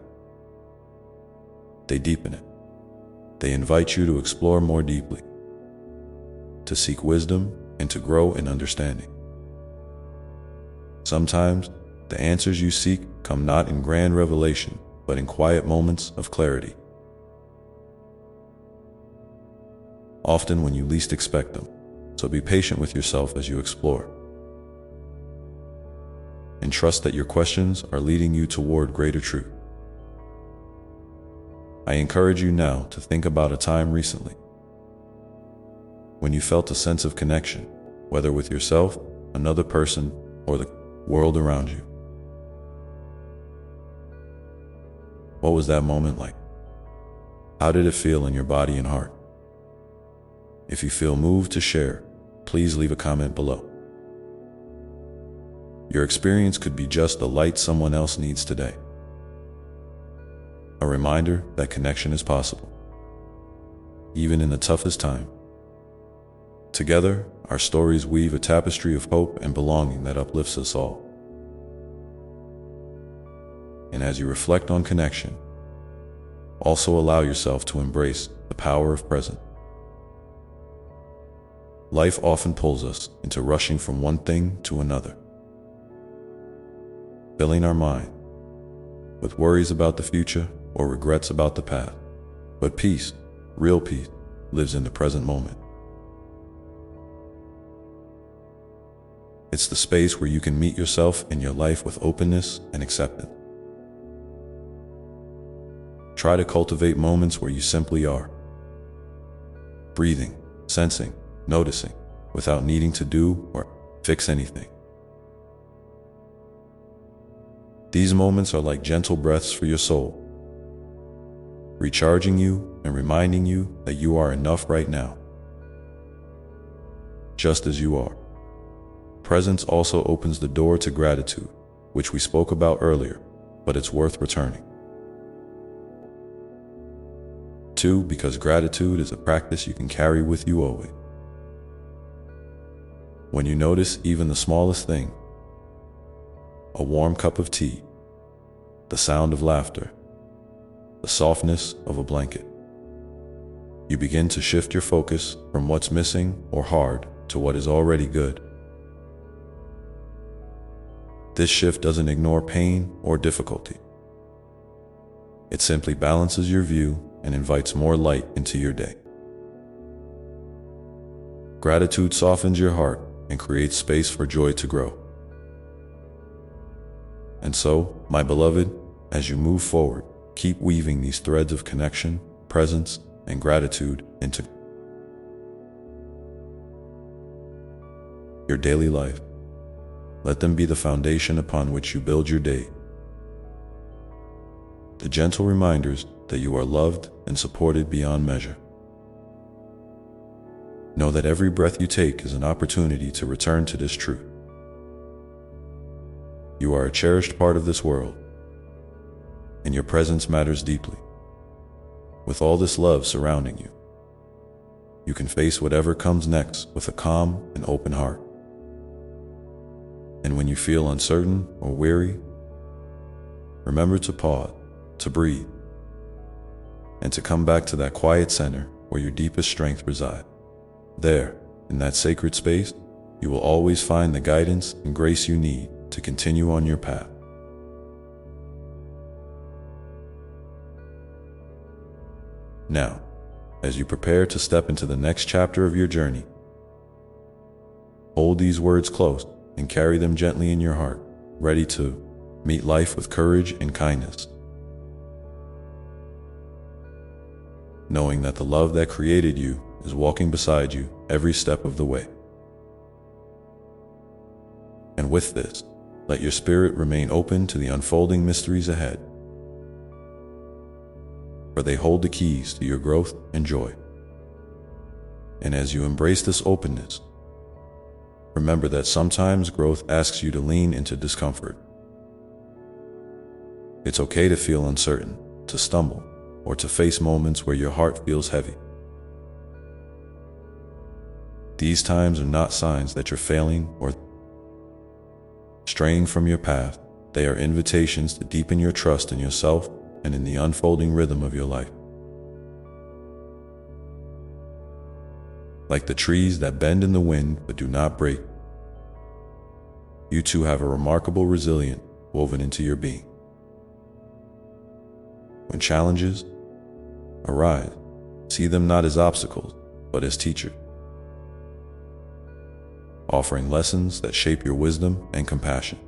They deepen it. They invite you to explore more deeply, to seek wisdom, and to grow in understanding. Sometimes, the answers you seek come not in grand revelation, but in quiet moments of clarity. Often when you least expect them, so be patient with yourself as you explore. And trust that your questions are leading you toward greater truth. I encourage you now to think about a time recently when you felt a sense of connection, whether with yourself, another person, or the world around you. What was that moment like? How did it feel in your body and heart? If you feel moved to share, please leave a comment below. Your experience could be just the light someone else needs today. A reminder that connection is possible, even in the toughest time. Together, our stories weave a tapestry of hope and belonging that uplifts us all. And as you reflect on connection, also allow yourself to embrace the power of presence. Life often pulls us into rushing from one thing to another, filling our mind with worries about the future or regrets about the past. But peace, real peace, lives in the present moment. It's the space where you can meet yourself and your life with openness and acceptance. Try to cultivate moments where you simply are, breathing, sensing, noticing, without needing to do or fix anything. These moments are like gentle breaths for your soul, recharging you and reminding you that you are enough right now, just as you are. Presence also opens the door to gratitude, which we spoke about earlier, but it's worth returning to because gratitude is a practice you can carry with you always. When you notice even the smallest thing, a warm cup of tea, the sound of laughter, the softness of a blanket, you begin to shift your focus from what's missing or hard to what is already good. This shift doesn't ignore pain or difficulty. It simply balances your view and invites more light into your day. Gratitude softens your heart and creates space for joy to grow. And so, my beloved, as you move forward, keep weaving these threads of connection, presence, and gratitude into your daily life. Let them be the foundation upon which you build your day. The gentle reminders that you are loved and supported beyond measure. Know that every breath you take is an opportunity to return to this truth. You are a cherished part of this world, and your presence matters deeply. With all this love surrounding you, you can face whatever comes next with a calm and open heart. And when you feel uncertain or weary, remember to pause, to breathe, and to come back to that quiet center where your deepest strength resides. There, in that sacred space, you will always find the guidance and grace you need to continue on your path. Now, as you prepare to step into the next chapter of your journey, hold these words close and carry them gently in your heart, ready to meet life with courage and kindness, knowing that the love that created you is walking beside you every step of the way. And with this, let your spirit remain open to the unfolding mysteries ahead, for they hold the keys to your growth and joy. And as you embrace this openness, remember that sometimes growth asks you to lean into discomfort. It's okay to feel uncertain, to stumble, or to face moments where your heart feels heavy. These times are not signs that you're failing or straying from your path. They are invitations to deepen your trust in yourself and in the unfolding rhythm of your life. Like the trees that bend in the wind but do not break, you too have a remarkable resilience woven into your being. When challenges arise, see them not as obstacles, but as teachers, offering lessons that shape your wisdom and compassion.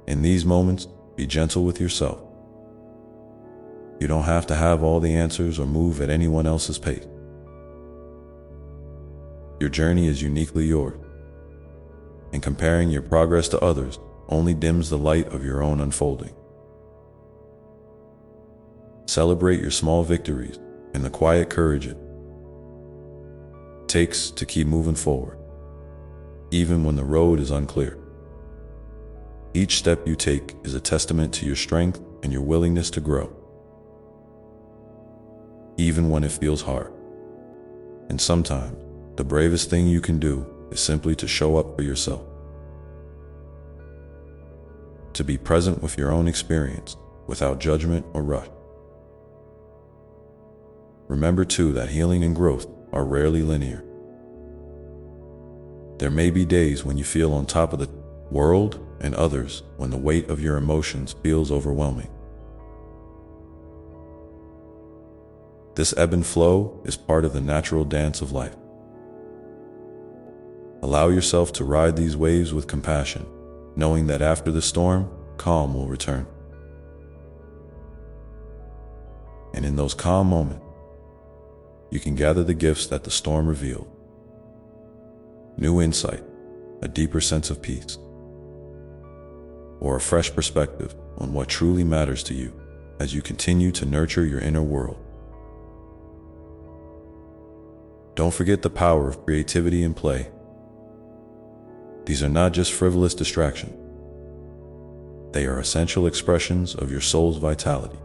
In these moments, be gentle with yourself. You don't have to have all the answers or move at anyone else's pace. Your journey is uniquely yours, and comparing your progress to others only dims the light of your own unfolding. Celebrate your small victories and the quiet courage it takes to keep moving forward, even when the road is unclear. Each step you take is a testament to your strength and your willingness to grow, even when it feels hard. And sometimes, the bravest thing you can do is simply to show up for yourself, to be present with your own experience without judgment or rush. Remember too that healing and growth are rarely linear. There may be days when you feel on top of the world and others when the weight of your emotions feels overwhelming. This ebb and flow is part of the natural dance of life. Allow yourself to ride these waves with compassion, knowing that after the storm, calm will return. And in those calm moments, you can gather the gifts that the storm revealed. New insight, a deeper sense of peace, or a fresh perspective on what truly matters to you as you continue to nurture your inner world. Don't forget the power of creativity and play. These are not just frivolous distractions. They are essential expressions of your soul's vitality.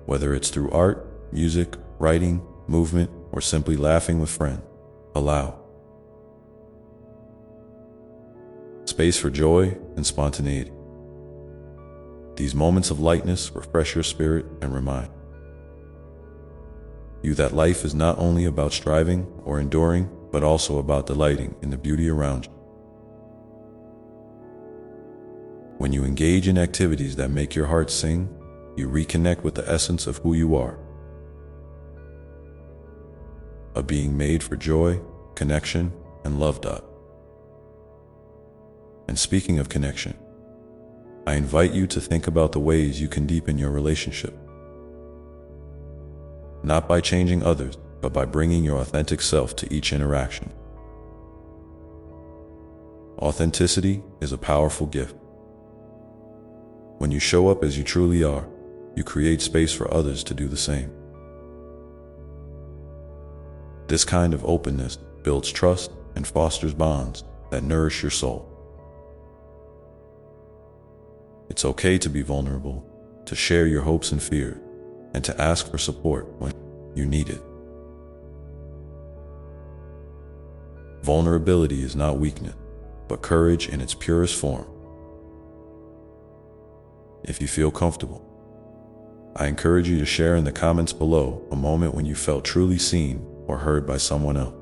Whether it's through art, music, writing, movement, or simply laughing with friends, allow space for joy and spontaneity. These moments of lightness refresh your spirit and remind you that life is not only about striving or enduring, but also about delighting in the beauty around you. When you engage in activities that make your heart sing, you reconnect with the essence of who you are, a being made for joy, connection, and love. And speaking of connection, I invite you to think about the ways you can deepen your relationship. Not by changing others, but by bringing your authentic self to each interaction. Authenticity is a powerful gift. When you show up as you truly are, you create space for others to do the same. This kind of openness builds trust and fosters bonds that nourish your soul. It's okay to be vulnerable, to share your hopes and fears, and to ask for support when you need it. Vulnerability is not weakness, but courage in its purest form. If you feel comfortable, I encourage you to share in the comments below a moment when you felt truly seen or heard by someone else.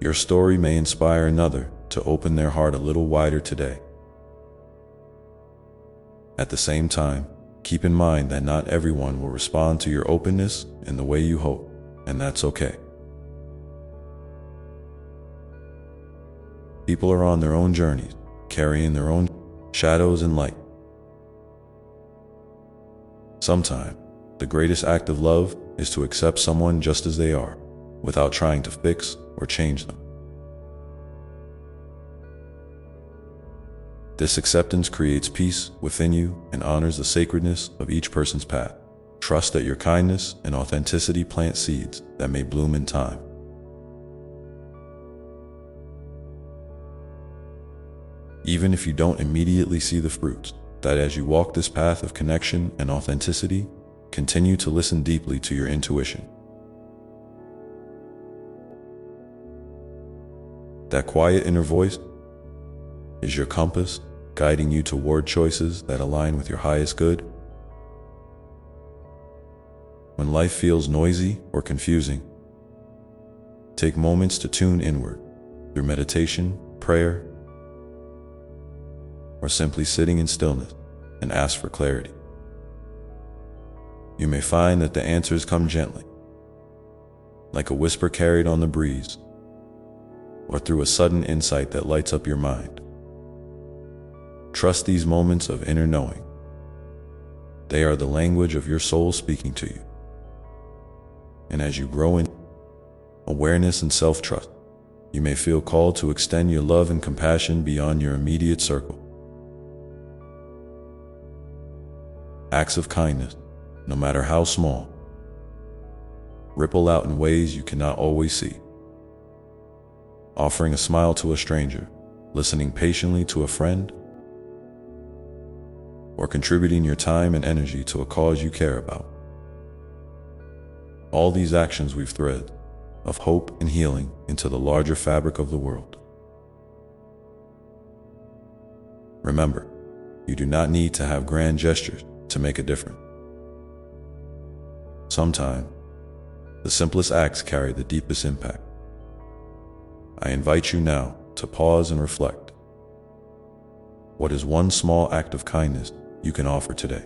Your story may inspire another to open their heart a little wider today. At the same time, keep in mind that not everyone will respond to your openness in the way you hope, and that's okay. People are on their own journeys, carrying their own shadows and light. Sometimes, the greatest act of love is to accept someone just as they are, without trying to fix or change them. This acceptance creates peace within you and honors the sacredness of each person's path. Trust that your kindness and authenticity plant seeds that may bloom in time. Even if you don't immediately see the fruits, that as you walk this path of connection and authenticity, continue to listen deeply to your intuition. That quiet inner voice is your compass, guiding you toward choices that align with your highest good. When life feels noisy or confusing, take moments to tune inward through meditation, prayer, or simply sitting in stillness and ask for clarity. You may find that the answers come gently, like a whisper carried on the breeze, or through a sudden insight that lights up your mind. Trust these moments of inner knowing. They are the language of your soul speaking to you. And as you grow in awareness and self-trust, you may feel called to extend your love and compassion beyond your immediate circle. Acts of kindness, no matter how small, ripple out in ways you cannot always see. Offering a smile to a stranger, listening patiently to a friend, or contributing your time and energy to a cause you care about. All these actions weave threads of hope and healing into the larger fabric of the world. Remember, you do not need to have grand gestures to make a difference. Sometimes, the simplest acts carry the deepest impact. I invite you now to pause and reflect. What is one small act of kindness you can offer today?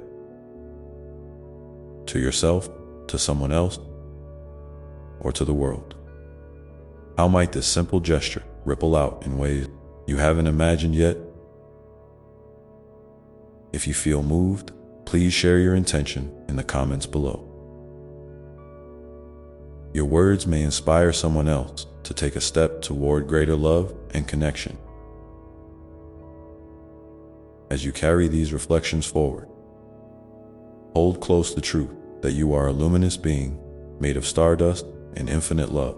To yourself, to someone else, or to the world? How might this simple gesture ripple out in ways you haven't imagined yet? If you feel moved, please share your intention in the comments below. Your words may inspire someone else to take a step toward greater love and connection. As you carry these reflections forward, hold close the truth that you are a luminous being made of stardust and infinite love.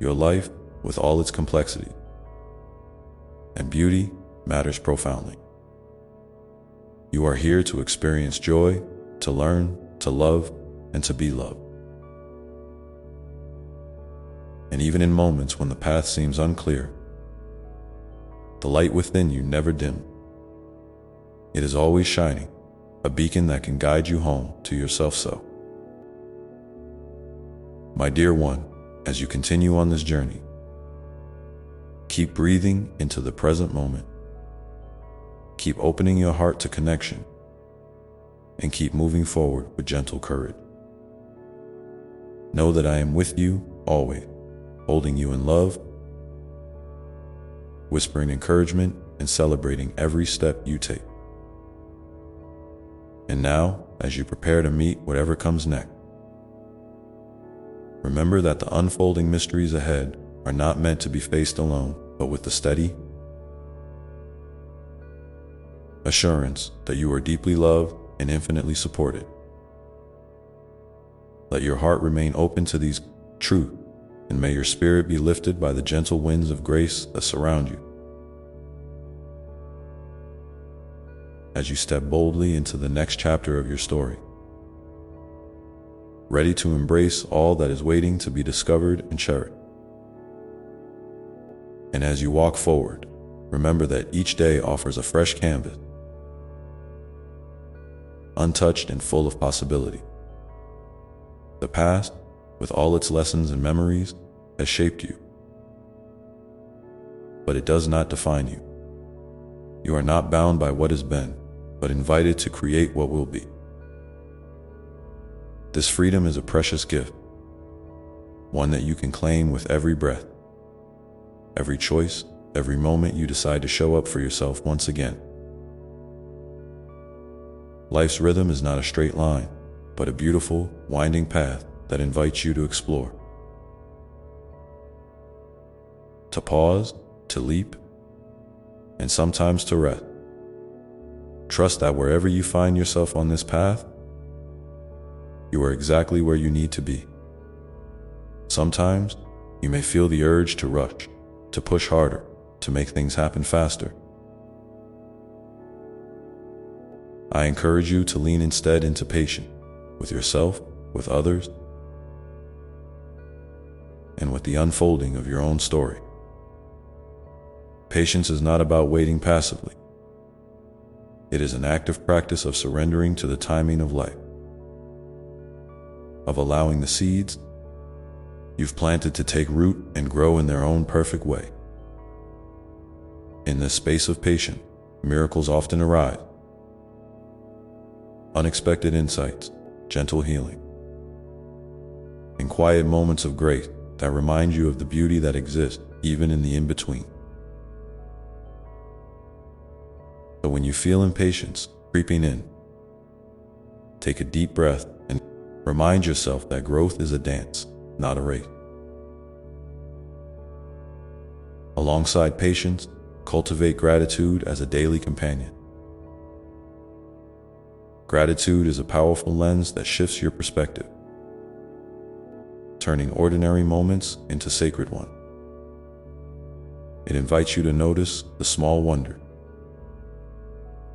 Your life, with all its complexity and beauty, matters profoundly. You are here to experience joy, to learn, to love, and to be loved. And even in moments when the path seems unclear, the light within you never dims. It is always shining, a beacon that can guide you home to yourself. So, my dear one, as you continue on this journey, keep breathing into the present moment. Keep opening your heart to connection, and keep moving forward with gentle courage. Know that I am with you always, holding you in love, whispering encouragement, and celebrating every step you take. And now, as you prepare to meet whatever comes next, remember that the unfolding mysteries ahead are not meant to be faced alone, but with the steady assurance that you are deeply loved and infinitely supported. Let your heart remain open to these truths and may your spirit be lifted by the gentle winds of grace that surround you. As you step boldly into the next chapter of your story, ready to embrace all that is waiting to be discovered and cherished. And as you walk forward, remember that each day offers a fresh canvas, untouched and full of possibility. The past, with all its lessons and memories, has shaped you, but it does not define you. You are not bound by what has been, but invited to create what will be. This freedom is a precious gift, one that you can claim with every breath, every choice, every moment you decide to show up for yourself once again. Life's rhythm is not a straight line, but a beautiful, winding path that invites you to explore. To pause, to leap, and sometimes to rest. Trust that wherever you find yourself on this path, you are exactly where you need to be. Sometimes you may feel the urge to rush, to push harder, to make things happen faster. I encourage you to lean instead into patience with yourself, with others, and with the unfolding of your own story. Patience is not about waiting passively. It is an active practice of surrendering to the timing of life, of allowing the seeds you've planted to take root and grow in their own perfect way. In this space of patience, miracles often arise. Unexpected insights, gentle healing, and quiet moments of grace that remind you of the beauty that exists even in the in-between. So when you feel impatience creeping in, take a deep breath and remind yourself that growth is a dance, not a race. Alongside patience, cultivate gratitude as a daily companion. Gratitude is a powerful lens that shifts your perspective, turning ordinary moments into sacred ones. It invites you to notice the small wonder,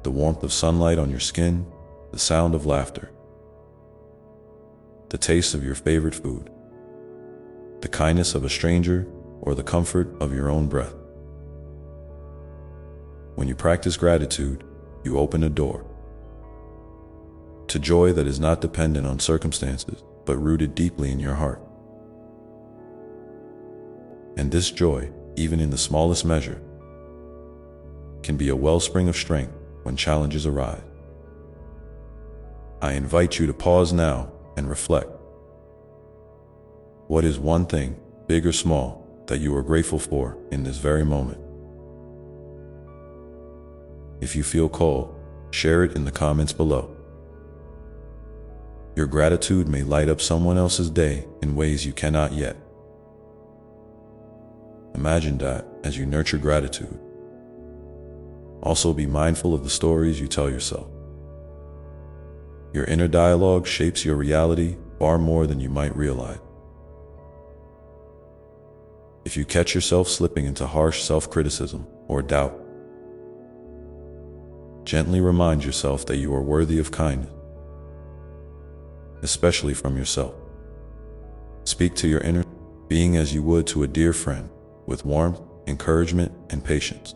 the warmth of sunlight on your skin, the sound of laughter, the taste of your favorite food, the kindness of a stranger, or the comfort of your own breath. When you practice gratitude, you open a door to joy that is not dependent on circumstances, but rooted deeply in your heart. And this joy, even in the smallest measure, can be a wellspring of strength when challenges arise. I invite you to pause now and reflect. What is one thing, big or small, that you are grateful for in this very moment? If you feel called, share it in the comments below. Your gratitude may light up someone else's day in ways you cannot yet. Imagine that as you nurture gratitude. Also be mindful of the stories you tell yourself. Your inner dialogue shapes your reality far more than you might realize. If you catch yourself slipping into harsh self-criticism or doubt, gently remind yourself that you are worthy of kindness, especially from yourself. Speak to your inner being as you would to a dear friend, with warmth, encouragement, and patience.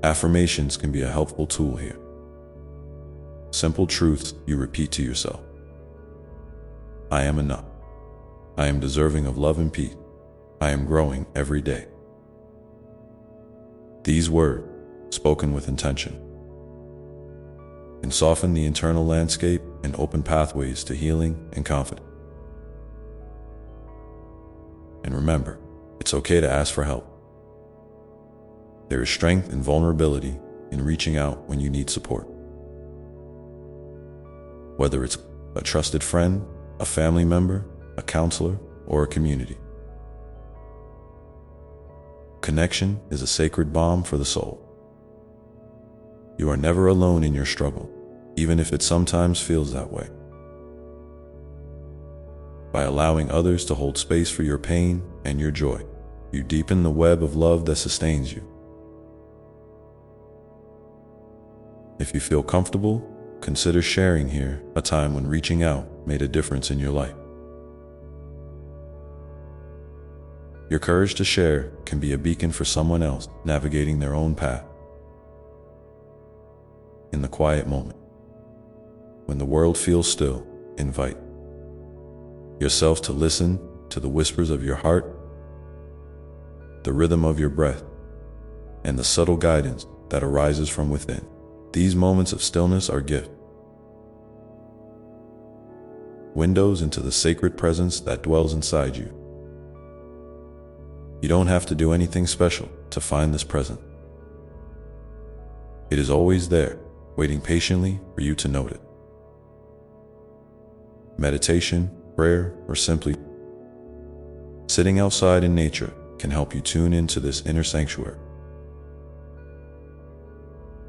Affirmations can be a helpful tool here. Simple truths you repeat to yourself. I am enough. I am deserving of love and peace. I am growing every day. These words, spoken with intention, can soften the internal landscape and open pathways to healing and confidence. And remember, it's okay to ask for help. There is strength and vulnerability in reaching out when you need support. Whether it's a trusted friend, a family member, a counselor, or a community. Connection is a sacred balm for the soul. You are never alone in your struggle, even if it sometimes feels that way. By allowing others to hold space for your pain and your joy, you deepen the web of love that sustains you. If you feel comfortable, consider sharing here a time when reaching out made a difference in your life. Your courage to share can be a beacon for someone else navigating their own path. In the quiet moment, when the world feels still, invite yourself to listen to the whispers of your heart, the rhythm of your breath, and the subtle guidance that arises from within. These moments of stillness are gifts, windows into the sacred presence that dwells inside you. You don't have to do anything special to find this presence. It is always there, waiting patiently for you to note it. Meditation, prayer, or simply sitting outside in nature can help you tune into this inner sanctuary.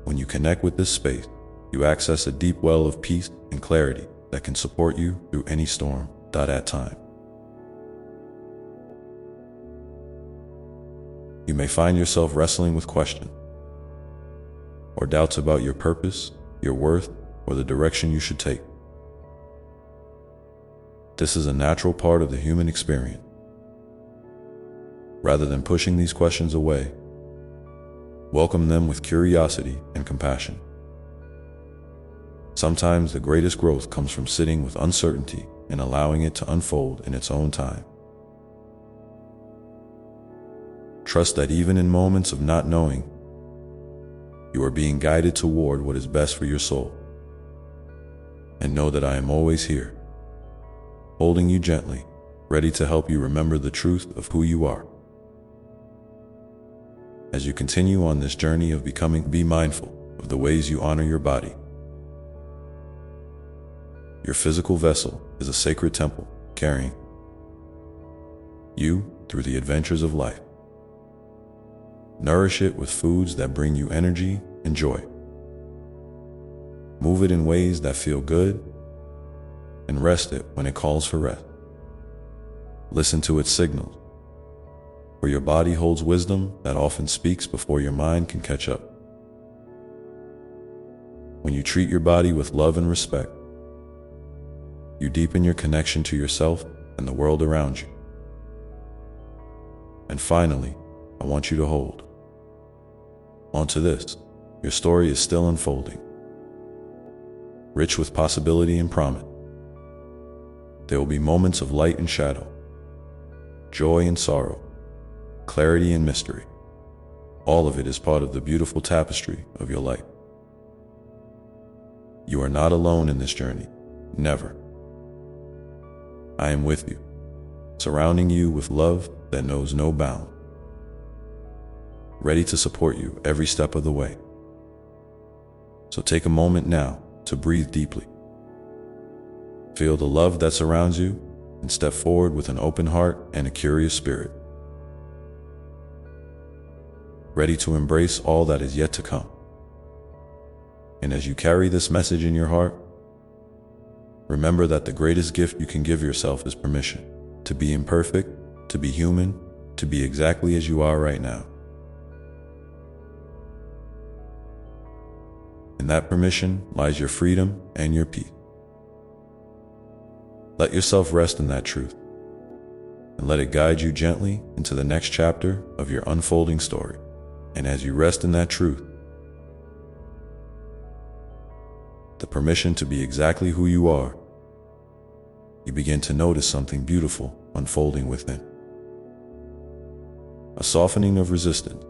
When you connect with this space, you access a deep well of peace and clarity that can support you through any storm at time. You may find yourself wrestling with questions or doubts about your purpose, your worth, or the direction you should take. This is a natural part of the human experience. Rather than pushing these questions away, welcome them with curiosity and compassion. Sometimes the greatest growth comes from sitting with uncertainty and allowing it to unfold in its own time. Trust that even in moments of not knowing, you are being guided toward what is best for your soul. And know that I am always here, holding you gently, ready to help you remember the truth of who you are. As you continue on this journey of becoming, be mindful of the ways you honor your body. Your physical vessel is a sacred temple carrying you through the adventures of life. Nourish it with foods that bring you energy and joy. Move it in ways that feel good, and rest it when it calls for rest. Listen to its signals, for your body holds wisdom that often speaks before your mind can catch up. When you treat your body with love and respect, you deepen your connection to yourself and the world around you. And finally, I want you to hold onto this. Your story is still unfolding, rich with possibility and promise. There will be moments of light and shadow, joy and sorrow, clarity and mystery. All of it is part of the beautiful tapestry of your life. You are not alone in this journey, never. I am with you, surrounding you with love that knows no bound, ready to support you every step of the way. So take a moment now to breathe deeply. Feel the love that surrounds you and step forward with an open heart and a curious spirit, ready to embrace all that is yet to come. And as you carry this message in your heart, remember that the greatest gift you can give yourself is permission to be imperfect, to be human, to be exactly as you are right now. In that permission lies your freedom and your peace. Let yourself rest in that truth, and let it guide you gently into the next chapter of your unfolding story. And as you rest in that truth, the permission to be exactly who you are, you begin to notice something beautiful unfolding within. A softening of resistance,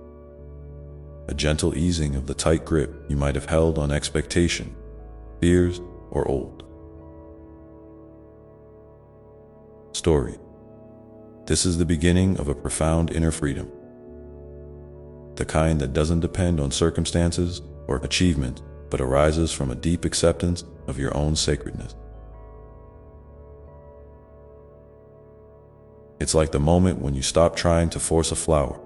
a gentle easing of the tight grip you might have held on expectation, fears, or old story. This is the beginning of a profound inner freedom, the kind that doesn't depend on circumstances or achievement, but arises from a deep acceptance of your own sacredness. It's like the moment when you stop trying to force a flower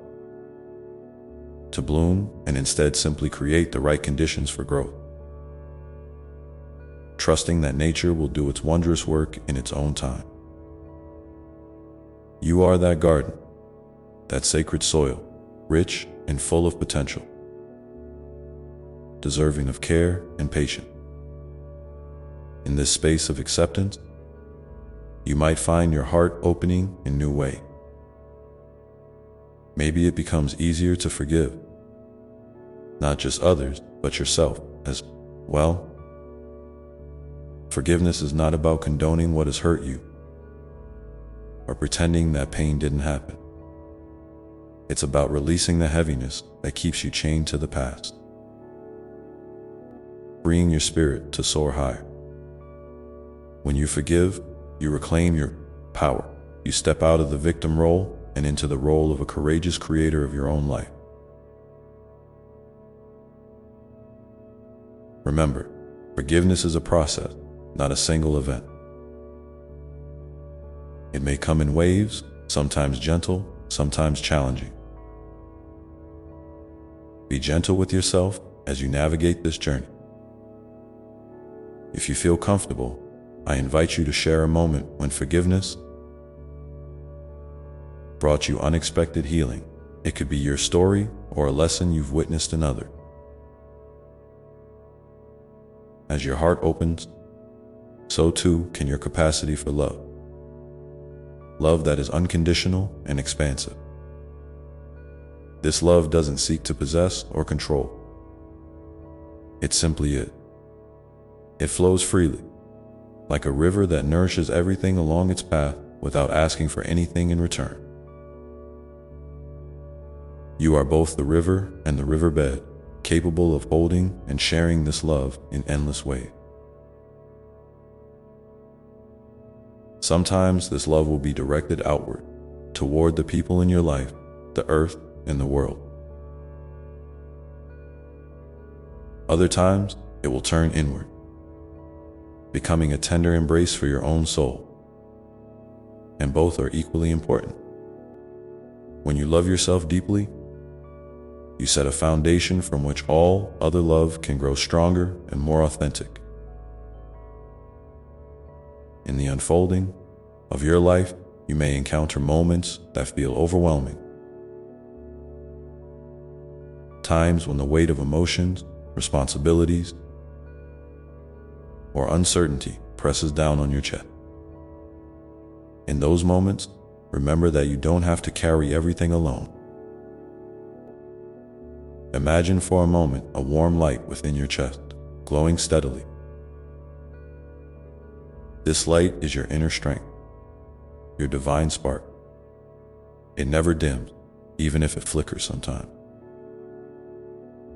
to bloom and instead simply create the right conditions for growth, trusting that nature will do its wondrous work in its own time. You are that garden, that sacred soil, rich and full of potential, deserving of care and patience. In this space of acceptance, you might find your heart opening in a new way. Maybe it becomes easier to forgive, not just others, but yourself as well. Forgiveness is not about condoning what has hurt you or pretending that pain didn't happen. It's about releasing the heaviness that keeps you chained to the past, freeing your spirit to soar higher. When you forgive, you reclaim your power. You step out of the victim role and into the role of a courageous creator of your own life. Remember, forgiveness is a process, not a single event. It may come in waves, sometimes gentle, sometimes challenging. Be gentle with yourself as you navigate this journey. If you feel comfortable, I invite you to share a moment when forgiveness brought you unexpected healing. It could be your story or a lesson you've witnessed in others. As your heart opens, so too can your capacity for love. Love that is unconditional and expansive. This love doesn't seek to possess or control. It simply is. It flows freely, like a river that nourishes everything along its path without asking for anything in return. You are both the river and the riverbed, capable of holding and sharing this love in endless ways. Sometimes this love will be directed outward, toward the people in your life, the earth, and the world. Other times, it will turn inward, becoming a tender embrace for your own soul. And both are equally important. When you love yourself deeply, you set a foundation from which all other love can grow stronger and more authentic. In the unfolding of your life, you may encounter moments that feel overwhelming. Times when the weight of emotions, responsibilities, or uncertainty presses down on your chest. In those moments, remember that you don't have to carry everything alone. Imagine for a moment a warm light within your chest, glowing steadily. This light is your inner strength, your divine spark. It never dims, even if it flickers sometimes.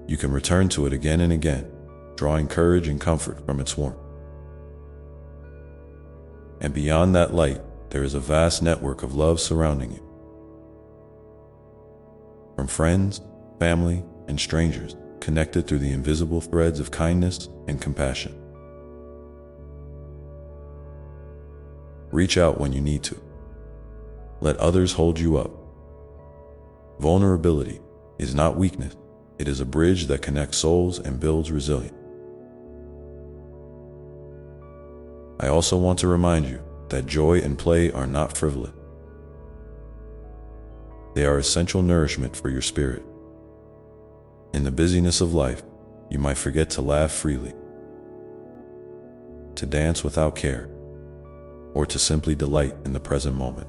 You can return to it again and again, drawing courage and comfort from its warmth. And beyond that light, there is a vast network of love surrounding you. From friends, family, and strangers, connected through the invisible threads of kindness and compassion. Reach out when you need to. Let others hold you up. Vulnerability is not weakness. It is a bridge that connects souls and builds resilience. I also want to remind you that joy and play are not frivolous. They are essential nourishment for your spirit. In the busyness of life, you might forget to laugh freely, to dance without care, or to simply delight in the present moment.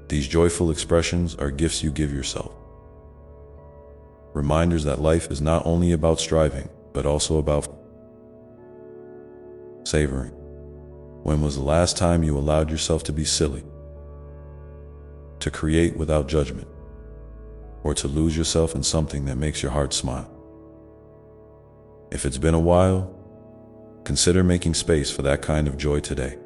These joyful expressions are gifts you give yourself. Reminders that life is not only about striving, but also about savoring. When was the last time you allowed yourself to be silly, to create without judgment, or to lose yourself in something that makes your heart smile? If it's been a while, consider making space for that kind of joy today.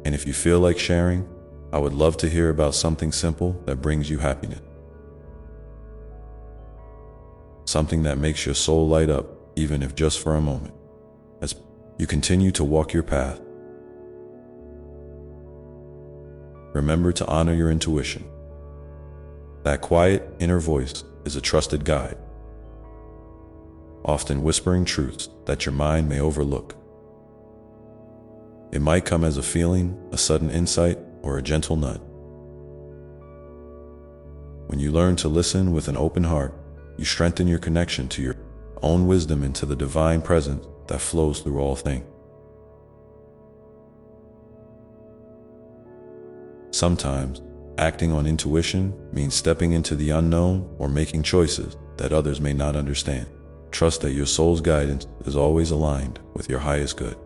And if you feel like sharing, I would love to hear about something simple that brings you happiness. Something that makes your soul light up, even if just for a moment. As you continue to walk your path, remember to honor your intuition. That quiet inner voice is a trusted guide, often whispering truths that your mind may overlook. It might come as a feeling, a sudden insight, or a gentle nudge. When you learn to listen with an open heart, you strengthen your connection to your own wisdom and to the divine presence that flows through all things. Sometimes, acting on intuition means stepping into the unknown or making choices that others may not understand. Trust that your soul's guidance is always aligned with your highest good.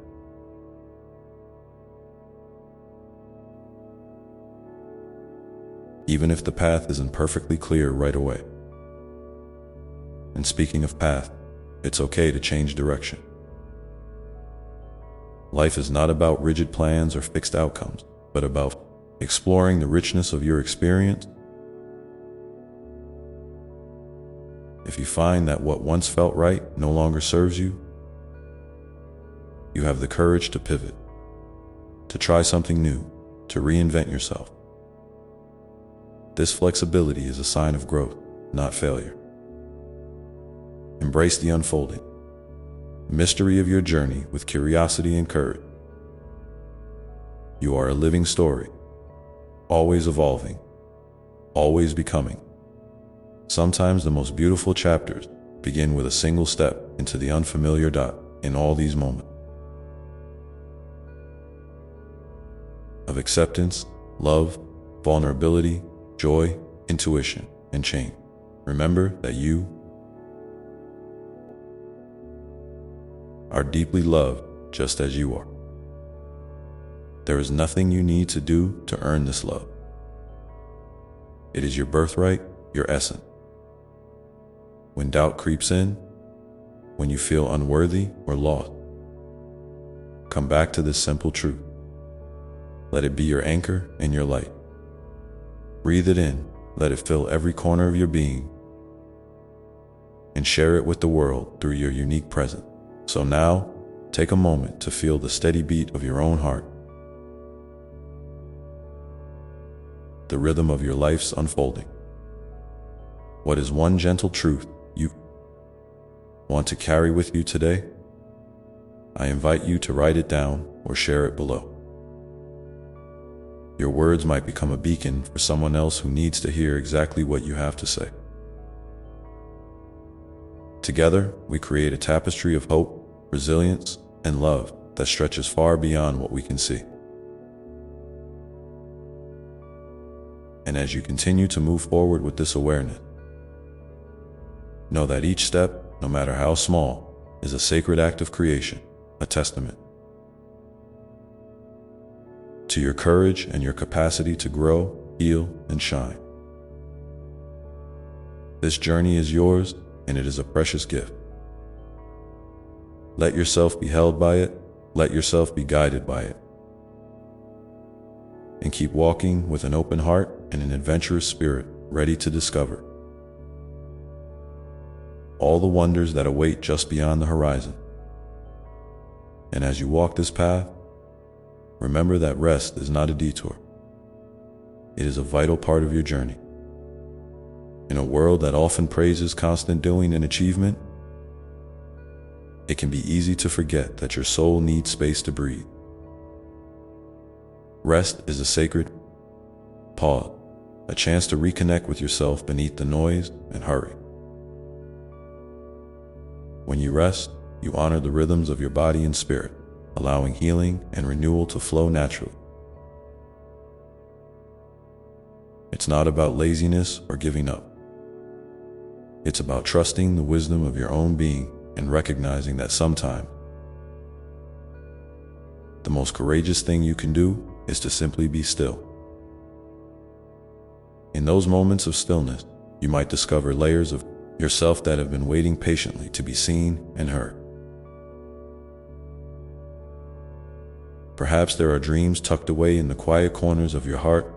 Even if the path isn't perfectly clear right away. And speaking of path, it's okay to change direction. Life is not about rigid plans or fixed outcomes, but about exploring the richness of your experience. If you find that what once felt right no longer serves you, you have the courage to pivot, to try something new, to reinvent yourself. This flexibility is a sign of growth, not failure. Embrace the unfolding mystery of your journey with curiosity and courage. You are a living story, always evolving, always becoming. Sometimes the most beautiful chapters begin with a single step into the unfamiliar. In all these moments of acceptance, love, vulnerability, joy, intuition, and change, remember that you are deeply loved just as you are. There is nothing you need to do to earn this love. It is your birthright, your essence. When doubt creeps in, when you feel unworthy or lost, come back to this simple truth. Let it be your anchor and your light. Breathe it in, let it fill every corner of your being, and share it with the world through your unique presence. So now, take a moment to feel the steady beat of your own heart, the rhythm of your life's unfolding. What is one gentle truth you want to carry with you today? I invite you to write it down or share it below. Your words might become a beacon for someone else who needs to hear exactly what you have to say. Together, we create a tapestry of hope, resilience, and love that stretches far beyond what we can see. And as you continue to move forward with this awareness, know that each step, no matter how small, is a sacred act of creation, a testament to your courage and your capacity to grow, heal, and shine. This journey is yours, and it is a precious gift. Let yourself be held by it, let yourself be guided by it. And keep walking with an open heart and an adventurous spirit, ready to discover all the wonders that await just beyond the horizon. And as you walk this path, remember that rest is not a detour. It is a vital part of your journey. In a world that often praises constant doing and achievement, it can be easy to forget that your soul needs space to breathe. Rest is a sacred pause, a chance to reconnect with yourself beneath the noise and hurry. When you rest, you honor the rhythms of your body and spirit, allowing healing and renewal to flow naturally. It's not about laziness or giving up. It's about trusting the wisdom of your own being and recognizing that sometimes the most courageous thing you can do is to simply be still. In those moments of stillness, you might discover layers of yourself that have been waiting patiently to be seen and heard. Perhaps there are dreams tucked away in the quiet corners of your heart,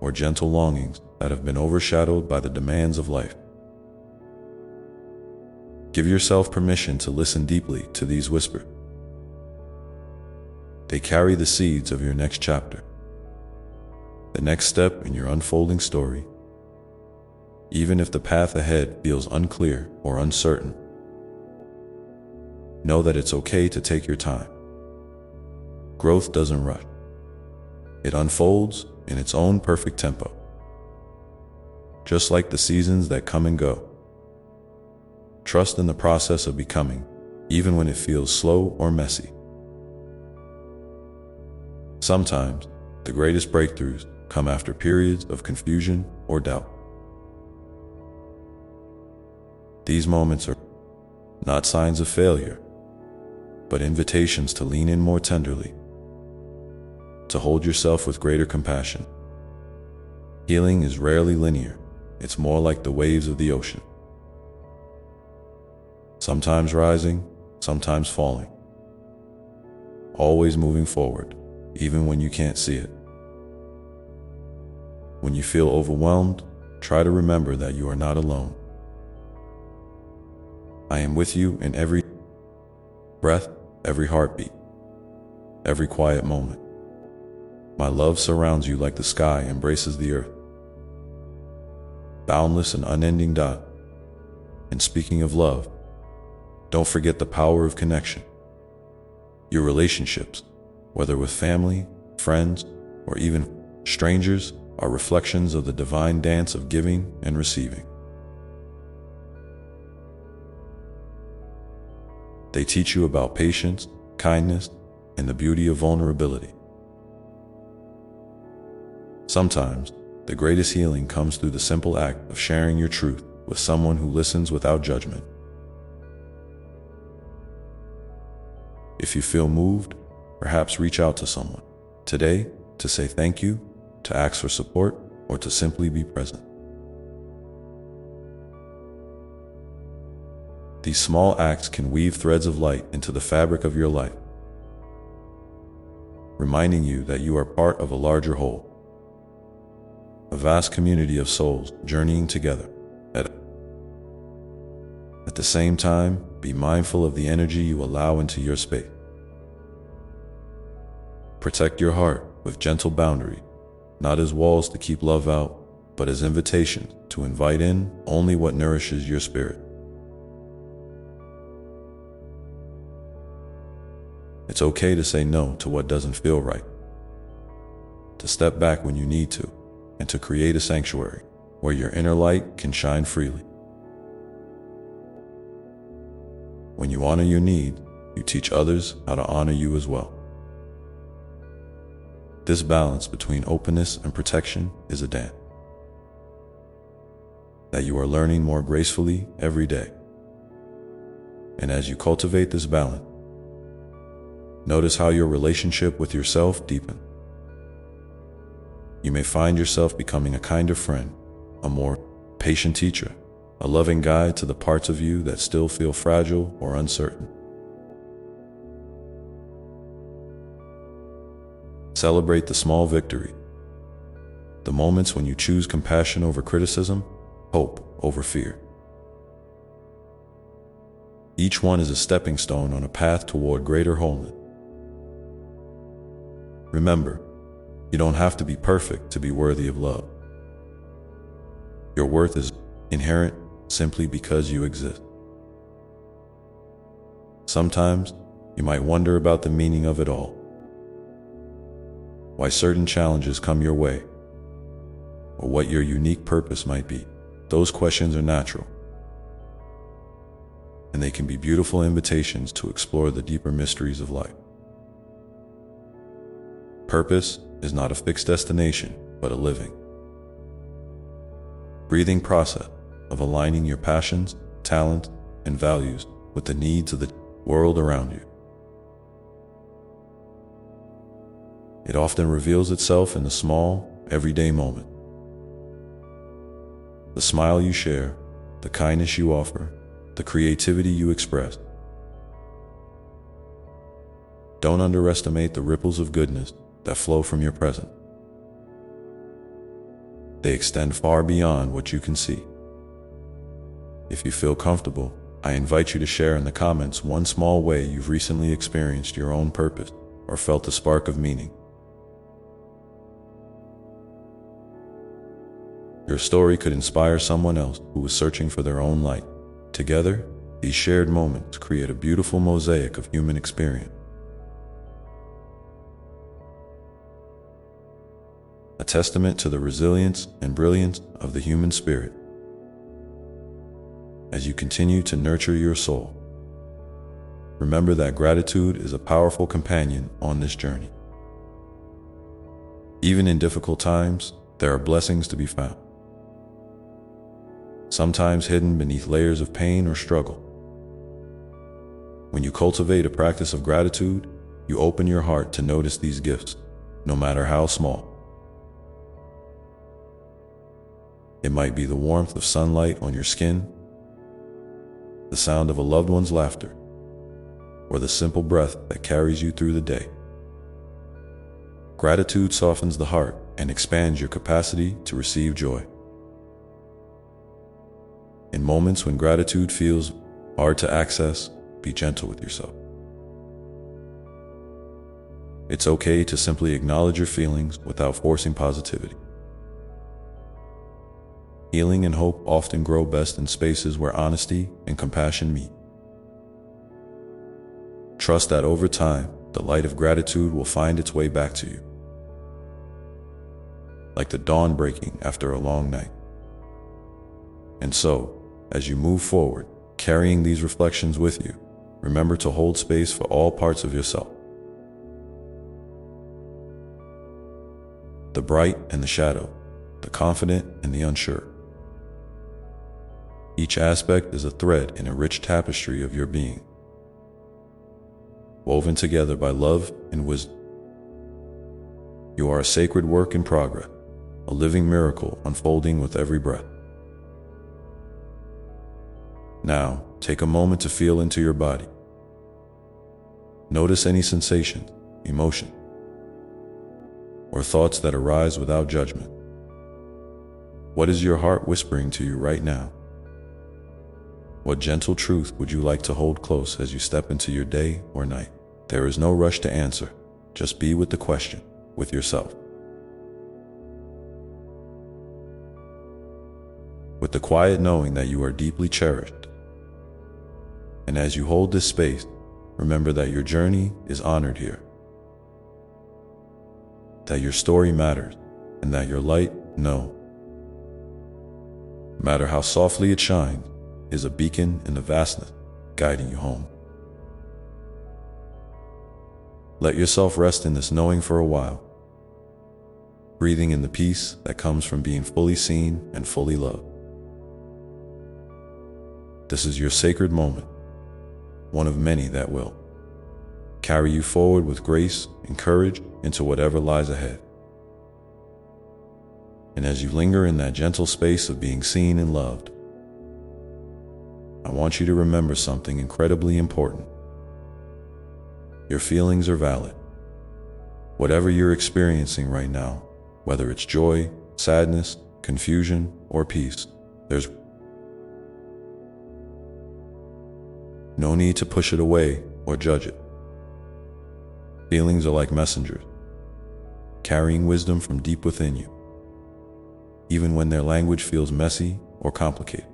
or gentle longings that have been overshadowed by the demands of life. Give yourself permission to listen deeply to these whispers. They carry the seeds of your next chapter, the next step in your unfolding story. Even if the path ahead feels unclear or uncertain, know that it's okay to take your time. Growth doesn't rush, It unfolds in its own perfect tempo, just like the seasons that come and go. Trust in the process of becoming, even when it feels slow or messy. Sometimes, the greatest breakthroughs come after periods of confusion or doubt. These moments are not signs of failure, but invitations to lean in more tenderly, to hold yourself with greater compassion. Healing is rarely linear. It's more like the waves of the ocean. Sometimes rising, sometimes falling. Always moving forward, even when you can't see it. When you feel overwhelmed, try to remember that you are not alone. I am with you in every breath, every heartbeat, every quiet moment. My love surrounds you like the sky embraces the earth. Boundless and unending dot. And speaking of love, don't forget the power of connection. Your relationships, whether with family, friends, or even strangers, are reflections of the divine dance of giving and receiving. They teach you about patience, kindness, and the beauty of vulnerability. Sometimes, the greatest healing comes through the simple act of sharing your truth with someone who listens without judgment. If you feel moved, perhaps reach out to someone today to say thank you, to ask for support, or to simply be present. These small acts can weave threads of light into the fabric of your life, reminding you that you are part of a larger whole, a vast community of souls journeying together. At the same time, be mindful of the energy you allow into your space. Protect your heart with gentle boundaries, not as walls to keep love out, but as invitations to invite in only what nourishes your spirit. It's okay to say no to what doesn't feel right, to step back when you need to, and to create a sanctuary where your inner light can shine freely. When you honor your need, you teach others how to honor you as well. This balance between openness and protection is a dance that you are learning more gracefully every day. And as you cultivate this balance, notice how your relationship with yourself deepens. You may find yourself becoming a kinder friend, a more patient teacher, a loving guide to the parts of you that still feel fragile or uncertain. Celebrate the small victory, the moments when you choose compassion over criticism, hope over fear. Each one is a stepping stone on a path toward greater wholeness. Remember, you don't have to be perfect to be worthy of love. Your worth is inherent simply because you exist. Sometimes, you might wonder about the meaning of it all. Why certain challenges come your way, or what your unique purpose might be. Those questions are natural, and they can be beautiful invitations to explore the deeper mysteries of life. Purpose is not a fixed destination, but a living, breathing process of aligning your passions, talents, and values with the needs of the world around you. It often reveals itself in the small, everyday moment. The smile you share, the kindness you offer, the creativity you express. Don't underestimate the ripples of goodness that flow from your presence. They extend far beyond what you can see. If you feel comfortable, I invite you to share in the comments one small way you've recently experienced your own purpose or felt a spark of meaning. Your story could inspire someone else who is searching for their own light. Together, these shared moments create a beautiful mosaic of human experience. a testament to the resilience and brilliance of the human spirit. As you continue to nurture your soul, remember that gratitude is a powerful companion on this journey. Even in difficult times, there are blessings to be found, sometimes hidden beneath layers of pain or struggle. When you cultivate a practice of gratitude, you open your heart to notice these gifts, no matter how small. It might be the warmth of sunlight on your skin, the sound of a loved one's laughter, or the simple breath that carries you through the day. Gratitude softens the heart and expands your capacity to receive joy. In moments when gratitude feels hard to access, be gentle with yourself. It's okay to simply acknowledge your feelings without forcing positivity. Healing and hope often grow best in spaces where honesty and compassion meet. Trust that over time, the light of gratitude will find its way back to you, like the dawn breaking after a long night. And so, as you move forward, carrying these reflections with you, remember to hold space for all parts of yourself. The bright and the shadow, the confident and the unsure. Each aspect is a thread in a rich tapestry of your being, woven together by love and wisdom. You are a sacred work in progress, a living miracle unfolding with every breath. Now, take a moment to feel into your body. Notice any sensations, emotion, or thoughts that arise without judgment. What is your heart whispering to you right now? What gentle truth would you like to hold close as you step into your day or night? There is no rush to answer. Just be with the question, with yourself. With the quiet knowing that you are deeply cherished. And as you hold this space, remember that your journey is honored here, that your story matters, and that your light, no matter how softly it shines, is a beacon in the vastness, guiding you home. Let yourself rest in this knowing for a while, breathing in the peace that comes from being fully seen and fully loved. This is your sacred moment, one of many that will carry you forward with grace and courage into whatever lies ahead. And as you linger in that gentle space of being seen and loved, I want you to remember something incredibly important. Your feelings are valid. Whatever you're experiencing right now, whether it's joy, sadness, confusion, or peace, there's no need to push it away or judge it. Feelings are like messengers, carrying wisdom from deep within you, even when their language feels messy or complicated.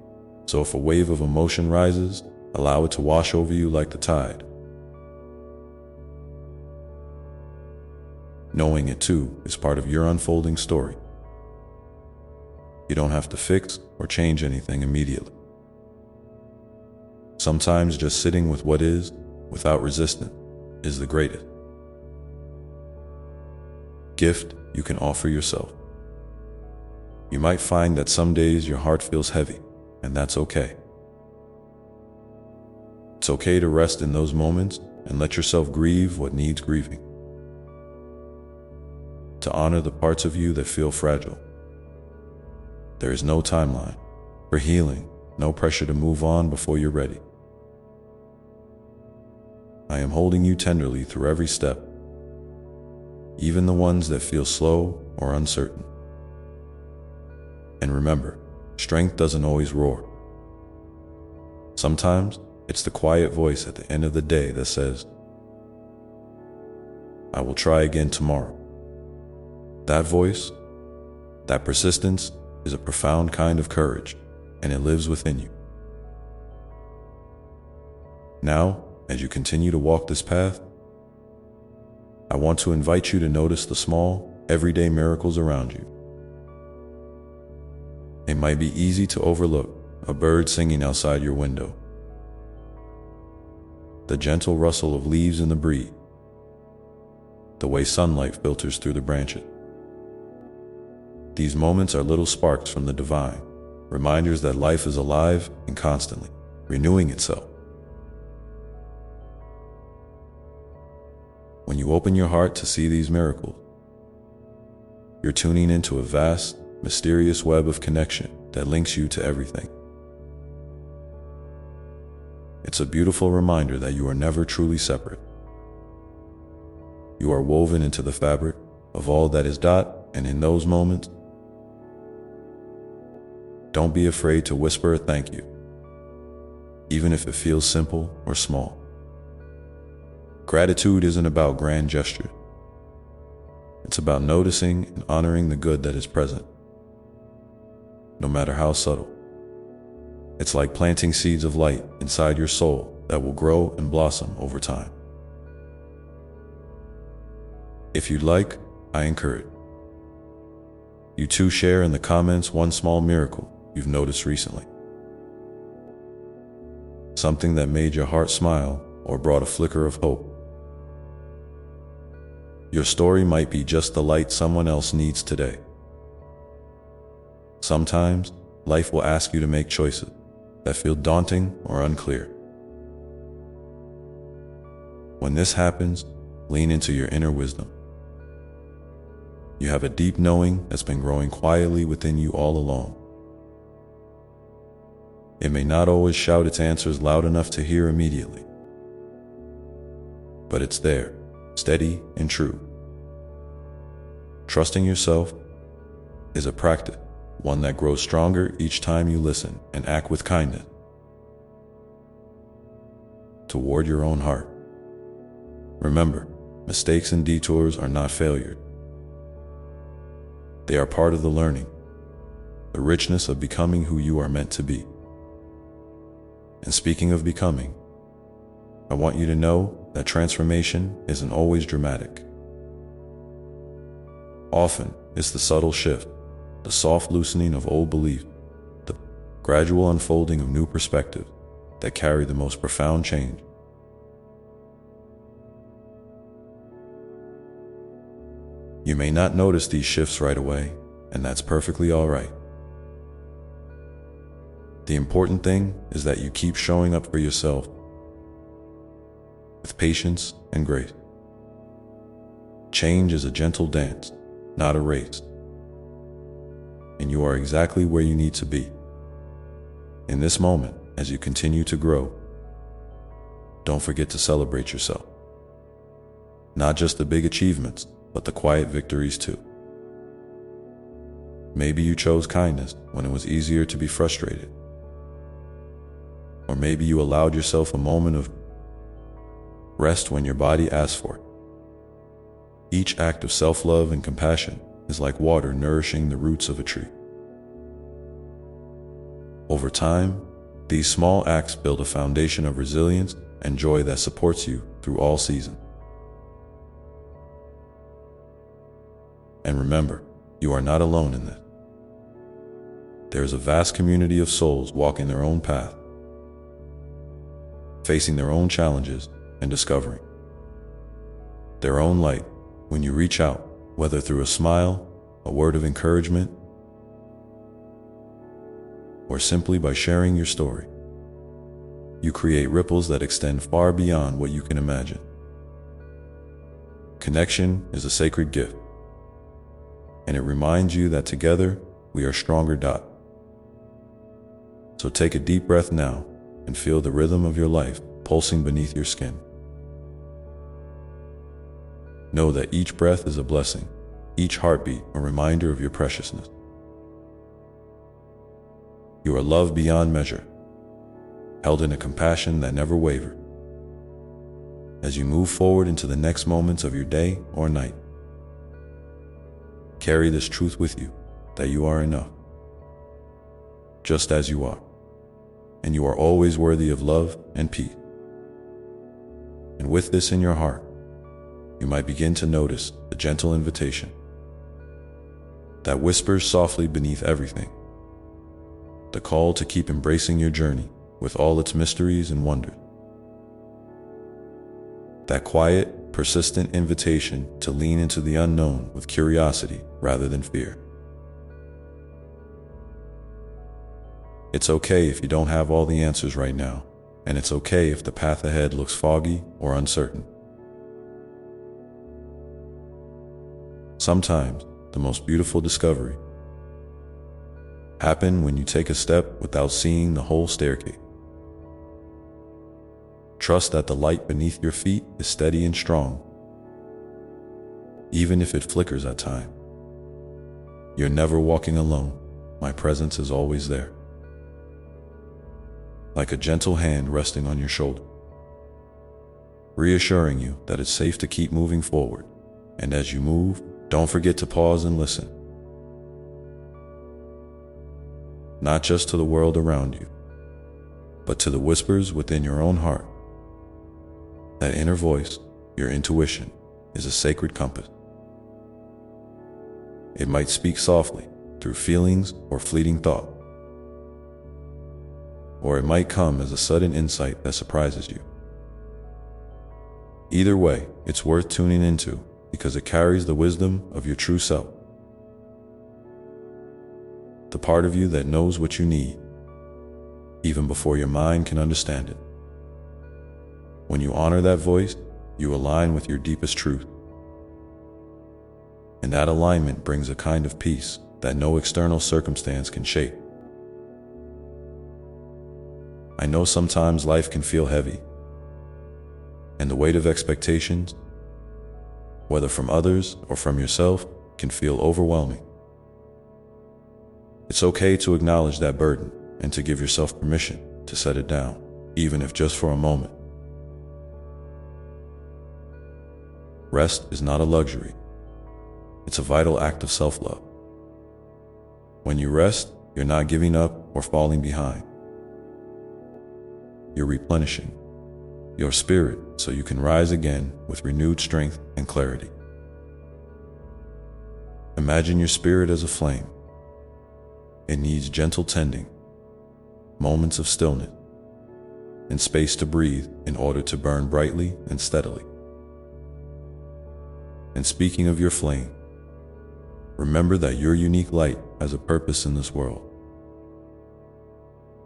So if a wave of emotion rises, allow it to wash over you like the tide. Knowing it too is part of your unfolding story. You don't have to fix or change anything immediately. Sometimes just sitting with what is, without resistance, is the greatest gift you can offer yourself. You might find that some days your heart feels heavy, and that's okay. It's okay to rest in those moments and let yourself grieve what needs grieving, to honor the parts of you that feel fragile. There is no timeline for healing, no pressure to move on before you're ready. I am holding you tenderly through every step, even the ones that feel slow or uncertain. And remember, strength doesn't always roar. Sometimes it's the quiet voice at the end of the day that says, I will try again tomorrow. That voice, that persistence, is a profound kind of courage, and it lives within you. Now, as you continue to walk this path, I want to invite you to notice the small, everyday miracles around you. It might be easy to overlook a bird singing outside your window, the gentle rustle of leaves in the breeze, the way sunlight filters through the branches. These moments are little sparks from the divine, reminders that life is alive and constantly renewing itself. When you open your heart to see these miracles, you're tuning into a vast, mysterious web of connection that links you to everything. It's a beautiful reminder that you are never truly separate. You are woven into the fabric of all that is dot, and in those moments, don't be afraid to whisper a thank you, even if it feels simple or small. Gratitude isn't about grand gestures. It's about noticing and honoring the good that is present, no matter how subtle. It's like planting seeds of light inside your soul that will grow and blossom over time. If you'd like, I encourage you to share in the comments one small miracle you've noticed recently. Something that made your heart smile or brought a flicker of hope. Your story might be just the light someone else needs today. Sometimes, life will ask you to make choices that feel daunting or unclear. When this happens, lean into your inner wisdom. You have a deep knowing that's been growing quietly within you all along. It may not always shout its answers loud enough to hear immediately, but it's there, steady and true. Trusting yourself is a practice, one that grows stronger each time you listen and act with kindness toward your own heart. Remember, mistakes and detours are not failure. They are part of the learning, the richness of becoming who you are meant to be. And speaking of becoming, I want you to know that transformation isn't always dramatic. Often, it's the subtle shift, the soft loosening of old beliefs, the gradual unfolding of new perspectives that carry the most profound change. You may not notice these shifts right away, and that's perfectly all right. The important thing is that you keep showing up for yourself with patience and grace. Change is a gentle dance, not a race. And you are exactly where you need to be. In this moment, as you continue to grow, don't forget to celebrate yourself. Not just the big achievements, but the quiet victories too. Maybe you chose kindness when it was easier to be frustrated. Or maybe you allowed yourself a moment of rest when your body asked for it. Each act of self-love and compassion is like water nourishing the roots of a tree. Over time, these small acts build a foundation of resilience and joy that supports you through all seasons. And remember, you are not alone in this. There is a vast community of souls walking their own path, facing their own challenges and discovering their own light. When you reach out, whether through a smile, a word of encouragement, or simply by sharing your story, you create ripples that extend far beyond what you can imagine. Connection is a sacred gift, and it reminds you that together we are stronger. So take a deep breath now and feel the rhythm of your life pulsing beneath your skin. Know that each breath is a blessing, each heartbeat a reminder of your preciousness. You are loved beyond measure, held in a compassion that never wavers. As you move forward into the next moments of your day or night, carry this truth with you, that you are enough, just as you are, and you are always worthy of love and peace. And with this in your heart, you might begin to notice the gentle invitation that whispers softly beneath everything. The call to keep embracing your journey with all its mysteries and wonders. That quiet, persistent invitation to lean into the unknown with curiosity rather than fear. It's okay if you don't have all the answers right now, and it's okay if the path ahead looks foggy or uncertain. Sometimes, the most beautiful discovery happen when you take a step without seeing the whole staircase. Trust that the light beneath your feet is steady and strong, even if it flickers at times. You're never walking alone. My presence is always there, like a gentle hand resting on your shoulder, reassuring you that it's safe to keep moving forward. And as you move, don't forget to pause and listen. Not just to the world around you, but to the whispers within your own heart. That inner voice, your intuition, is a sacred compass. It might speak softly through feelings or fleeting thought, or it might come as a sudden insight that surprises you. Either way, it's worth tuning into because it carries the wisdom of your true self. The part of you that knows what you need, even before your mind can understand it. When you honor that voice, you align with your deepest truth. And that alignment brings a kind of peace that no external circumstance can shake. I know sometimes life can feel heavy, and the weight of expectations, whether from others or from yourself, can feel overwhelming. It's okay to acknowledge that burden and to give yourself permission to set it down, even if just for a moment. Rest is not a luxury. It's a vital act of self-love. When you rest, you're not giving up or falling behind. You're replenishing your spirit so you can rise again with renewed strength and clarity. Imagine your spirit as a flame. It needs gentle tending, moments of stillness, and space to breathe in order to burn brightly and steadily. And speaking of your flame, remember that your unique light has a purpose in this world.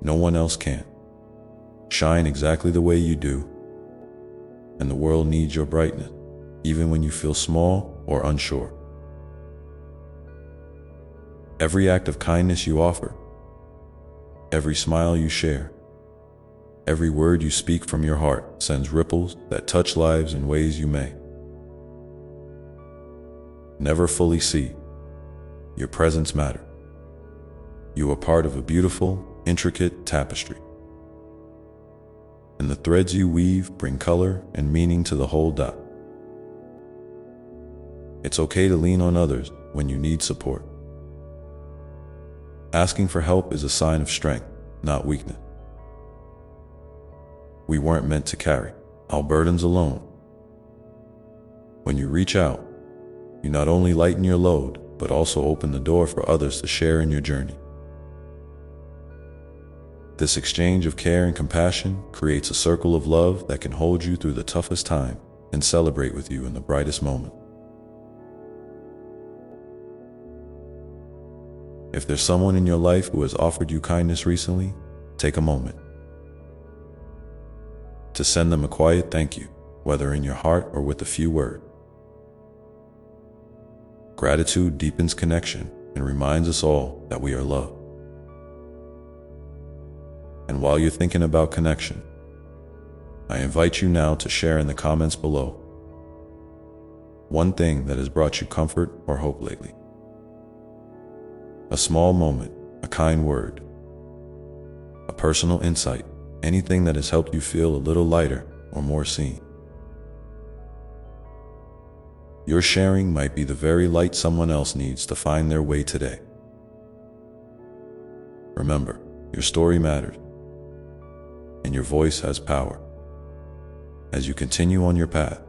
No one else can. Shine exactly the way you do, and the world needs your brightness, even when you feel small or unsure. Every act of kindness you offer, every smile you share, every word you speak from your heart sends ripples that touch lives in ways you may never fully see. Your presence matters. You are part of a beautiful, intricate tapestry. And the threads you weave bring color and meaning to the whole dot. It's okay to lean on others when you need support. Asking for help is a sign of strength, not weakness. We weren't meant to carry our burdens alone. When you reach out, you not only lighten your load, but also open the door for others to share in your journey. This exchange of care and compassion creates a circle of love that can hold you through the toughest time and celebrate with you in the brightest moment. If there's someone in your life who has offered you kindness recently, take a moment to send them a quiet thank you, whether in your heart or with a few words. Gratitude deepens connection and reminds us all that we are loved. And while you're thinking about connection, I invite you now to share in the comments below one thing that has brought you comfort or hope lately. A small moment, a kind word, a personal insight, anything that has helped you feel a little lighter or more seen. Your sharing might be the very light someone else needs to find their way today. Remember, your story matters, and your voice has power. As you continue on your path,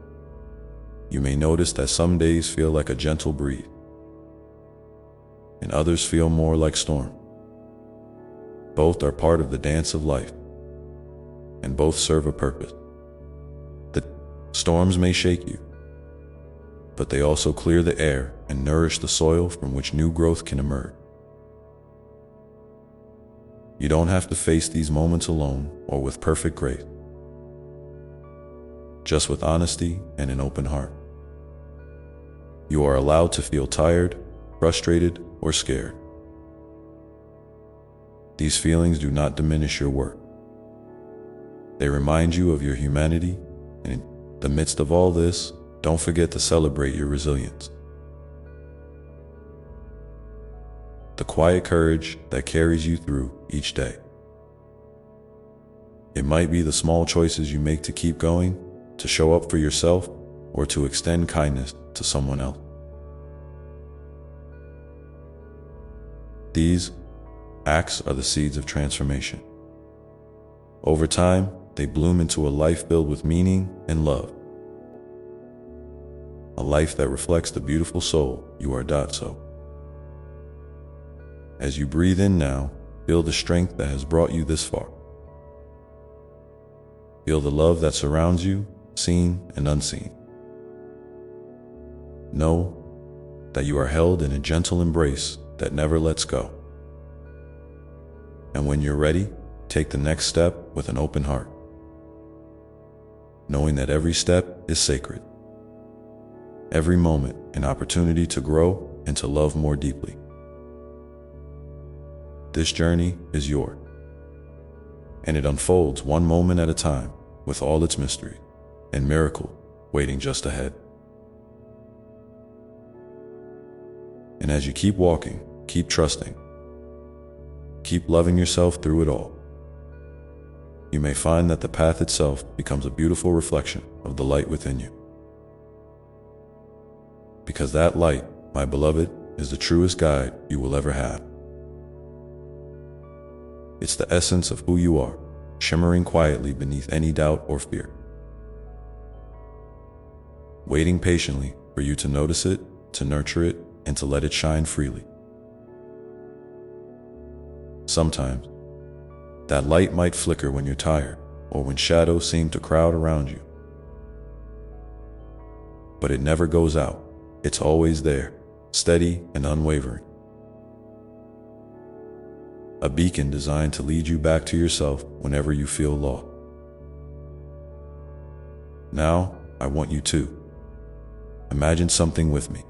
you may notice that some days feel like a gentle breeze, others feel more like storms. Both are part of the dance of life, and both serve a purpose. The storms may shake you, but they also clear the air and nourish the soil from which new growth can emerge. You don't have to face these moments alone or with perfect grace, just with honesty and an open heart. You are allowed to feel tired, frustrated, or scared. These feelings do not diminish your worth. They remind you of your humanity, and in the midst of all this, don't forget to celebrate your resilience. The quiet courage that carries you through each day. It might be the small choices you make to keep going, to show up for yourself, or to extend kindness to someone else. These acts are the seeds of transformation. Over time, they bloom into a life filled with meaning and love. A life that reflects the beautiful soul you are. So, as you breathe in now, feel the strength that has brought you this far. Feel the love that surrounds you, seen and unseen. Know that you are held in a gentle embrace that never lets go. And when you're ready, take the next step with an open heart, knowing that every step is sacred. Every moment an opportunity to grow and to love more deeply. This journey is yours, and it unfolds one moment at a time with all its mystery and miracle waiting just ahead. And as you keep walking, keep trusting, keep loving yourself through it all, you may find that the path itself becomes a beautiful reflection of the light within you. Because that light, my beloved, is the truest guide you will ever have. It's the essence of who you are, shimmering quietly beneath any doubt or fear, waiting patiently for you to notice it, to nurture it, and to let it shine freely. Sometimes, that light might flicker when you're tired or when shadows seem to crowd around you. But it never goes out. It's always there, steady and unwavering. A beacon designed to lead you back to yourself whenever you feel lost. Now, I want you to imagine something with me.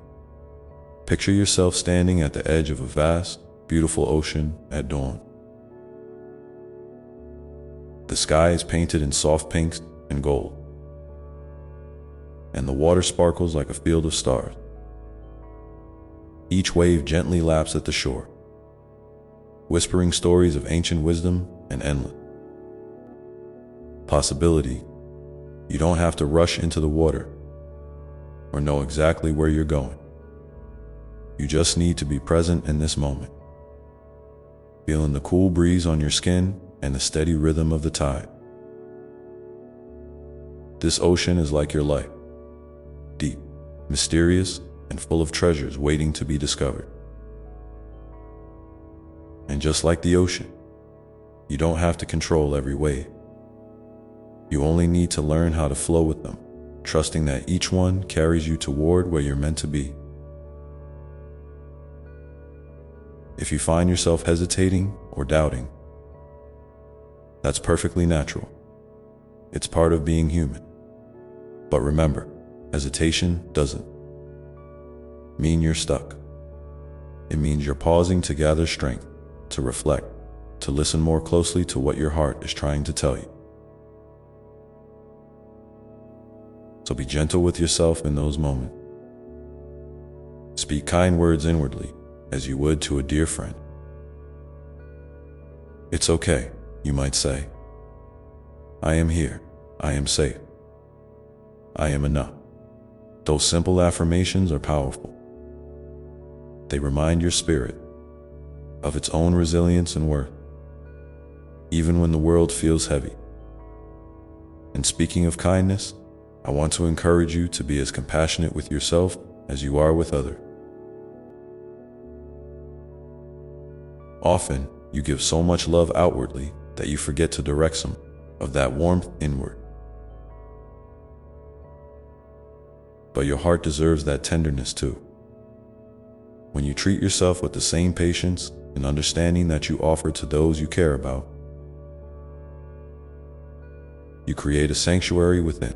Picture yourself standing at the edge of a vast, beautiful ocean at dawn. The sky is painted in soft pinks and gold, and the water sparkles like a field of stars. Each wave gently laps at the shore, whispering stories of ancient wisdom and endless possibility. You don't have to rush into the water or know exactly where you're going. You just need to be present in this moment, feeling the cool breeze on your skin and the steady rhythm of the tide. This ocean is like your life, deep, mysterious, and full of treasures waiting to be discovered. And just like the ocean, you don't have to control every wave. You only need to learn how to flow with them, trusting that each one carries you toward where you're meant to be. If you find yourself hesitating or doubting, that's perfectly natural. It's part of being human. But remember, hesitation doesn't mean you're stuck. It means you're pausing to gather strength, to reflect, to listen more closely to what your heart is trying to tell you. So be gentle with yourself in those moments. Speak kind words inwardly, as you would to a dear friend. It's okay, you might say. I am here. I am safe. I am enough. Those simple affirmations are powerful. They remind your spirit of its own resilience and worth, even when the world feels heavy. And speaking of kindness, I want to encourage you to be as compassionate with yourself as you are with others. Often, you give so much love outwardly that you forget to direct some of that warmth inward. But your heart deserves that tenderness too. When you treat yourself with the same patience and understanding that you offer to those you care about, you create a sanctuary within,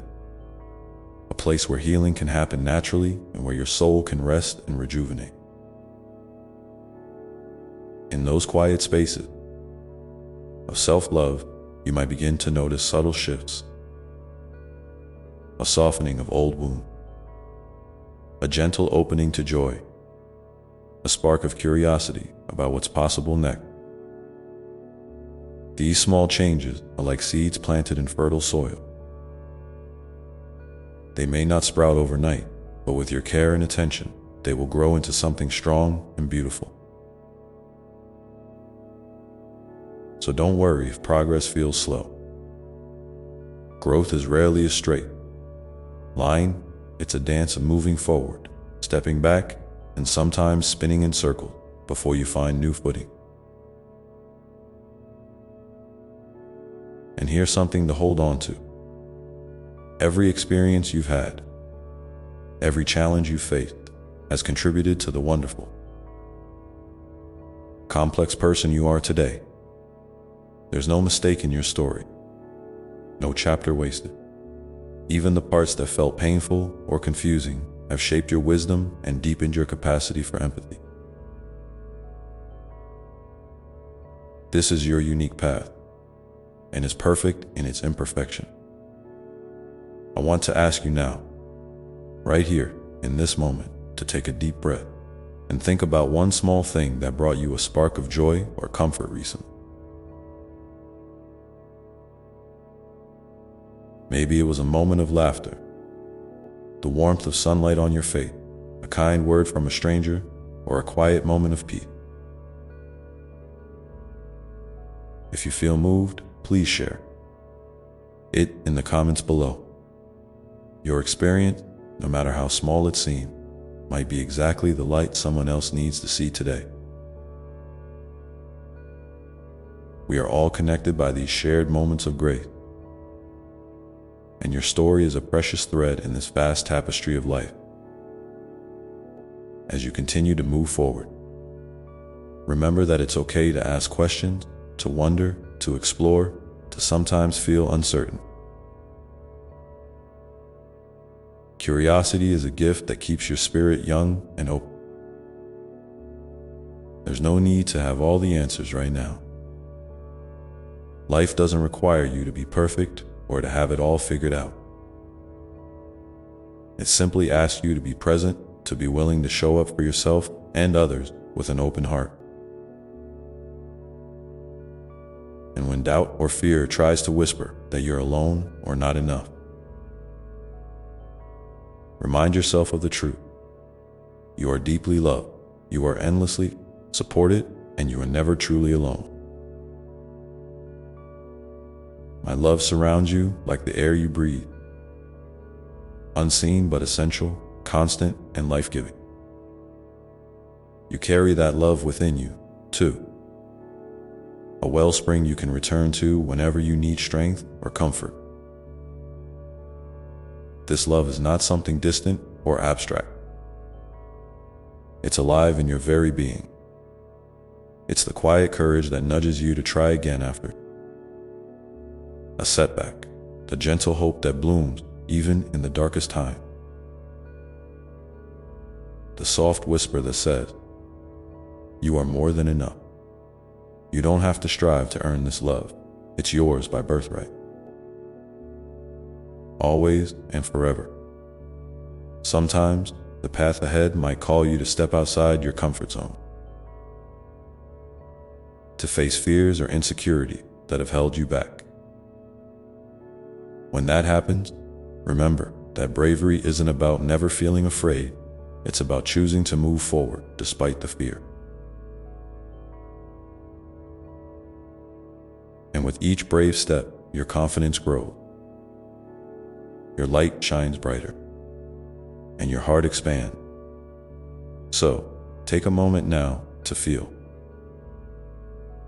a place where healing can happen naturally and where your soul can rest and rejuvenate. In those quiet spaces of self-love, you might begin to notice subtle shifts, a softening of old wounds, a gentle opening to joy, a spark of curiosity about what's possible next. These small changes are like seeds planted in fertile soil. They may not sprout overnight, but with your care and attention, they will grow into something strong and beautiful. So don't worry if progress feels slow. Growth is rarely a straight line. It's a dance of moving forward, stepping back, and sometimes spinning in circles before you find new footing. And here's something to hold on to. Every experience you've had, every challenge you've faced, has contributed to the wonderful, complex person you are today. There's no mistake in your story, no chapter wasted. Even the parts that felt painful or confusing have shaped your wisdom and deepened your capacity for empathy. This is your unique path, and is perfect in its imperfection. I want to ask you now, right here, in this moment, to take a deep breath and think about one small thing that brought you a spark of joy or comfort recently. Maybe it was a moment of laughter, the warmth of sunlight on your face, a kind word from a stranger, or a quiet moment of peace. If you feel moved, please share it in the comments below. Your experience, no matter how small it seems, might be exactly the light someone else needs to see today. We are all connected by these shared moments of grace, and your story is a precious thread in this vast tapestry of life. As you continue to move forward, remember that it's okay to ask questions, to wonder, to explore, to sometimes feel uncertain. Curiosity is a gift that keeps your spirit young and open. There's no need to have all the answers right now. Life doesn't require you to be perfect or to have it all figured out. It simply asks you to be present, to be willing to show up for yourself and others with an open heart. And when doubt or fear tries to whisper that you're alone or not enough, remind yourself of the truth. You are deeply loved, you are endlessly supported, and you are never truly alone. My love surrounds you like the air you breathe, unseen but essential, constant and life-giving. You carry that love within you, too. A wellspring you can return to whenever you need strength or comfort. This love is not something distant or abstract. It's alive in your very being. It's the quiet courage that nudges you to try again after a setback, the gentle hope that blooms even in the darkest time, the soft whisper that says, "You are more than enough. You don't have to strive to earn this love. It's yours by birthright." Always and forever. Sometimes, the path ahead might call you to step outside your comfort zone, to face fears or insecurity that have held you back. When that happens, remember that bravery isn't about never feeling afraid. It's about choosing to move forward despite the fear. And with each brave step, your confidence grows. Your light shines brighter, and your heart expands. So, take a moment now to feel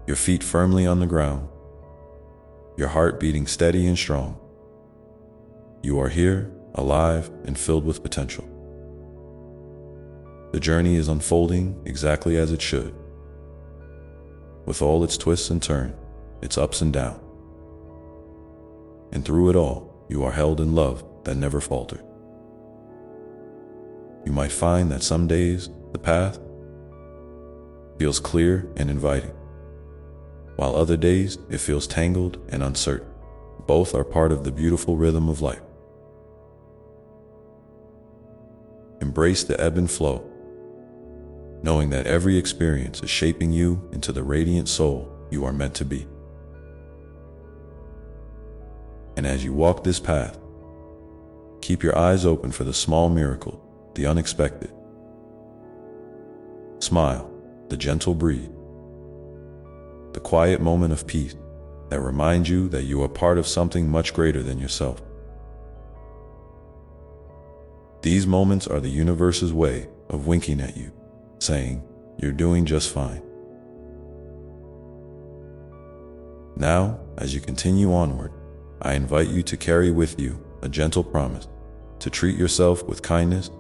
your feet firmly on the ground, your heart beating steady and strong. You are here, alive and filled with potential. The journey is unfolding exactly as it should, with all its twists and turns, its ups and downs. And through it all, you are held in love that never faltered. You might find that some days the path feels clear and inviting, while other days it feels tangled and uncertain. Both are part of the beautiful rhythm of life. Embrace the ebb and flow, knowing that every experience is shaping you into the radiant soul you are meant to be. And as you walk this path, keep your eyes open for the small miracle, the unexpected. Smile, the gentle breeze, the quiet moment of peace that reminds you that you are part of something much greater than yourself. These moments are the universe's way of winking at you, saying, "You're doing just fine." Now, as you continue onward, I invite you to carry with you a gentle promise to treat yourself with kindness,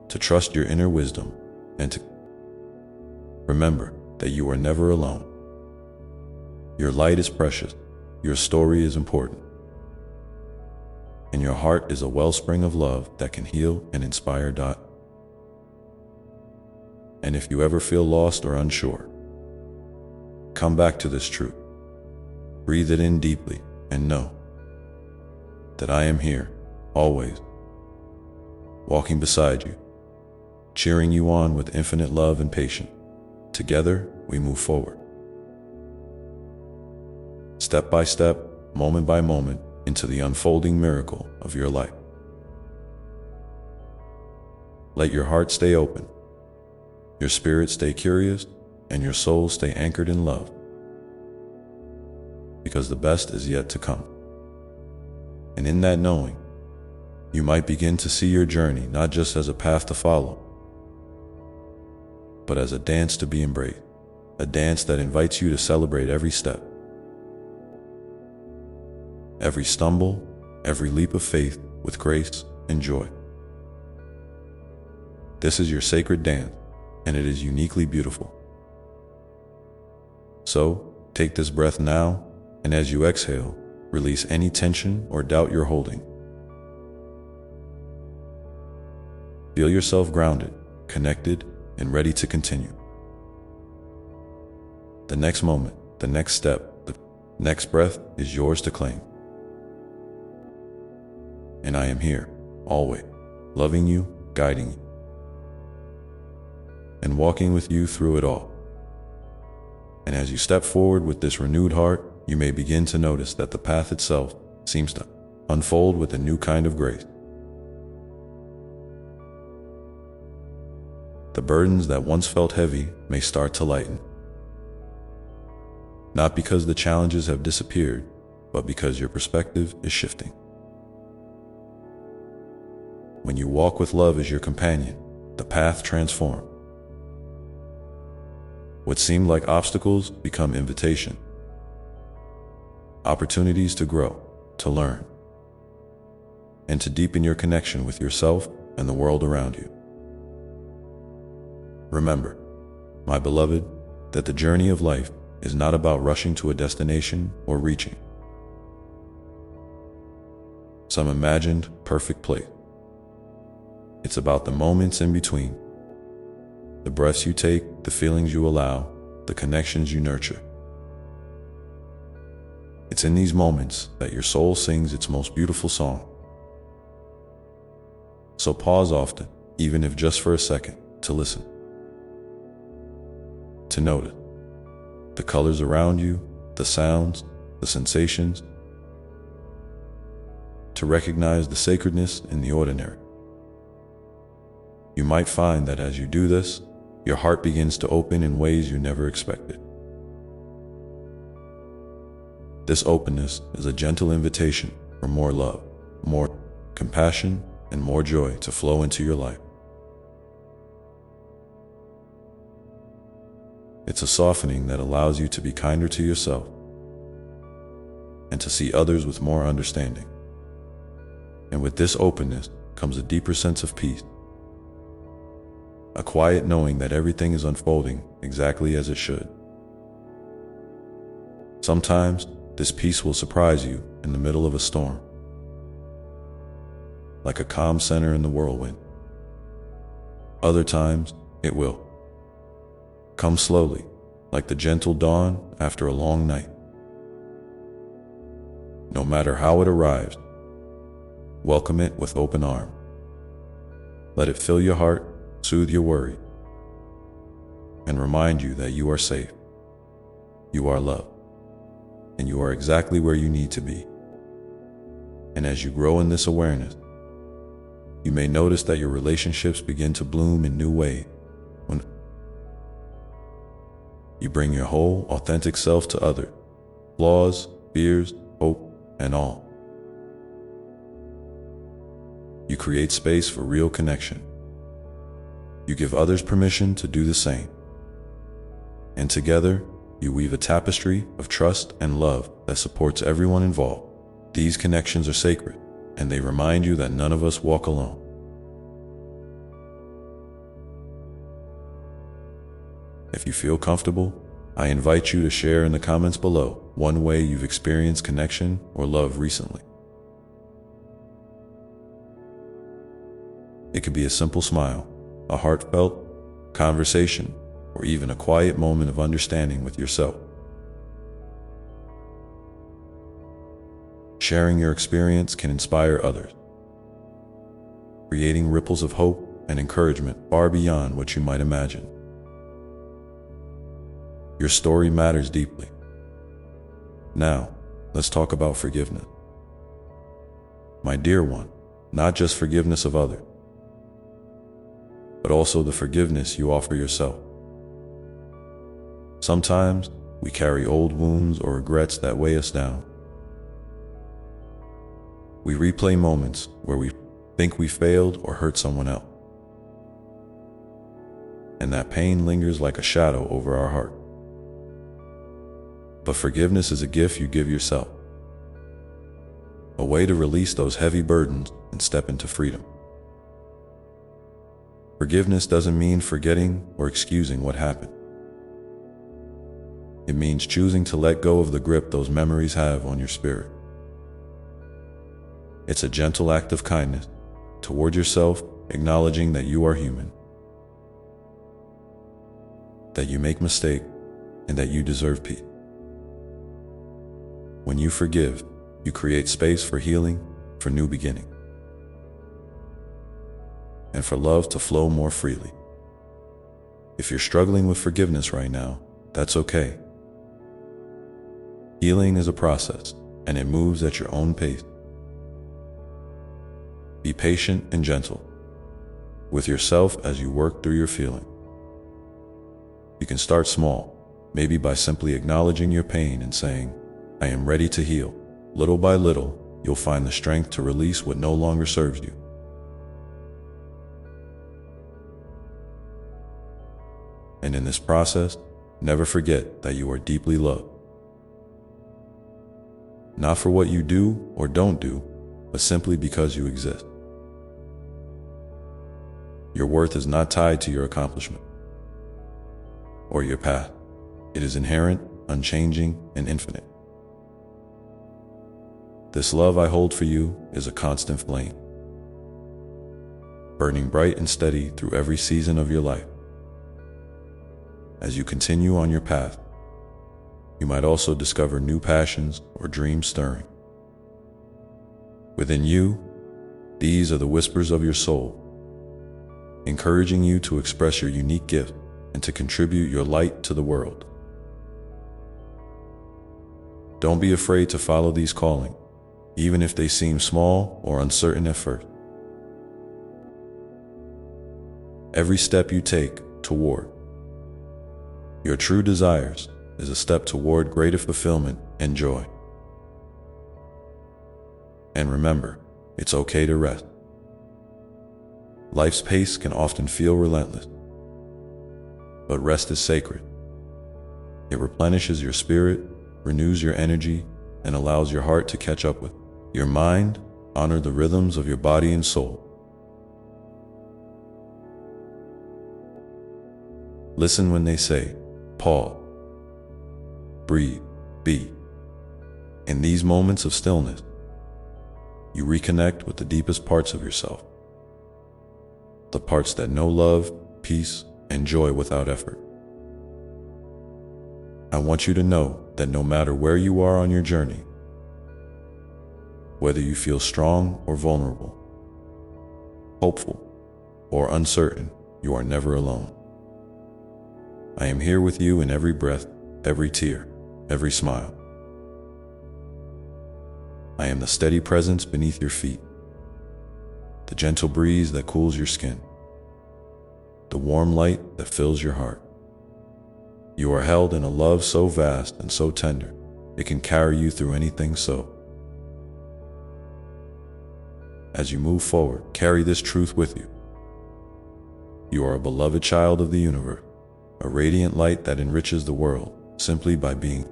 to trust your inner wisdom, and to remember that you are never alone. Your light is precious, your story is important, and your heart is a wellspring of love that can heal and inspire. And if you ever feel lost or unsure, come back to this truth. Breathe it in deeply and know that I am here, always, walking beside you, cheering you on with infinite love and patience. Together, we move forward, step by step, moment by moment, into the unfolding miracle of your life. Let your heart stay open, your spirit stay curious, and your soul stay anchored in love, because the best is yet to come. And in that knowing, you might begin to see your journey not just as a path to follow, but as a dance to be embraced, a dance that invites you to celebrate every step, every stumble, every leap of faith with grace and joy. This is your sacred dance, and it is uniquely beautiful. So, take this breath now, and as you exhale, release any tension or doubt you're holding. Feel yourself grounded, connected, and ready to continue. The next moment, the next step, the next breath is yours to claim. And I am here, always, loving you, guiding you, and walking with you through it all. And as you step forward with this renewed heart, you may begin to notice that the path itself seems to unfold with a new kind of grace. The burdens that once felt heavy may start to lighten. Not because the challenges have disappeared, but because your perspective is shifting. When you walk with love as your companion, the path transforms. What seemed like obstacles become invitation, opportunities to grow, to learn, and to deepen your connection with yourself and the world around you. Remember, my beloved, that the journey of life is not about rushing to a destination or reaching some imagined perfect place. It's about the moments in between, the breaths you take, the feelings you allow, the connections you nurture. It's in these moments that your soul sings its most beautiful song. So pause often, even if just for a second, to listen, to notice the colors around you, the sounds, the sensations, to recognize the sacredness in the ordinary. You might find that as you do this, your heart begins to open in ways you never expected. This openness is a gentle invitation for more love, more compassion, and more joy to flow into your life. It's a softening that allows you to be kinder to yourself and to see others with more understanding. And with this openness comes a deeper sense of peace, a quiet knowing that everything is unfolding exactly as it should. Sometimes this peace will surprise you in the middle of a storm, like a calm center in the whirlwind. Other times, it will come slowly, like the gentle dawn after a long night. No matter how it arrives, welcome it with open arms. Let it fill your heart, soothe your worry, and remind you that you are safe, you are loved, and you are exactly where you need to be. And as you grow in this awareness, you may notice that your relationships begin to bloom in new ways. When you bring your whole, authentic self to others, flaws, fears, hope, and all. You create space for real connection. You give others permission to do the same. And together, you weave a tapestry of trust and love that supports everyone involved. These connections are sacred, and they remind you that none of us walk alone. If you feel comfortable, I invite you to share in the comments below one way you've experienced connection or love recently. It could be a simple smile, a heartfelt conversation, or even a quiet moment of understanding with yourself. Sharing your experience can inspire others, creating ripples of hope and encouragement far beyond what you might imagine. Your story matters deeply. Now, let's talk about forgiveness. My dear one, not just forgiveness of others, but also the forgiveness you offer yourself. Sometimes we carry old wounds or regrets that weigh us down. We replay moments where we think we failed or hurt someone else, and that pain lingers like a shadow over our heart. But forgiveness is a gift you give yourself, a way to release those heavy burdens and step into freedom. Forgiveness doesn't mean forgetting or excusing what happened. It means choosing to let go of the grip those memories have on your spirit. It's a gentle act of kindness toward yourself, acknowledging that you are human, that you make mistakes, and that you deserve peace. When you forgive, you create space for healing, for new beginning, and for love to flow more freely. If you're struggling with forgiveness right now, that's okay. Healing is a process, and it moves at your own pace. Be patient and gentle with yourself as you work through your feeling. You can start small, maybe by simply acknowledging your pain and saying, I am ready to heal. Little by little, you'll find the strength to release what no longer serves you. And in this process, never forget that you are deeply loved. Not for what you do or don't do, but simply because you exist. Your worth is not tied to your accomplishment or your path. It is inherent, unchanging, and infinite. This love I hold for you is a constant flame, burning bright and steady through every season of your life. As you continue on your path, you might also discover new passions or dreams stirring. Within you, these are the whispers of your soul, encouraging you to express your unique gift and to contribute your light to the world. Don't be afraid to follow these callings, even if they seem small or uncertain at first. Every step you take toward your true desires is a step toward greater fulfillment and joy. And remember, it's okay to rest. Life's pace can often feel relentless, but rest is sacred. It replenishes your spirit, renews your energy, and allows your heart to catch up with your mind. Honor the rhythms of your body and soul. Listen when they say, pause, breathe, be. In these moments of stillness, you reconnect with the deepest parts of yourself, the parts that know love, peace, and joy without effort. I want you to know that no matter where you are on your journey, whether you feel strong or vulnerable, hopeful or uncertain, you are never alone. I am here with you in every breath, every tear, every smile. I am the steady presence beneath your feet, the gentle breeze that cools your skin, the warm light that fills your heart. You are held in a love so vast and so tender, it can carry you through anything. So, as you move forward, carry this truth with you. You are a beloved child of the universe, a radiant light that enriches the world simply by being.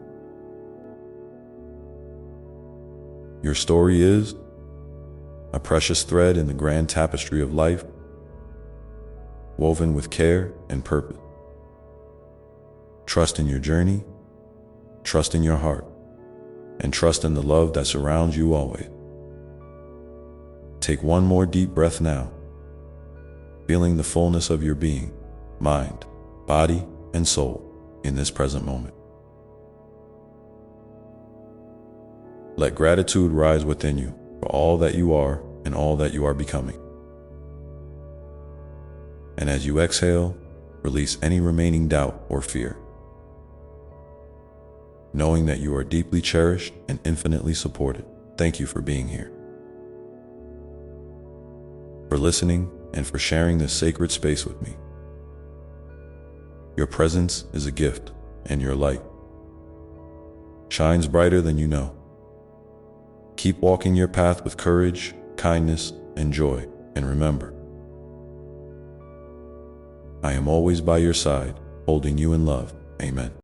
Your story is a precious thread in the grand tapestry of life, woven with care and purpose. Trust in your journey, trust in your heart, and trust in the love that surrounds you always. Take one more deep breath now, feeling the fullness of your being, mind, body, and soul in this present moment. Let gratitude rise within you for all that you are and all that you are becoming. And as you exhale, release any remaining doubt or fear, knowing that you are deeply cherished and infinitely supported. Thank you for being here, for listening, and for sharing this sacred space with me. Your presence is a gift, and your light shines brighter than you know. Keep walking your path with courage, kindness, and joy, and remember, I am always by your side, holding you in love. Amen.